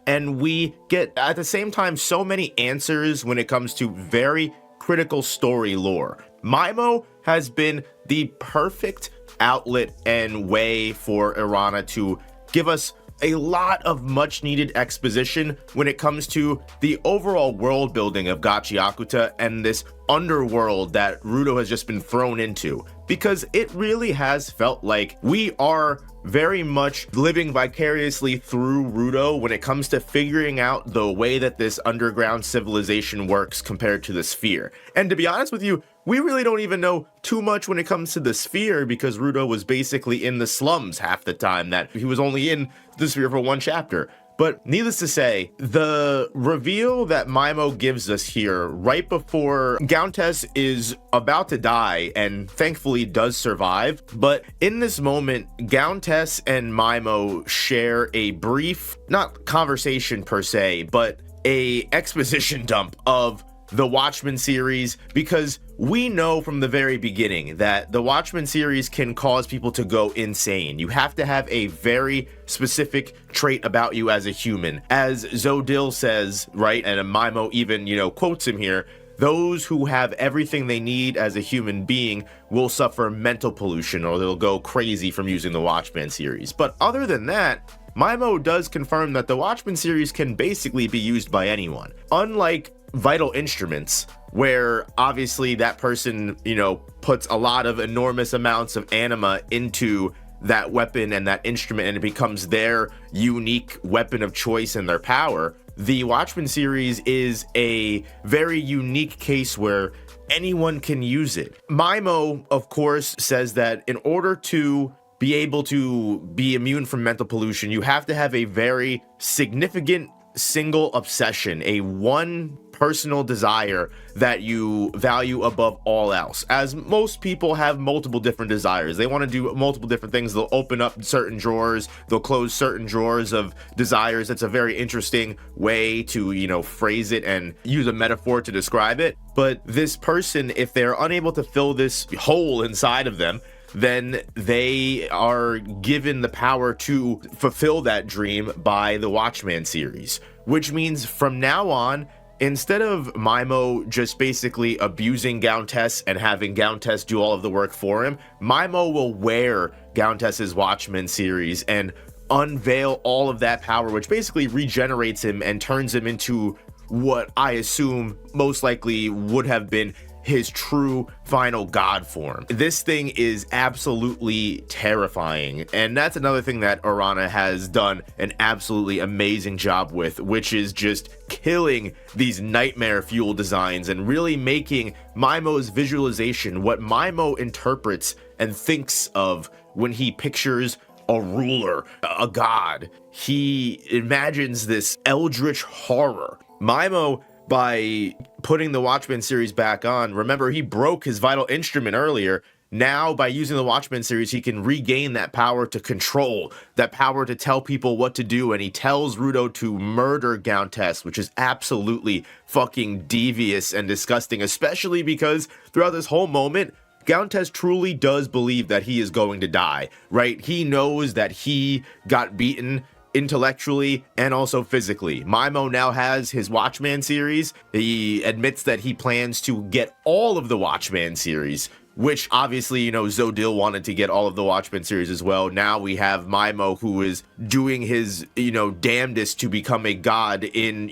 and we get at the same time so many answers when it comes to very critical story lore. Mymo has been the perfect outlet and way for Arana to give us a lot of much needed exposition when it comes to the overall world building of Gachiakuta and this underworld that Rudo has just been thrown into, because it really has felt like we are very much living vicariously through Rudo when it comes to figuring out the way that this underground civilization works compared to the sphere. And to be honest with you, we really don't even know too much when it comes to the sphere, because Rudo was basically in the slums half the time that he was only in the sphere for one chapter. But needless to say, the reveal that Mymo gives us here right before Countess is about to die, and thankfully does survive. But in this moment, Countess and Mymo share a brief, not conversation per se, but a exposition dump of the Watchmen series, because we know from the very beginning that the Watchmen series can cause people to go insane. You have to have a very specific trait about you as a human. As Zodil says, right, and Mymo even, quotes him here, those who have everything they need as a human being will suffer mental pollution, or they'll go crazy from using the Watchmen series. But other than that, Mymo does confirm that the Watchmen series can basically be used by anyone. Unlike vital instruments, where obviously that person, puts a lot of enormous amounts of anima into that weapon and that instrument, and it becomes their unique weapon of choice and their power. The Watchmen series is a very unique case where anyone can use it. Mymo, of course, says that in order to be able to be immune from mental pollution, you have to have a very significant single obsession, a one personal desire that you value above all else. As most people have multiple different desires, they want to do multiple different things. They'll open up certain drawers, they'll close certain drawers of desires. That's a very interesting way to, phrase it and use a metaphor to describe it. But this person, if they're unable to fill this hole inside of them, then they are given the power to fulfill that dream by the Watchmen series, which means from now on, instead of Mymo just basically abusing Countess and having Countess do all of the work for him, Mymo will wear Countess's Watchmen series and unveil all of that power, which basically regenerates him and turns him into what I assume most likely would have been his true final god form. This thing is absolutely terrifying, and that's another thing that Arana has done an absolutely amazing job with, which is just killing these nightmare fuel designs and really making Mymo's visualization what Mymo interprets and thinks of when he pictures a ruler, a god. He imagines this eldritch horror. Mymo, by putting the Watchmen series back on, remember, he broke his vital instrument earlier. Now, by using the Watchmen series, he can regain that power to control, that power to tell people what to do, and he tells Rudo to murder Countess, which is absolutely fucking devious and disgusting, especially because throughout this whole moment, Countess truly does believe that he is going to die, right? He knows that he got beaten intellectually and also physically. Mymo now has his Watchmen series. He admits that he plans to get all of the Watchmen series, which obviously, Zodil wanted to get all of the Watchmen series as well. Now we have Mymo, who is doing his, damnedest to become a god in,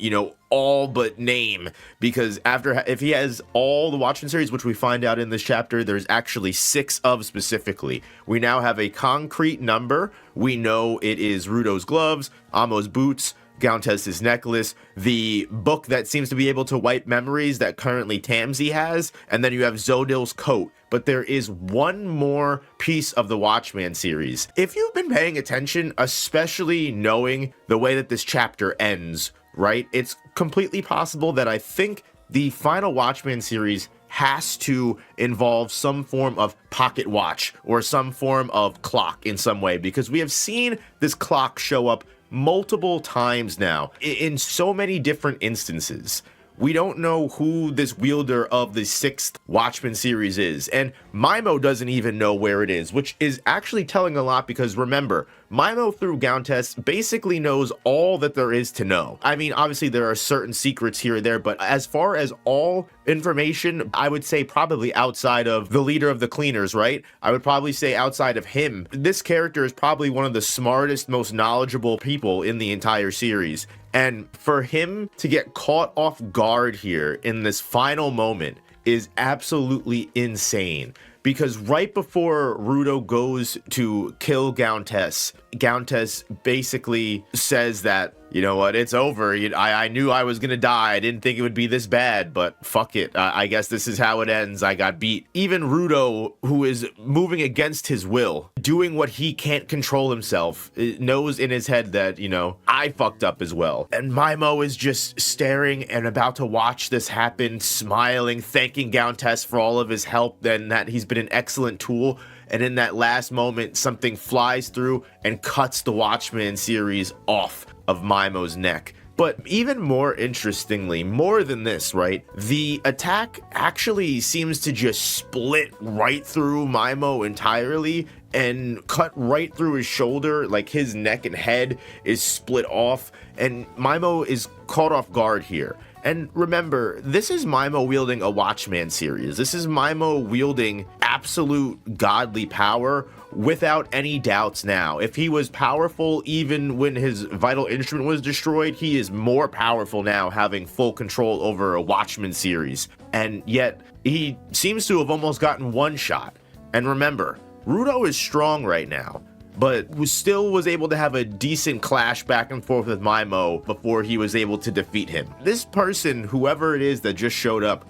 all but name, because if he has all the Watchmen series, which we find out in this chapter, there's actually 6 of specifically. We now have a concrete number. We know it is Rudo's gloves, Amo's boots, Countess's necklace, the book that seems to be able to wipe memories that currently Tamsi has, and then you have Zodil's coat. But there is one more piece of the Watchmen series. If you've been paying attention, especially knowing the way that this chapter ends, right, it's completely possible that I think the final Watchmen series has to involve some form of pocket watch or some form of clock in some way, because we have seen this clock show up multiple times now in so many different instances. We don't know who this wielder of the 6th Watchmen series is, and Mymo doesn't even know where it is, which is actually telling a lot, because remember, Mymo through Countess basically knows all that there is to know. I mean, obviously there are certain secrets here or there, but as far as all information, I would say probably outside of the leader of the cleaners, right? I would probably say outside of him, this character is probably one of the smartest, most knowledgeable people in the entire series. And for him to get caught off guard here in this final moment is absolutely insane. Because right before Rudo goes to kill Countess, Gauntes basically says that, you know what, it's over. I knew I was gonna die. I didn't think it would be this bad, but fuck it. I guess this is how it ends. I got beat. Even Rudo, who is moving against his will, doing what he can't control himself, knows in his head that, you know, I fucked up as well. And Mymo is just staring and about to watch this happen, smiling, thanking Gauntes for all of his help and that he's been an excellent tool. And in that last moment, something flies through and cuts the Watchmen series off of Mymo's neck. But even more interestingly, more than this, right? The attack actually seems to just split right through Mymo entirely and cut right through his shoulder, like his neck and head is split off, and Mymo is caught off guard here. And remember, this is Mymo wielding a Watchman series. This is Mymo wielding absolute godly power without any doubts now. If he was powerful even when his vital instrument was destroyed, he is more powerful now, having full control over a Watchman series. And yet, he seems to have almost gotten one shot. And remember, Rudo is strong right now, but still was able to have a decent clash back and forth with Mymo before he was able to defeat him. This person, whoever it is that just showed up,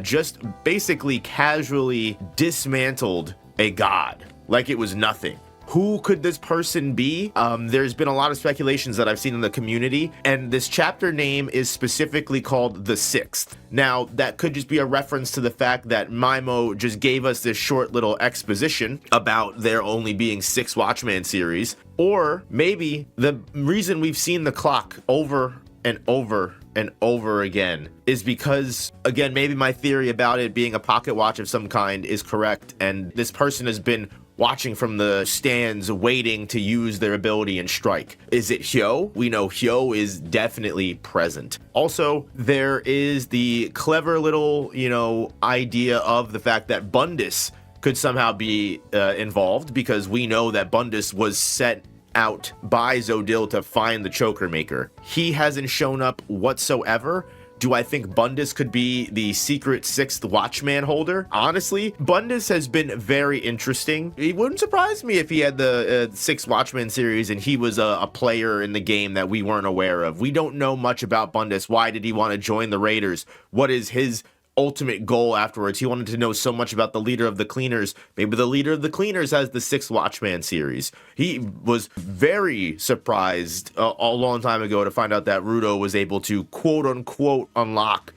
just basically casually dismantled a god like it was nothing. Who could this person be? There's been a lot of speculations that I've seen in the community, and this chapter name is specifically called The Sixth. Now, that could just be a reference to the fact that Mymo just gave us this short little exposition about there only being 6 Watchmen series, or maybe the reason we've seen the clock over and over and over again is because, again, maybe my theory about it being a pocket watch of some kind is correct, and this person has been watching from the stands, waiting to use their ability and strike. Is it Hyo? We know Hyo is definitely present. Also, there is the clever little, idea of the fact that Bundus could somehow be involved, because we know that Bundus was set out by Zodil to find the choker maker. He hasn't shown up whatsoever. Do I think Bundus could be the secret 6th Watchman holder? Honestly, Bundus has been very interesting. It wouldn't surprise me if he had the 6th Watchman series and he was a player in the game that we weren't aware of. We don't know much about Bundus. Why did he want to join the Raiders? What is his ultimate goal afterwards? He wanted to know so much about the leader of the Cleaners. Maybe the leader of the Cleaners has the 6th Watchman series. He was very surprised a long time ago to find out that Rudo was able to quote unquote unlock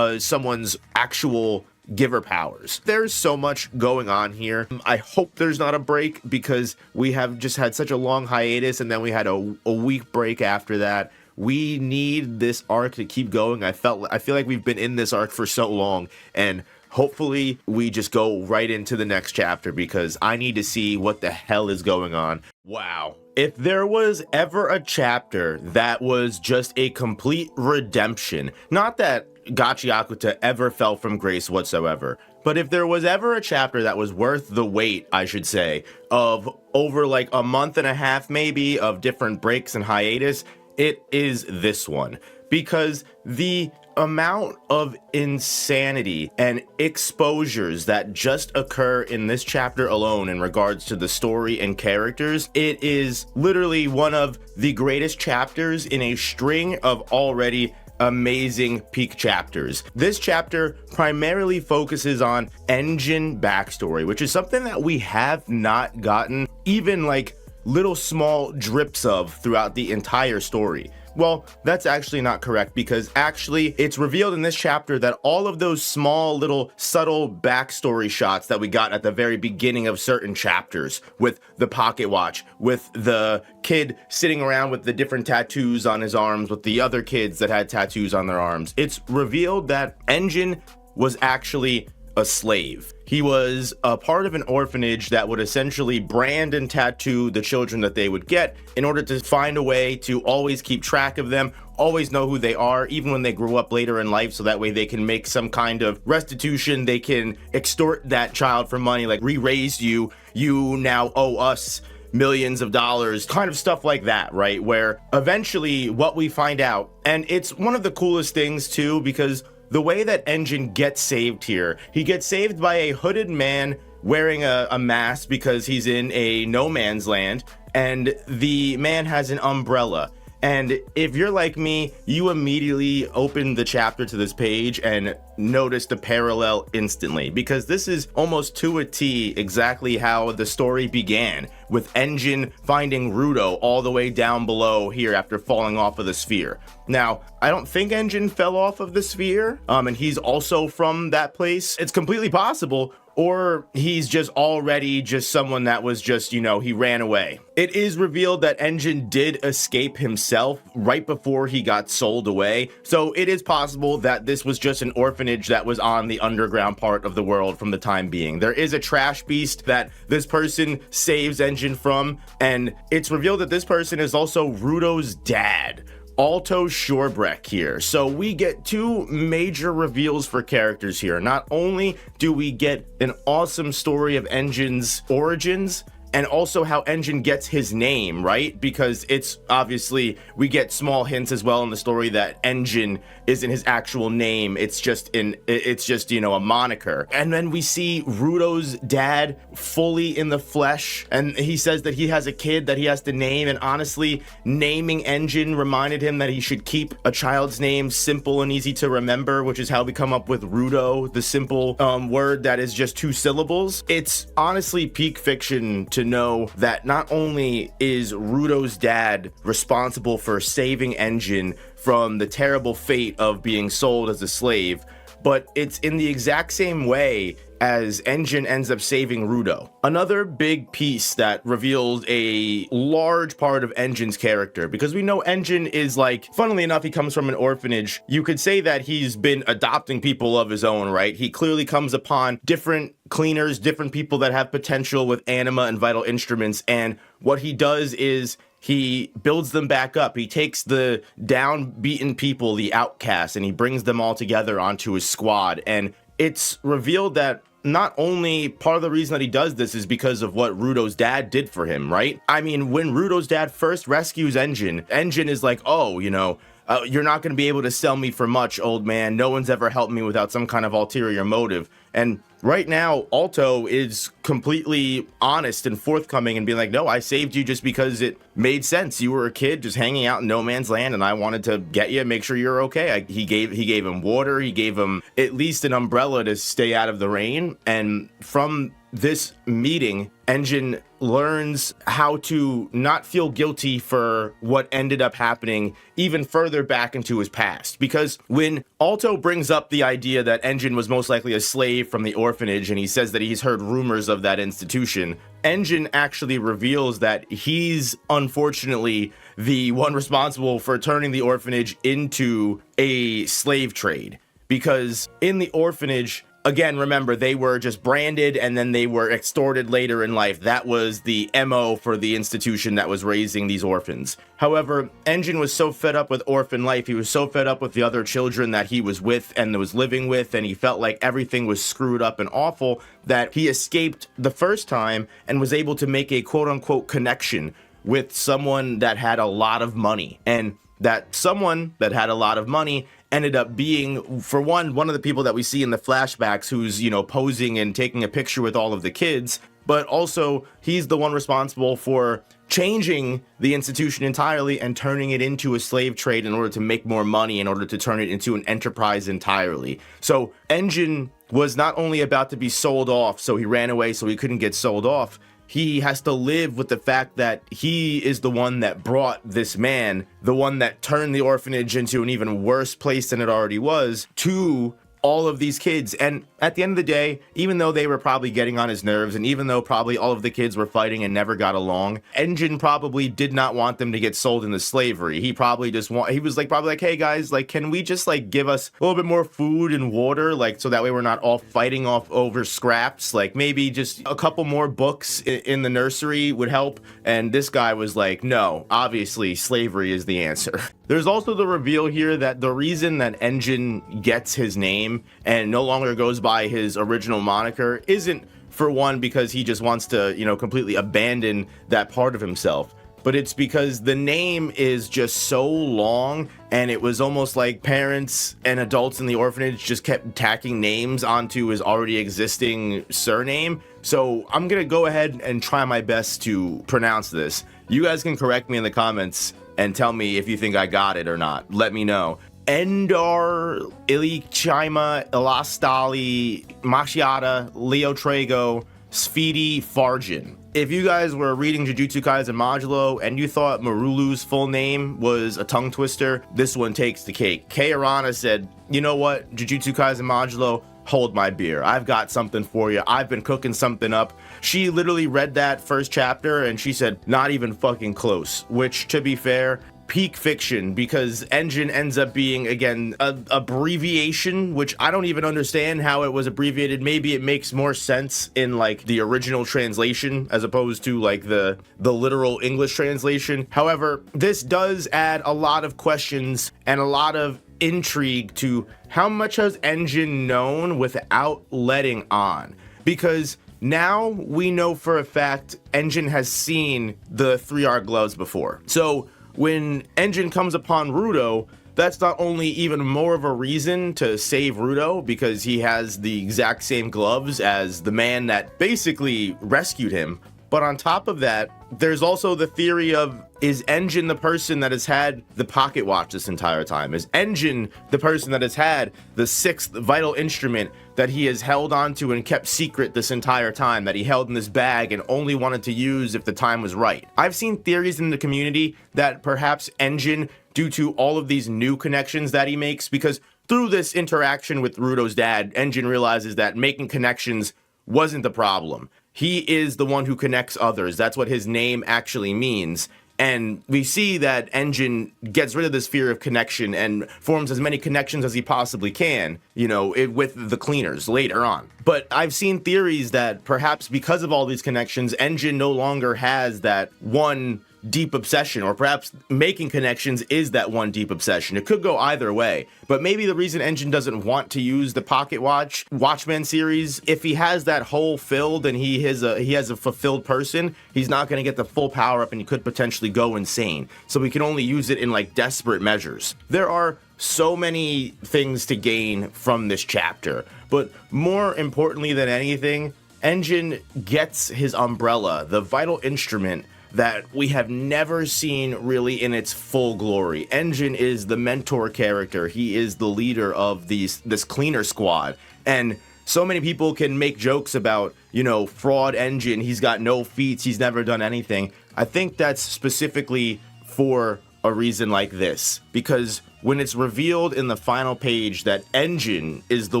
someone's actual giver powers. There's so much going on here. I hope there's not a break, because we have just had such a long hiatus and then we had a week break after that. We need this arc to keep going. I feel like we've been in this arc for so long, and hopefully we just go right into the next chapter, because I need to see what the hell is going on. Wow. If there was ever a chapter that was just a complete redemption, not that Gachiakuta ever fell from grace whatsoever, but if there was ever a chapter that was worth the wait, I should say, of over like a month and a half maybe of different breaks and hiatus, it is this one, because the amount of insanity and exposures that just occur in this chapter alone in regards to the story and characters, it is literally one of the greatest chapters in a string of already amazing peak chapters. This chapter primarily focuses on Engine backstory, which is something that we have not gotten even like little small drips of throughout the entire story. Well, that's actually not correct, because actually it's revealed in this chapter that all of those small little subtle backstory shots that we got at the very beginning of certain chapters, with the pocket watch, with the kid sitting around with the different tattoos on his arms, with the other kids that had tattoos on their arms, it's revealed that Engine was actually a slave. He was a part of an orphanage that would essentially brand and tattoo the children that they would get in order to find a way to always keep track of them, always know who they are, even when they grow up later in life, so that way they can make some kind of restitution. They can extort that child for money, like, we raised you, you now owe us millions of dollars, kind of stuff like that, right? Where eventually what we find out, and it's one of the coolest things too, because the way that Engine gets saved here, he gets saved by a hooded man wearing a mask because he's in a no man's land, and the man has an umbrella. And if you're like me, you immediately open the chapter to this page and notice the parallel instantly, because this is almost to a T exactly how the story began, with Engine finding Rudo all the way down below here after falling off of the sphere. Now, I don't think Engine fell off of the sphere, and he's also from that place. It's completely possible, or he's just already just someone that was just, you know, he ran away. It is revealed that Engine did escape himself right before he got sold away, so it is possible that this was just an orphanage that was on the underground part of the world from the time being. There is a trash beast that this person saves Engine from, and it's revealed that this person is also Rudo's dad, Alto Shorebreak here. So we get two major reveals for characters here. Not only do we get an awesome story of Engine's origins, and also how Engine gets his name, right? Because it's obviously, we get small hints as well in the story that Engine isn't his actual name. It's just, you know, a moniker. And then we see Rudo's dad fully in the flesh, and he says that he has a kid that he has to name, and honestly, naming Engine reminded him that he should keep a child's name simple and easy to remember, which is how we come up with Rudo, the simple word that is just 2 syllables. It's honestly peak fiction to know that not only is Rudo's dad responsible for saving Engine from the terrible fate of being sold as a slave, but it's in the exact same way as Engine ends up saving Rudo. Another big piece that reveals a large part of Engine's character, because we know Engine is, like, funnily enough, he comes from an orphanage. You could say that he's been adopting people of his own, right? He clearly comes upon different cleaners, different people that have potential with anima and vital instruments, and what he does is he builds them back up. He takes the downbeaten people, the outcasts, and he brings them all together onto his squad. And it's revealed that not only part of the reason that he does this is because of what Rudo's dad did for him, right? I mean, when Rudo's dad first rescues Engine, Engine is like, oh, you know, you're not going to be able to sell me for much, old man. No one's ever helped me without some kind of ulterior motive. And right now, Alto is completely honest and forthcoming and being like, no, I saved you just because it made sense. You were a kid just hanging out in no man's land, and I wanted to get you, make sure you're okay. He gave him water. He gave him at least an umbrella to stay out of the rain. And from this meeting, Engine learns how to not feel guilty for what ended up happening even further back into his past. Because when Alto brings up the idea that Engine was most likely a slave from the orphanage, and he says that he's heard rumors of that institution, Engine actually reveals that he's unfortunately the one responsible for turning the orphanage into a slave trade. Because in the orphanage, again, remember, they were just branded and then they were extorted later in life. That was the MO for the institution that was raising these orphans. However, Engine was so fed up with orphan life, he was so fed up with the other children that he was with and was living with, and he felt like everything was screwed up and awful, that he escaped the first time and was able to make a quote-unquote connection with someone that had a lot of money. And that someone that had a lot of money ended up being, for one of the people that we see in the flashbacks who's, you know, posing and taking a picture with all of the kids, but also he's the one responsible for changing the institution entirely and turning it into a slave trade in order to make more money, in order to turn it into an enterprise entirely. So Engine was not only about to be sold off, so he ran away so he couldn't get sold off. He has to live with the fact that he is the one that brought this man, the one that turned the orphanage into an even worse place than it already was, to all of these kids. And at the end of the day, even though they were probably getting on his nerves, and even though probably all of the kids were fighting and never got along, Engine probably did not want them to get sold into slavery. He probably just he was like, probably like, hey guys, like, can we just like give us a little bit more food and water, like, so that way we're not all fighting off over scraps? Like, maybe just a couple more books in the nursery would help. And this guy was like, no, obviously slavery is the answer. There's also the reveal here that the reason that Engine gets his name and no longer goes by his original moniker isn't, for one, because he just wants to, you know, completely abandon that part of himself. but it's because the name is just so long, and it was almost like parents and adults in the orphanage just kept tacking names onto his already existing surname. So I'm gonna go ahead and try my best to pronounce this. You guys can correct me in the comments and tell me if you think I got it or not. Let me know. Endar Ilichima Elastali Mashiata Leo Trago Sfidi Farjin. If you guys were reading Jujutsu Kaisen Modulo and you thought Marulu's full name was a tongue twister, this one takes the cake. Kei Arana said, you know what, Jujutsu Kaisen Modulo, hold my beer. I've got something for you. I've been cooking something up. She literally read that first chapter and she said, not even fucking close, which, to be fair, peak fiction, because engine ends up being, again, a abbreviation, which I don't even understand how it was abbreviated. Maybe it makes more sense in like the original translation as opposed to like the literal English translation. However, this does add a lot of questions and a lot of intrigue to how much has Engine known without letting on, because now we know for a fact Engine has seen the 3R gloves before. So when Engine comes upon Rudo, that's not only even more of a reason to save Rudo because he has the exact same gloves as the man that basically rescued him, but on top of that, there's also the theory of, is Engine the person that has had the pocket watch this entire time? Is Engine the person that has had the 6th vital instrument that he has held onto and kept secret this entire time, that he held in this bag and only wanted to use if the time was right? I've seen theories in the community that perhaps Engine, due to all of these new connections that he makes, because through this interaction with Rudo's dad, Engine realizes that making connections wasn't the problem. He is the one who connects others. That's what his name actually means. And we see that Engine gets rid of this fear of connection and forms as many connections as he possibly can, you know, with the cleaners later on. But I've seen theories that perhaps because of all these connections, Engine no longer has that one deep obsession, or perhaps making connections is that one deep obsession. It could go either way, but maybe the reason Engine doesn't want to use the pocket watch Watchman series, if he has that hole filled and he has a fulfilled person, he's not going to get the full power up and he could potentially go insane. So we can only use it in like desperate measures. There are so many things to gain from this chapter, but more importantly than anything, Engine gets his umbrella, the vital instrument that we have never seen really in its full glory. Engine is the mentor character. He is the leader of this cleaner squad. And so many people can make jokes about, you know, fraud Engine. He's got no feats. He's never done anything. I think that's specifically for a reason like this, because when it's revealed in the final page that Engine is the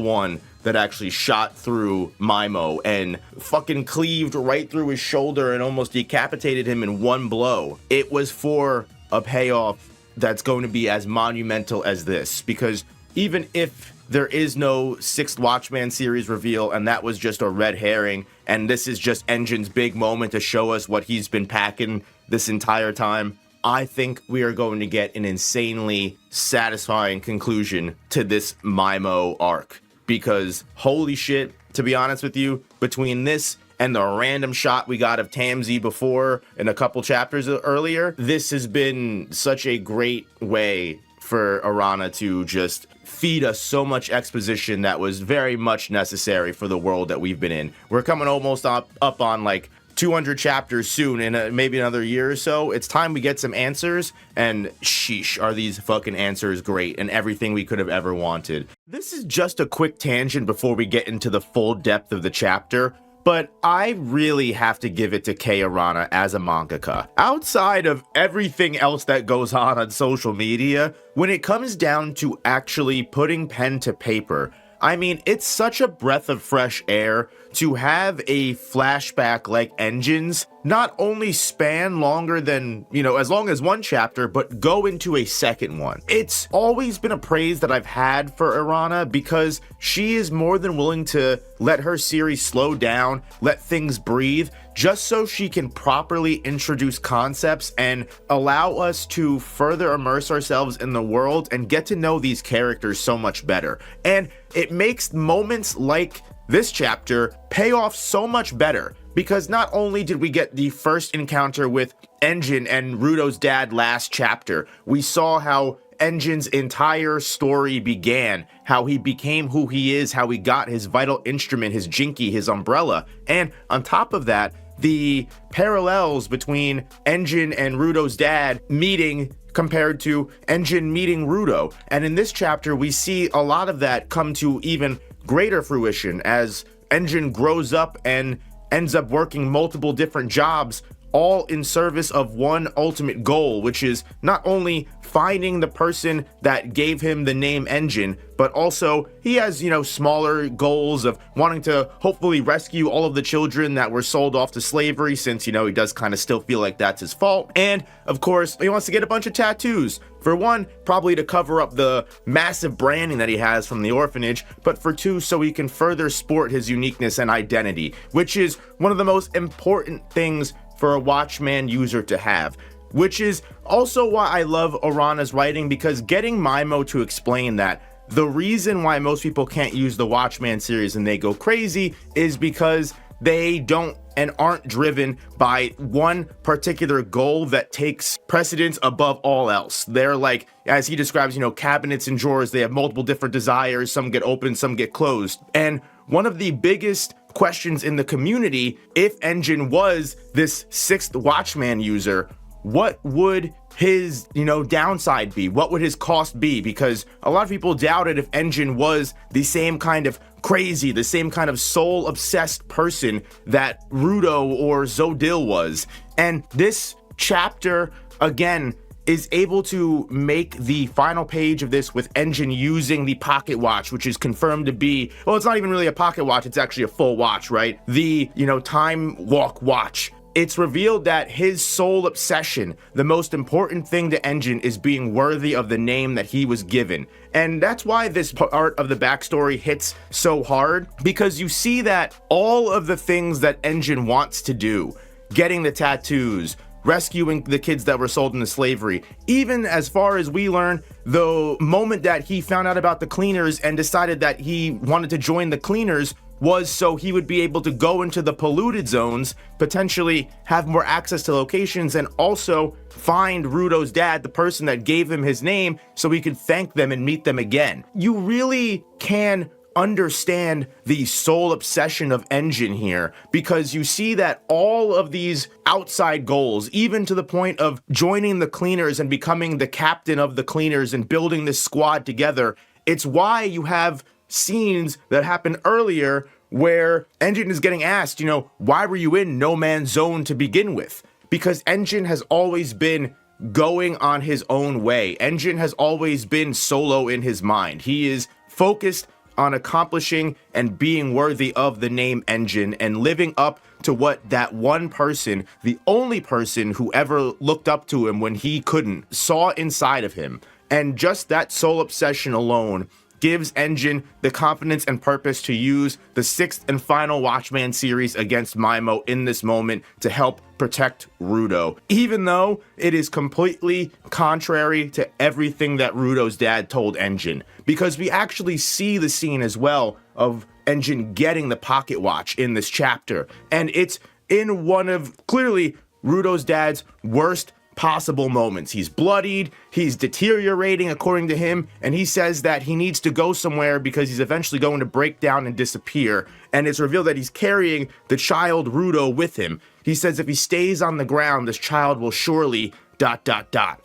one that actually shot through Mymo and fucking cleaved right through his shoulder and almost decapitated him in one blow, it was for a payoff that's going to be as monumental as this. Because even if there is no 6th Watchman series reveal and that was just a red herring and this is just Engine's big moment to show us what he's been packing this entire time, I think we are going to get an insanely satisfying conclusion to this Mymo arc. Because holy shit, to be honest with you, between this and the random shot we got of Tamsi before in a couple chapters earlier, this has been such a great way for Arana to just feed us so much exposition that was very much necessary for the world that we've been in. We're coming almost up on like 200 chapters soon in maybe another year or so. It's time we get some answers, and sheesh, are these fucking answers great and everything we could have ever wanted. This is just a quick tangent before we get into the full depth of the chapter, but I really have to give it to Kei Arana as a mangaka. Outside of everything else that goes on social media, when it comes down to actually putting pen to paper, I mean, it's such a breath of fresh air to have a flashback like Engine's not only span longer than, you know, as long as one chapter, but go into a second one. It's always been a praise that I've had for Arana because she is more than willing to let her series slow down, let things breathe, just so she can properly introduce concepts and allow us to further immerse ourselves in the world and get to know these characters so much better. And it makes moments like this chapter pay off so much better because not only did we get the first encounter with Engine and Rudo's dad last chapter, we saw how Engine's entire story began, how he became who he is, how he got his vital instrument, his jinky, his umbrella, and on top of that, the parallels between Engine and Rudo's dad meeting compared to Engine meeting Rudo. And in this chapter, we see a lot of that come to even greater fruition as Engine grows up and ends up working multiple different jobs, all in service of one ultimate goal, which is not only finding the person that gave him the name Engine, but also he has, smaller goals of wanting to hopefully rescue all of the children that were sold off to slavery, since, he does kind of still feel like that's his fault. And of course, he wants to get a bunch of tattoos. For one, probably to cover up the massive branding that he has from the orphanage, but for two, so he can further sport his uniqueness and identity, which is one of the most important things for a Watchman user to have, which is also why I love Arana's writing, because getting Mymo to explain that the reason why most people can't use the Watchman series and they go crazy is because they don't and aren't driven by one particular goal that takes precedence above all else. They're like, as he describes, cabinets and drawers, they have multiple different desires, some get open, some get closed. And one of the biggest questions in the community, if Engine was this sixth Watchman user, what would his, downside be? What would his cost be? Because a lot of people doubted if Engine was the same kind of crazy, the same kind of soul-obsessed person that Rudo or Zodil was. And this chapter, again, is able to make the final page of this with Engine using the pocket watch, which is confirmed to be, well, it's not even really a pocket watch, it's actually a full watch, right? The, time walk watch. It's revealed that his sole obsession, the most important thing to Engine, is being worthy of the name that he was given. And that's why this part of the backstory hits so hard, because you see that all of the things that Engine wants to do, getting the tattoos, rescuing the kids that were sold into slavery, even as far as we learn, the moment that he found out about the cleaners and decided that he wanted to join the cleaners was so he would be able to go into the polluted zones, potentially have more access to locations, and also find Rudo's dad, the person that gave him his name, so he could thank them and meet them again. You really can understand the sole obsession of Engine here, because you see that all of these outside goals, even to the point of joining the cleaners and becoming the captain of the cleaners and building this squad together, it's why you have scenes that happen earlier where Engine is getting asked, why were you in No Man's Zone to begin with? Because Engine has always been going on his own way. Engine has always been solo in his mind. He is focused on accomplishing and being worthy of the name Engine and living up to what that one person, the only person who ever looked up to him when he couldn't, saw inside of him. And just that sole obsession alone gives Engine the confidence and purpose to use the sixth and final Watchman series against Mymo in this moment to help protect Rudo, even though it is completely contrary to everything that Rudo's dad told Engine, because we actually see the scene as well of Engine getting the pocket watch in this chapter, and it's in one of clearly Rudo's dad's worst possible moments. He's bloodied, he's deteriorating according to him, and he says that he needs to go somewhere because he's eventually going to break down and disappear. And it's revealed that he's carrying the child Rudo with him. He says if he stays on the ground, this child will surely ...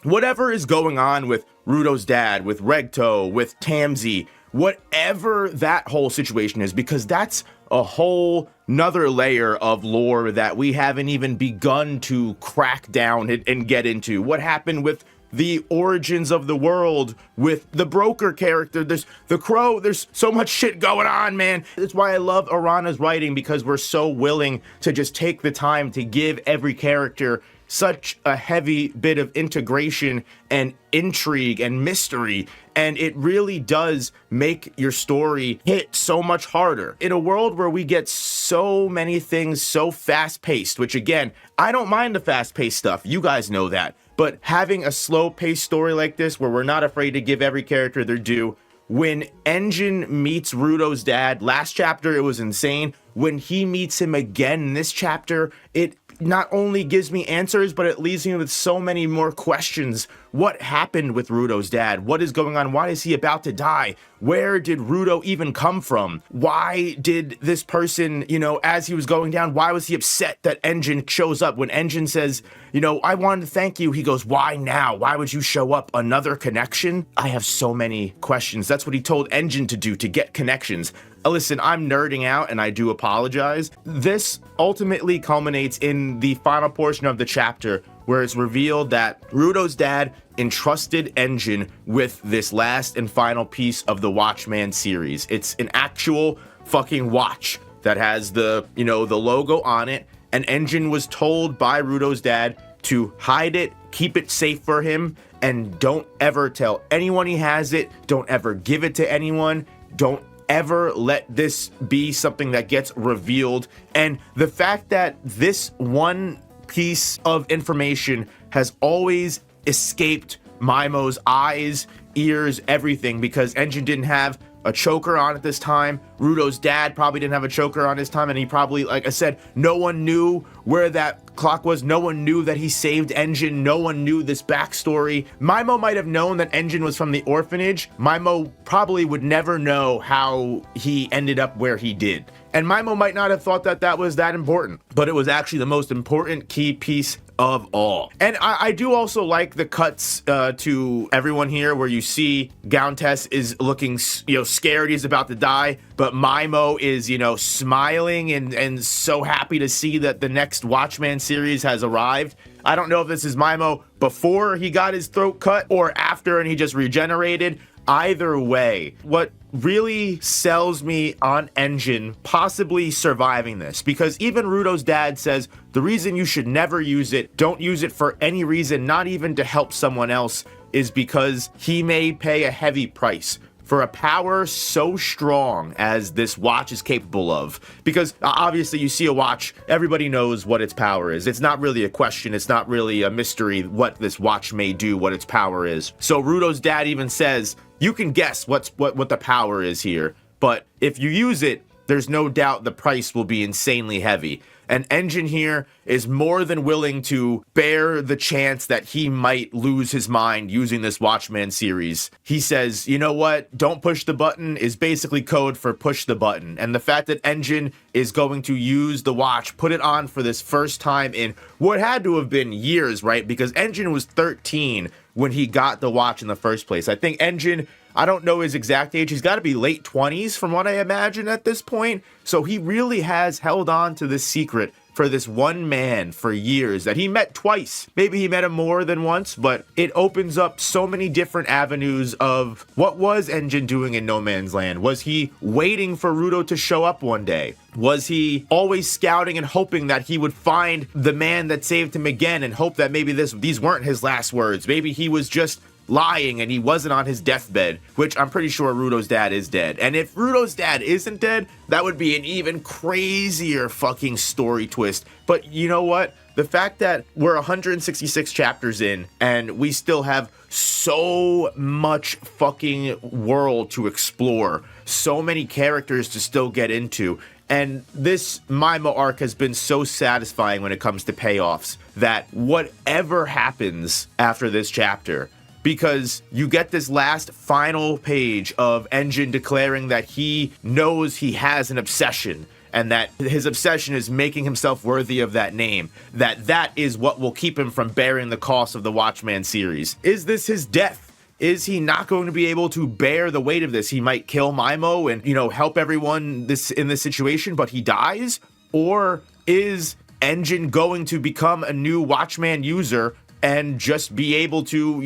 Whatever is going on with Rudo's dad, with Regto, with Tamsi, whatever that whole situation is, because that's a whole nother layer of lore that we haven't even begun to crack down and get into. What happened with the origins of the world, with the broker character, there's the crow, there's so much shit going on, man. That's why I love Arana's writing, because we're so willing to just take the time to give every character such a heavy bit of integration and intrigue and mystery, and it really does make your story hit so much harder. In a world where we get so many things so fast-paced, which again, I don't mind the fast-paced stuff, you guys know that, but having a slow-paced story like this where we're not afraid to give every character their due, when Engine meets Rudo's dad, last chapter it was insane. when he meets him again in this chapter, it not only gives me answers, but it leaves me with so many more questions. What happened with Rudo's dad? What is going on? Why is he about to die? Where did Rudo even come from? Why did this person, as he was going down, why was he upset that Engine shows up? When Engine says, I wanted to thank you, he goes, why now? Why would you show up? Another connection? I have so many questions. That's what he told Engine to do, to get connections. Listen, I'm nerding out and I do apologize. This ultimately culminates in the final portion of the chapter where it's revealed that Rudo's dad entrusted Engine with this last and final piece of the Watchman series. It's an actual fucking watch that has the logo on it, and Engine was told by Rudo's dad to hide it, keep it safe for him, and don't ever tell anyone he has it. Don't ever give it to anyone. Don't ever let this be something that gets revealed. And the fact that this one piece of information has always escaped Mymo's eyes, ears, everything, because Engine didn't have a choker on at this time. Rudo's dad probably didn't have a choker on his time, and he probably, like I said, no one knew where that clock was. No one knew that he saved Engine. No one knew this backstory. Mymo might have known that Engine was from the orphanage. Mymo probably would never know how he ended up where he did. And Mymo might not have thought that that was that important, but it was actually the most important key piece of all. And I do also like the cuts to everyone here where you see Gauntes is looking, scared he's about to die, but Mymo is, smiling and so happy to see that the next Watchman series has arrived. I don't know if this is Mymo before he got his throat cut or after and he just regenerated. Either way, what really sells me on Engine possibly surviving this, because even Rudo's dad says the reason you should never use it, don't use it for any reason, not even to help someone else, is because he may pay a heavy price for a power so strong as this watch is capable of. Because obviously you see a watch, everybody knows what its power is. It's not really a question, it's not really a mystery what this watch may do, what its power is. So Rudo's dad even says, you can guess what the power is here, but if you use it, there's no doubt the price will be insanely heavy. And Engine here is more than willing to bear the chance that he might lose his mind using this Watchman series. He says, you know what? Don't push the button is basically code for push the button. And the fact that Engine is going to use the watch, put it on for this first time in what had to have been years, right? Because Engine was 13 when he got the watch in the first place. I think Engine, I don't know his exact age. He's got to be late 20s from what I imagine at this point. So he really has held on to this secret for this one man for years that he met twice. Maybe he met him more than once, but it opens up so many different avenues of what was Engine doing in No Man's Land? Was he waiting for Rudo to show up one day? Was he always scouting and hoping that he would find the man that saved him again and hope that maybe these weren't his last words? Maybe he was just lying and he wasn't on his deathbed, which I'm pretty sure Rudo's dad is dead. And if Rudo's dad isn't dead, that would be an even crazier fucking story twist. But you know what? The fact that we're 166 chapters in and we still have so much fucking world to explore, so many characters to still get into, and this Mymo arc has been so satisfying when it comes to payoffs that whatever happens after this chapter, because you get this last final page of Engine declaring that he knows he has an obsession and that his obsession is making himself worthy of that name, that is what will keep him from bearing the cost of the Watchman series. Is this his death? Is he not going to be able to bear the weight of this? He might kill Mymo and, help everyone in this situation, but he dies? Or is Engine going to become a new Watchman user and just be able to,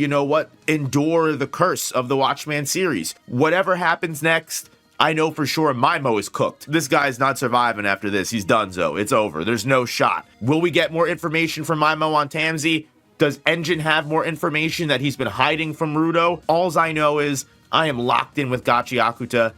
endure the curse of the Watchman series? Whatever happens next, I know for sure Mymo is cooked. This guy's not surviving after this. He's donezo. It's over. There's no shot. Will we get more information from Mymo on Tamsi? Does Engine have more information that he's been hiding from Rudo? Alls I know is I am locked in with Gachiakuta.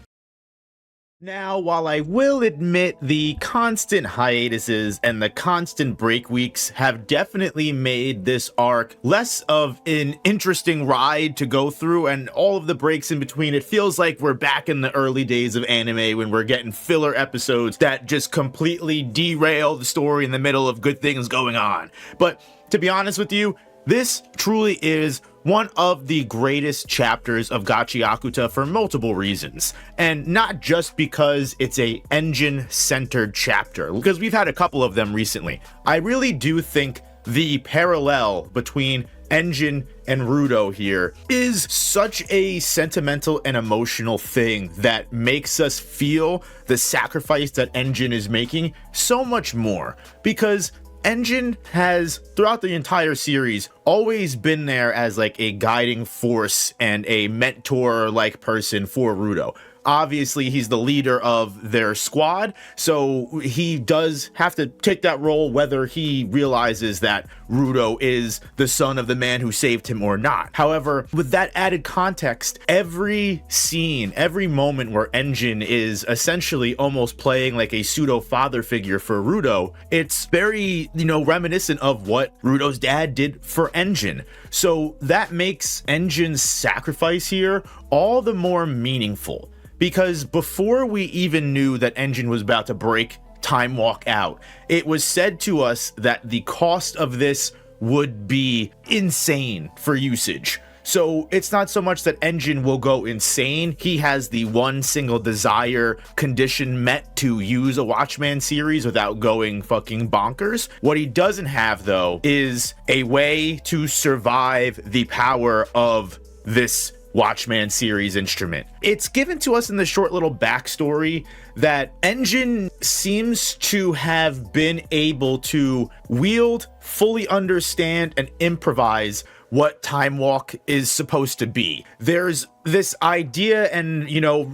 Now, while I will admit the constant hiatuses and the constant break weeks have definitely made this arc less of an interesting ride to go through, and all of the breaks in between, it feels like we're back in the early days of anime when we're getting filler episodes that just completely derail the story in the middle of good things going on. But to be honest with you, this truly is one of the greatest chapters of Gachiakuta for multiple reasons, and not just because it's a engine-centered chapter, because we've had a couple of them recently. I really do think the parallel between Engine and Rudo here is such a sentimental and emotional thing that makes us feel the sacrifice that Engine is making so much more, because Engine has, throughout the entire series, always been there as like a guiding force and a mentor-like person for Rudo. Obviously, he's the leader of their squad, so he does have to take that role whether he realizes that Rudo is the son of the man who saved him or not. However, with that added context, every scene, every moment where Engine is essentially almost playing like a pseudo father figure for Rudo, it's very, reminiscent of what Rudo's dad did for Engine. So that makes Engine's sacrifice here all the more meaningful. Because before we even knew that Engine was about to break Time Walk out, it was said to us that the cost of this would be insane for usage. So it's not so much that Engine will go insane. He has the one single desire condition met to use a Watchman series without going fucking bonkers. What he doesn't have, though, is a way to survive the power of this Watchman series instrument. It's given to us in the short little backstory that Engine seems to have been able to wield, fully understand, and improvise what Time Walk is supposed to be. There's this idea and,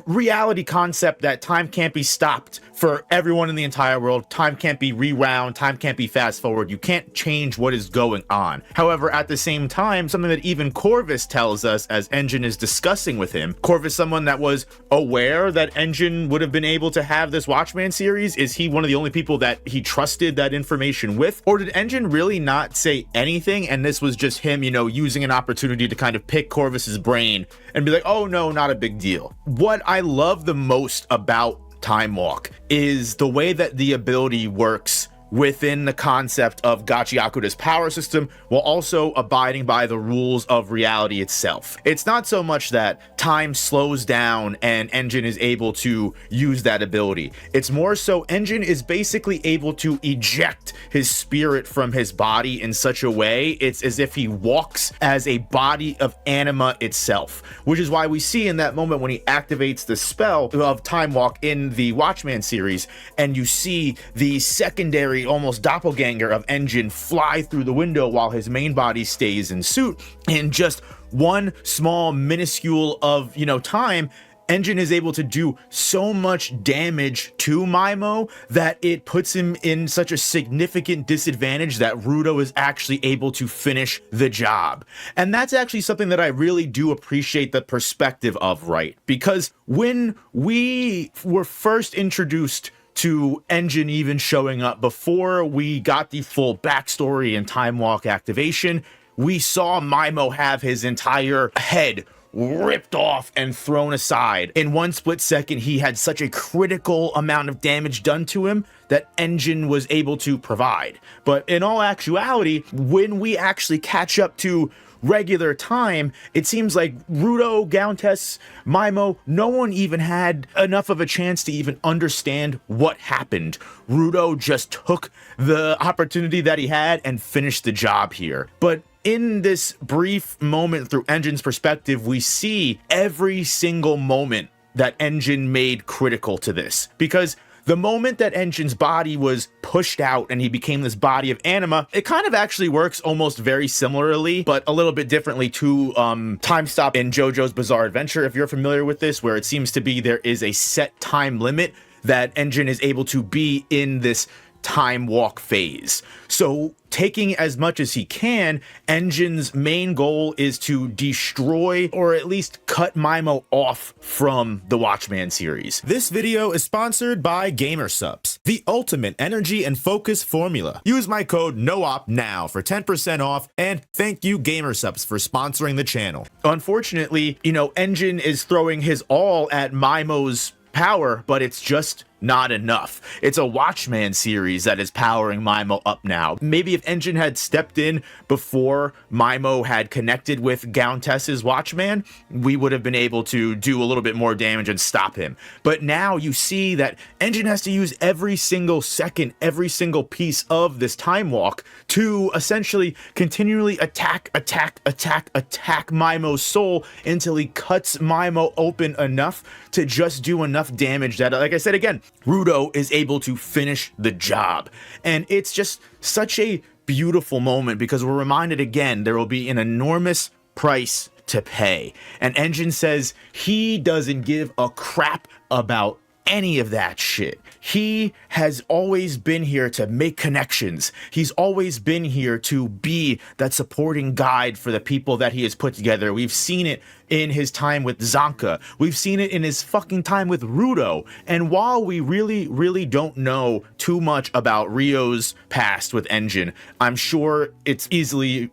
reality concept that time can't be stopped for everyone in the entire world. Time can't be rewound. Time can't be fast forward. You can't change what is going on. However, at the same time, something that even Corvus tells us as Engine is discussing with him, Corvus, someone that was aware that Engine would have been able to have this Watchman series, is he one of the only people that he trusted that information with? Or did Engine really not say anything and this was just him, using an opportunity to kind of pick Corvus's brain and be like, oh no, not a big deal. What I love the most about Time Walk is the way that the ability works within the concept of Gachiakuta's power system, while also abiding by the rules of reality itself. It's not so much that time slows down and Engine is able to use that ability. It's more so Engine is basically able to eject his spirit from his body in such a way it's as if he walks as a body of anima itself, which is why we see in that moment when he activates the spell of Time Walk in the Watchman series, and you see the secondary almost doppelganger of Engine fly through the window while his main body stays in suit. In just one small minuscule of time, Engine is able to do so much damage to Mymo that it puts him in such a significant disadvantage that Rudo is actually able to finish the job. And that's actually something that I really do appreciate the perspective of, right? Because when we were first introduced to Engine even showing up, before we got the full backstory and Time Walk activation, we saw Mymo have his entire head ripped off and thrown aside. In one split second, he had such a critical amount of damage done to him that Engine was able to provide. But in all actuality, when we actually catch up to regular time, it seems like Rudo, Gauntes, Mymo, no one even had enough of a chance to even understand what happened. Rudo just took the opportunity that he had and finished the job here. But in this brief moment through Engine's perspective, we see every single moment that Engine made critical to this, because the moment that Engine's body was pushed out and he became this body of anima, it kind of actually works almost very similarly, but a little bit differently to Time Stop in JoJo's Bizarre Adventure, if you're familiar with this, where it seems to be there is a set time limit that Engine is able to be in this Time Walk phase. So taking as much as he can, Enjin's main goal is to destroy or at least cut Mymo off from the Watchman series. This video is sponsored by GamerSupps, the ultimate energy and focus formula. Use my code NOOP now for 10% off, and thank you GamerSupps for sponsoring the channel. Unfortunately, Enjin is throwing his all at Mymo's power, but it's just not enough. It's a Watchman series that is powering Mymo up now. Maybe if Enjin had stepped in before Mymo had connected with Countess's Watchman, we would have been able to do a little bit more damage and stop him. But now you see that Enjin has to use every single second, every single piece of this time walk to essentially continually attack Mymo's soul until he cuts Mymo open enough to just do enough damage that, like I said again, Rudo is able to finish the job. And it's just such a beautiful moment because we're reminded again there will be an enormous price to pay. And Enjin says he doesn't give a crap about any of that shit. He has always been here to make connections. He's always been here to be that supporting guide for the people that he has put together. We've seen it in his time with Zanka. We've seen it in his fucking time with Rudo. And while we really don't know too much about Ryo's past with Enjin, I'm sure it's easily,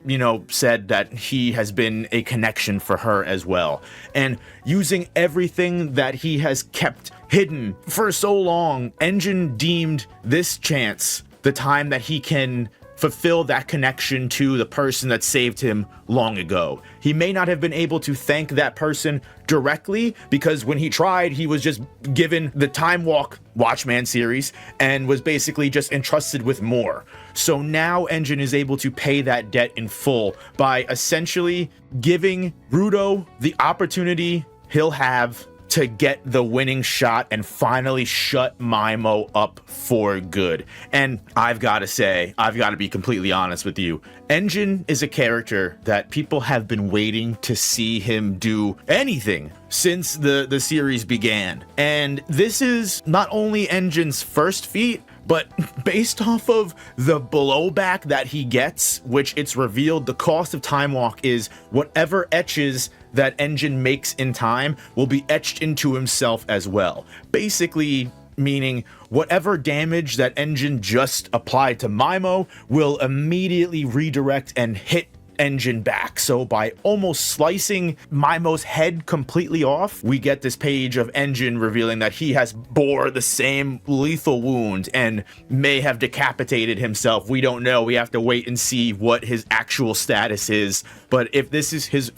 said that he has been a connection for her as well. And using everything that he has kept hidden for so long, Enjin deemed this chance the time that he can fulfill that connection to the person that saved him long ago. He may not have been able to thank that person directly because when he tried, he was just given the Time Walk Watchman series and was basically just entrusted with more. So now Enjin is able to pay that debt in full by essentially giving Rudo the opportunity he'll have to get the winning shot and finally shut Mymo up for good. And I've got to say, I've got to be completely honest with you, Enjin is a character that people have been waiting to see him do anything since the series began. And this is not only Enjin's first feat, but based off of the blowback that he gets, which it's revealed the cost of Time Walk is whatever etches that Enjin makes in time will be etched into himself as well. Basically meaning whatever damage that Enjin just applied to Mymo will immediately redirect and hit Enjin back. So by almost slicing Mymo's head completely off, we get this page of Enjin revealing that he has bore the same lethal wound and may have decapitated himself. We don't know. We have to wait and see what his actual status is. But if this is his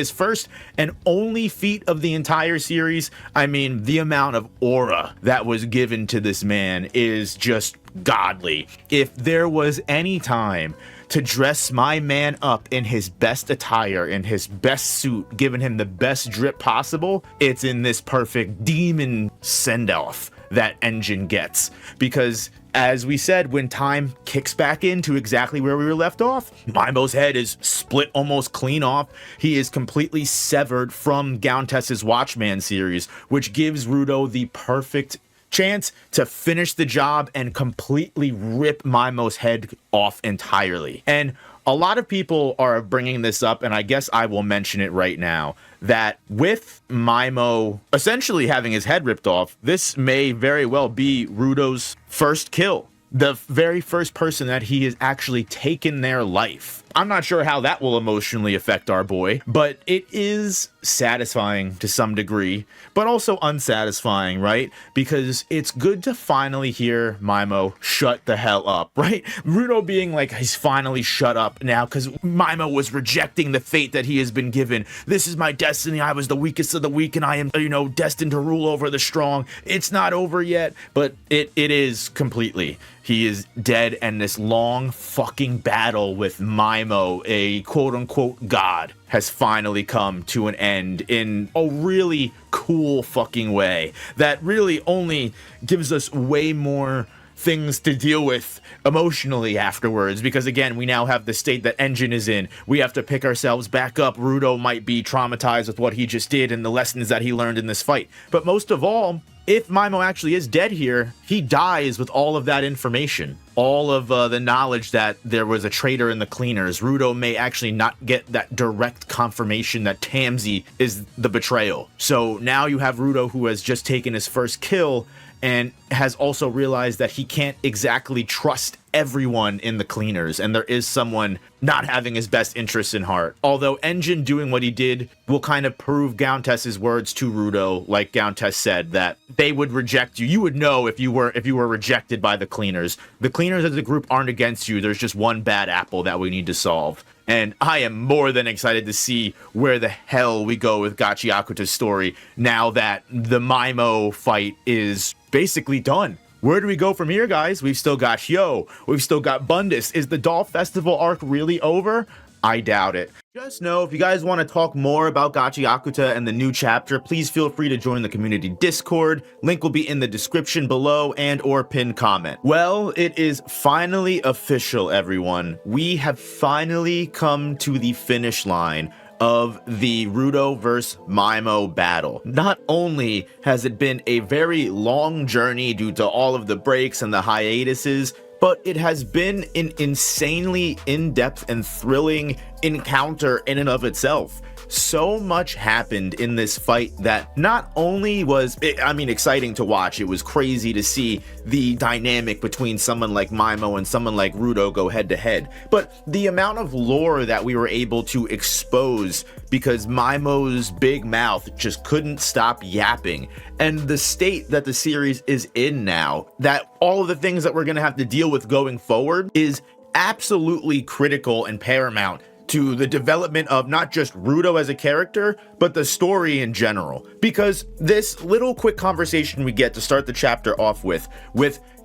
first and only feat of the entire series, I mean, the amount of aura that was given to this man is just godly. If there was any time to dress my man up in his best attire, in his best suit, giving him the best drip possible, it's in this perfect demon send-off that Enjin gets. Because as we said, when time kicks back into exactly where we were left off, Mymo's head is split almost clean off. He is completely severed from Countess's Watchman series, which gives Rudo the perfect chance to finish the job and completely rip Mymo's head off entirely. And a lot of people are bringing this up, and I guess I will mention it right now, that with Mymo essentially having his head ripped off, this may very well be Rudo's first kill. The very first person that he has actually taken their life. I'm not sure how that will emotionally affect our boy, but it is satisfying to some degree, but also unsatisfying, right? Because it's good to finally hear Mymo shut the hell up, right? Rudo being like, he's finally shut up now because Mymo was rejecting the fate that he has been given. This is my destiny. I was the weakest of the weak and I am, destined to rule over the strong. It's not over yet, but it is completely. He is dead, and this long fucking battle with Mymo, a quote-unquote god, has finally come to an end in a really cool fucking way that really only gives us way more things to deal with emotionally afterwards, because again, we now have the state that Enjin is in. We have to pick ourselves back up. Rudo might be traumatized with what he just did and the lessons that he learned in this fight, but most of all, if Mymo actually is dead here, he dies with all of that information. All of the knowledge that there was a traitor in the cleaners. Rudo may actually not get that direct confirmation that Tamsi is the betrayal. So now you have Rudo, who has just taken his first kill and has also realized that he can't exactly trust everyone in the cleaners, and there is someone not having his best interests in heart. Although Engine doing what he did will kind of prove Gauntess's words to Rudo, like Gauntess said, that they would reject you. You would know if you were rejected by the cleaners. The cleaners as a group aren't against you. There's just one bad apple that we need to solve. And I am more than excited to see where the hell we go with Gachiakuta's story now that the Mymo fight is basically done. Where do we go from here, guys? We've still got Hyo. We've still got Bundus. Is the Doll Festival arc really over? I doubt it. Just know, if you guys want to talk more about Gachiakuta and the new chapter, please feel free to join the community Discord. Link will be in the description below and or pinned comment. Well, it is finally official, everyone. We have finally come to the finish line of the Rudo vs. Mymo battle. Not only has it been a very long journey due to all of the breaks and the hiatuses, but it has been an insanely in-depth and thrilling encounter in and of itself. So much happened in this fight that not only was it, exciting to watch, it was crazy to see the dynamic between someone like Mymo and someone like Rudo go head to head, but the amount of lore that we were able to expose because Mymo's big mouth just couldn't stop yapping, and the state that the series is in now, that all of the things that we're going to have to deal with going forward is absolutely critical and paramount to the development of not just Rudo as a character, but the story in general. Because this little quick conversation we get to start the chapter off with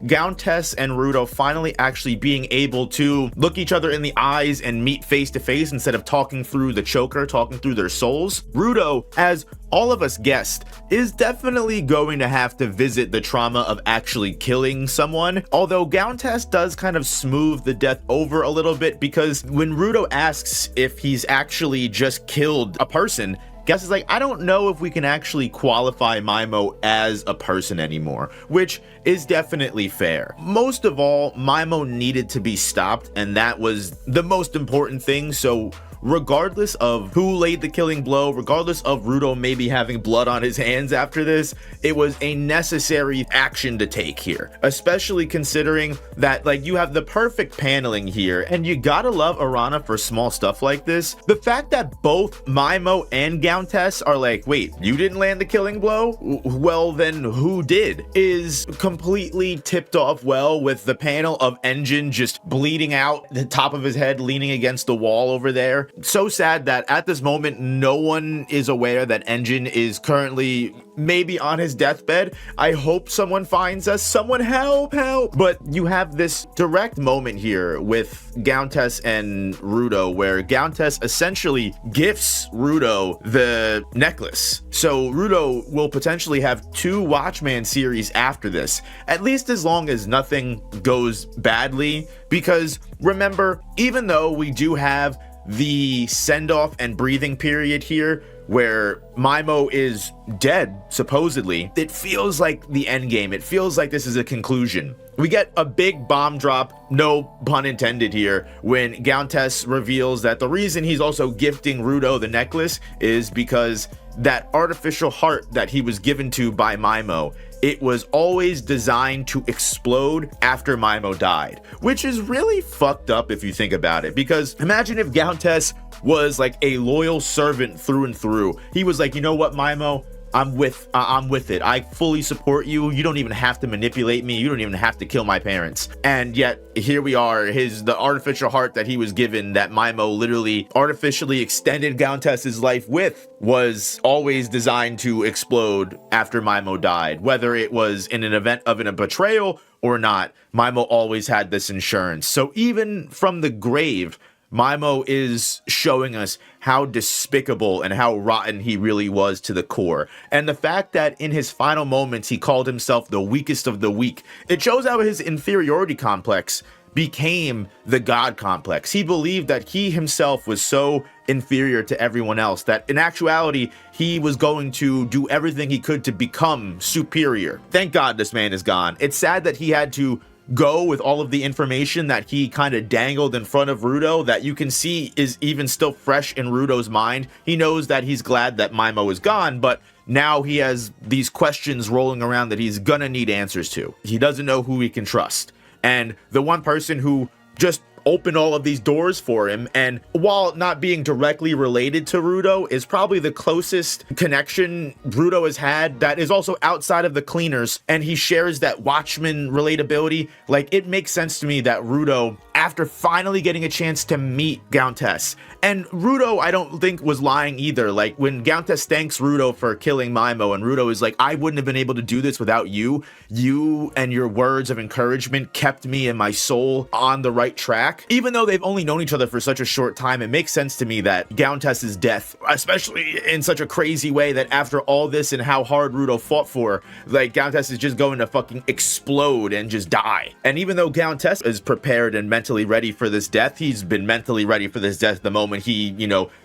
Gauntess and Rudo finally actually being able to look each other in the eyes and meet face to face instead of talking through the choker, talking through their souls. Rudo, as all of us guessed, is definitely going to have to visit the trauma of actually killing someone. Although Gauntess does kind of smooth the death over a little bit, because when Rudo asks if he's actually just killed a person, Guess is like, I don't know if we can actually qualify Mymo as a person anymore, which is definitely fair. Most of all, Mymo needed to be stopped, and that was the most important thing. So regardless of who laid the killing blow, regardless of Rudo maybe having blood on his hands after this, it was a necessary action to take here, especially considering that, like, you have the perfect paneling here, and you gotta love Arana for small stuff like this. The fact that both Mymo and Gauntess are like, wait, you didn't land the killing blow? Well, then who did? Is completely tipped off well with the panel of Engine just bleeding out the top of his head, leaning against the wall over there. So sad that at this moment, no one is aware that Engine is currently maybe on his deathbed. I hope someone finds us. Someone help, help. But you have this direct moment here with Gauntess and Rudo, where Gauntess essentially gifts Rudo the necklace. So Rudo will potentially have 2 Watchman series after this, at least as long as nothing goes badly. Because remember, even though we do have the send-off and breathing period here where Mymo is dead, supposedly, it feels like the end game. It feels like this is a conclusion. We get a big bomb drop, no pun intended here, when Gauntess reveals that the reason he's also gifting Rudo the necklace is because that artificial heart that he was given to by Mymo, it was always designed to explode after Mymo died, which is really fucked up if you think about it. Because imagine if Gauntess was like a loyal servant through and through. He was like, you know what, Mymo, I'm with it. I fully support you. You don't even have to manipulate me. You don't even have to kill my parents. And yet here we are, the artificial heart that he was given, that Mymo literally artificially extended Gauntess's life with, was always designed to explode after Mymo died. Whether it was in an event of a betrayal or not, Mymo always had this insurance. So even from the grave, Mymo is showing us how despicable and how rotten he really was to the core. And the fact that in his final moments he called himself the weakest of the weak, it shows how his inferiority complex became the God complex. He believed that he himself was so inferior to everyone else that in actuality, he was going to do everything he could to become superior. Thank God this man is gone. It's sad that he had to go with all of the information that he kind of dangled in front of Rudo that you can see is even still fresh in Rudo's mind. He knows that he's glad that Mymo is gone, but now he has these questions rolling around that he's gonna need answers to. He doesn't know who he can trust. And the one person who just opened all of these doors for him, and while not being directly related to Rudo, is probably the closest connection Rudo has had that is also outside of the cleaners, and he shares that Watchmen relatability. Like, it makes sense to me that Rudo, after finally getting a chance to meet Countess, and Rudo I don't think was lying either. Like, when Countess thanks Rudo for killing Mymo, and Rudo is like, I wouldn't have been able to do this without you. You and your words of encouragement kept me and my soul on the right track. Even though they've only known each other for such a short time, it makes sense to me that Countess's death, especially in such a crazy way that after all this and how hard Rudo fought for, like, Countess is just going to fucking explode and just die. And even though Countess is prepared and mentally ready for this death, he's been mentally ready for this death the moment he,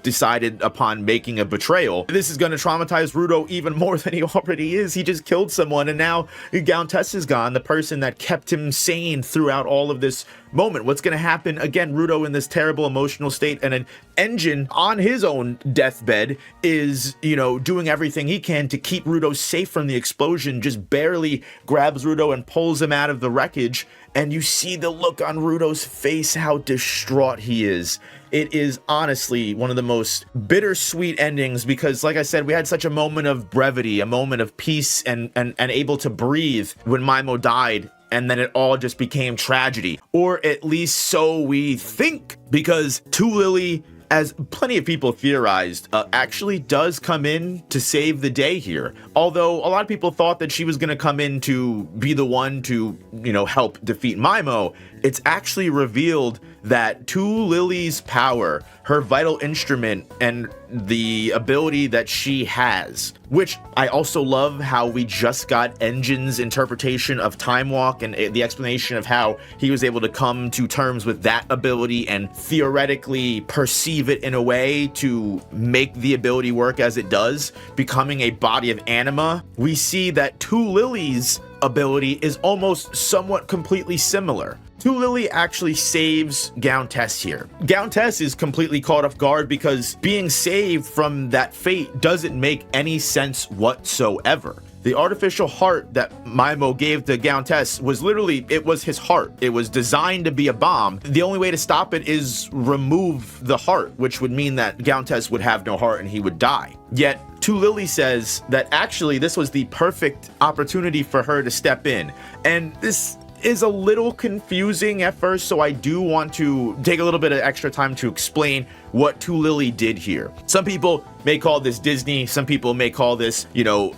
decided upon making a betrayal. This is going to traumatize Rudo even more than he already is. He just killed someone, and now Countess is gone, the person that kept him sane throughout all of this moment. What's going to happen? Again, Rudo in this terrible emotional state, and an engine on his own deathbed is, doing everything he can to keep Rudo safe from the explosion, just barely grabs Rudo and pulls him out of the wreckage. And you see the look on Rudo's face, how distraught he is. It is honestly one of the most bittersweet endings because, like I said, we had such a moment of brevity, a moment of peace and able to breathe when Mymo died. And then it all just became tragedy, or at least so we think, because Two Lily, as plenty of people theorized, actually does come in to save the day here. Although a lot of people thought that she was going to come in to be the one to, help defeat Mymo, it's actually revealed that Two Lily's power, her vital instrument, and the ability that she has, which I also love how we just got Engine's interpretation of Time Walk and the explanation of how he was able to come to terms with that ability and theoretically perceive it in a way to make the ability work as it does, becoming a body of anima. We see that Two Lily's ability is almost somewhat completely similar. Two Lily actually saves Countess here. Countess is completely caught off guard because being saved from that fate doesn't make any sense whatsoever. The artificial heart that Mymo gave to Countess was literally, it was his heart. It was designed to be a bomb. The only way to stop it is remove the heart, which would mean that Countess would have no heart and he would die. Yet, Two Lily says that actually this was the perfect opportunity for her to step in. And this is a little confusing at first, so I do want to take a little bit of extra time to explain what Two Lily did here. Some people may call this Disney, some people may call this,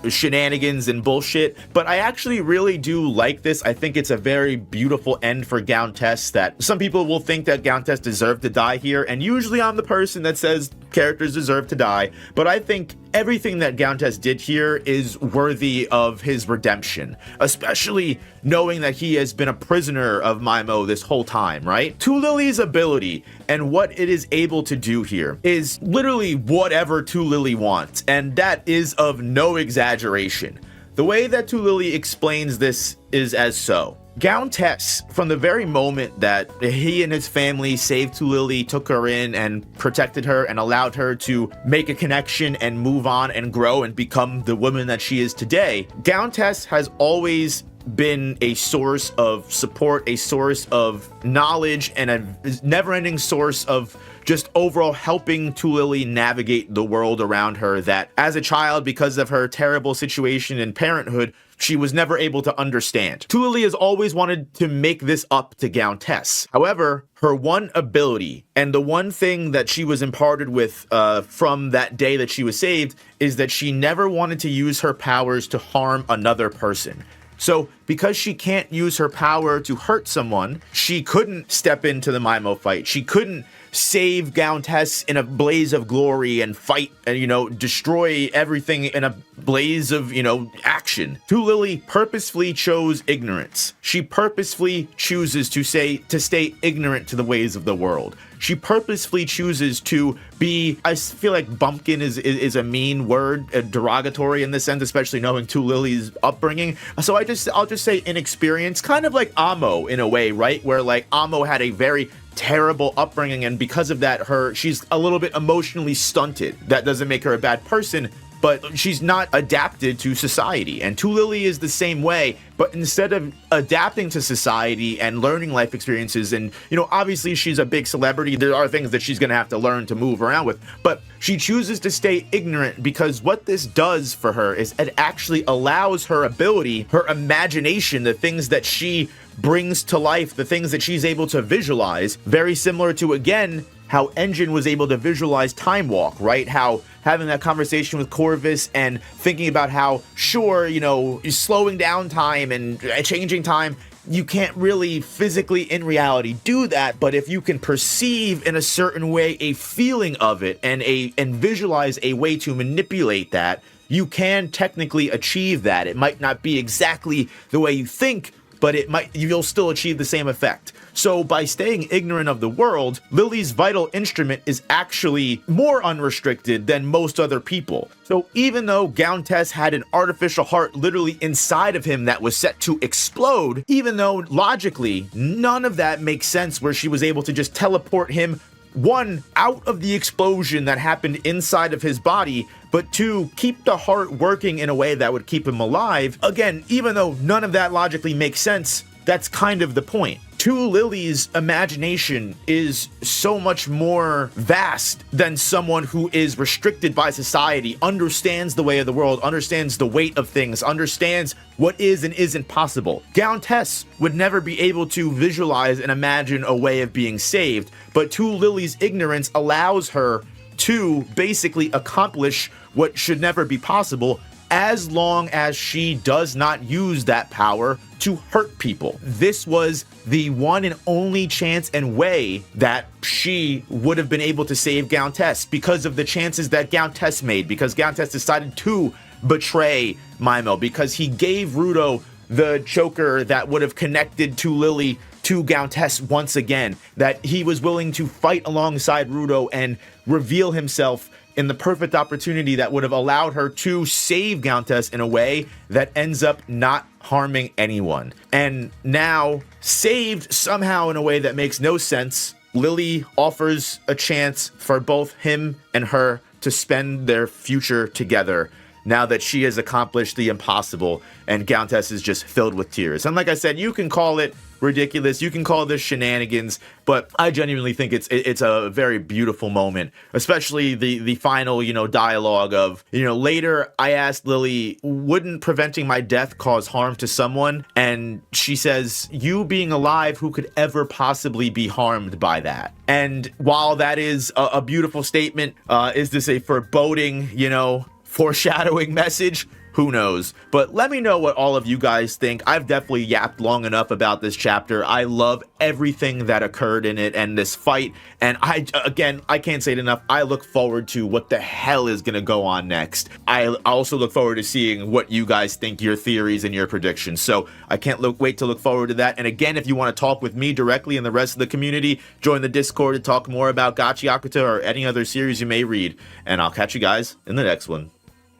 shenanigans and bullshit, but I actually really do like this. I think it's a very beautiful end for Countess, that some people will think that Countess deserved to die here, and usually I'm the person that says characters deserve to die, but I think everything that Countess did here is worthy of his redemption, especially knowing that he has been a prisoner of Mymo this whole time, right? Two Lily's ability and what it is able to do here is literally whatever Two Lily wants, and that is of no exaggeration. The way that Two Lily explains this is as so. Countess, from the very moment that he and his family saved Two Lily, took her in and protected her and allowed her to make a connection and move on and grow and become the woman that she is today, Countess has always been a source of support, a source of knowledge, and a never-ending source of just overall helping Two Lily navigate the world around her that as a child, because of her terrible situation in parenthood, she was never able to understand. Two Lily has always wanted to make this up to Countess. However, her one ability and the one thing that she was imparted with from that day that she was saved is that she never wanted to use her powers to harm another person. So because she can't use her power to hurt someone, she couldn't step into the Mymo fight. She couldn't save Countess in a blaze of glory and fight and, you know, destroy everything in a blaze of, you know, action. Tu Lily purposefully chose ignorance. She purposefully chooses to stay ignorant to the ways of the world. She purposefully chooses to be, I feel like bumpkin is a mean word, derogatory in this sense, especially knowing Tu Lily's upbringing. So I'll just say inexperienced, kind of like Amo in a way, right? Where like Amo had a very terrible upbringing, and because of that, she's a little bit emotionally stunted. That doesn't make her a bad person, but she's not adapted to society. And Tu Lily is the same way, but instead of adapting to society and learning life experiences, and, you know, obviously she's a big celebrity, there are things that she's gonna have to learn to move around with, but she chooses to stay ignorant because what this does for her is it actually allows her ability, her imagination, the things that she brings to life, the things that she's able to visualize, very similar to, again, how Engine was able to visualize Time Walk, right? How having that conversation with Corvus and thinking about how, sure, you know, slowing down time and changing time, you can't really physically in reality do that, but if you can perceive in a certain way a feeling of it and visualize a way to manipulate that, you can technically achieve that. It might not be exactly the way you think, but you'll still achieve the same effect. So by staying ignorant of the world, Lily's vital instrument is actually more unrestricted than most other people. So even though Countess had an artificial heart literally inside of him that was set to explode, even though logically none of that makes sense, where she was able to just teleport him, one, out of the explosion that happened inside of his body, but two, keep the heart working in a way that would keep him alive. Again, even though none of that logically makes sense, that's kind of the point. Tu Lily's imagination is so much more vast than someone who is restricted by society, understands the way of the world, understands the weight of things, understands what is and isn't possible. Countess would never be able to visualize and imagine a way of being saved, but Tu Lily's ignorance allows her to basically accomplish what should never be possible, as long as she does not use that power to hurt people. This was the one and only chance and way that she would have been able to save Countess, because of the chances that Countess made, because Countess decided to betray Mymo, because he gave Rudo the choker that would have connected Tu Lily to Countess once again, that he was willing to fight alongside Rudo and reveal himself in the perfect opportunity that would have allowed her to save Countess in a way that ends up not harming anyone. And now, saved somehow in a way that makes no sense, Lily offers a chance for both him and her to spend their future together, now that she has accomplished the impossible, and Countess is just filled with tears. And like I said, you can call it ridiculous, you can call this shenanigans, but I genuinely think it's a very beautiful moment, especially the final, you know, dialogue of, you know, later I asked Lily, wouldn't preventing my death cause harm to someone? And she says, you being alive, who could ever possibly be harmed by that? And while that is a beautiful statement, is this a foreboding, you know, foreshadowing message? Who knows? But let me know what all of you guys think. I've definitely yapped long enough about this chapter. I love everything that occurred in it and this fight. And I can't say it enough. I look forward to what the hell is going to go on next. I also look forward to seeing what you guys think, your theories and your predictions. So I can't wait to look forward to that. And again, if you want to talk with me directly and the rest of the community, join the Discord to talk more about Gachiakuta or any other series you may read. And I'll catch you guys in the next one.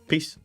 Peace.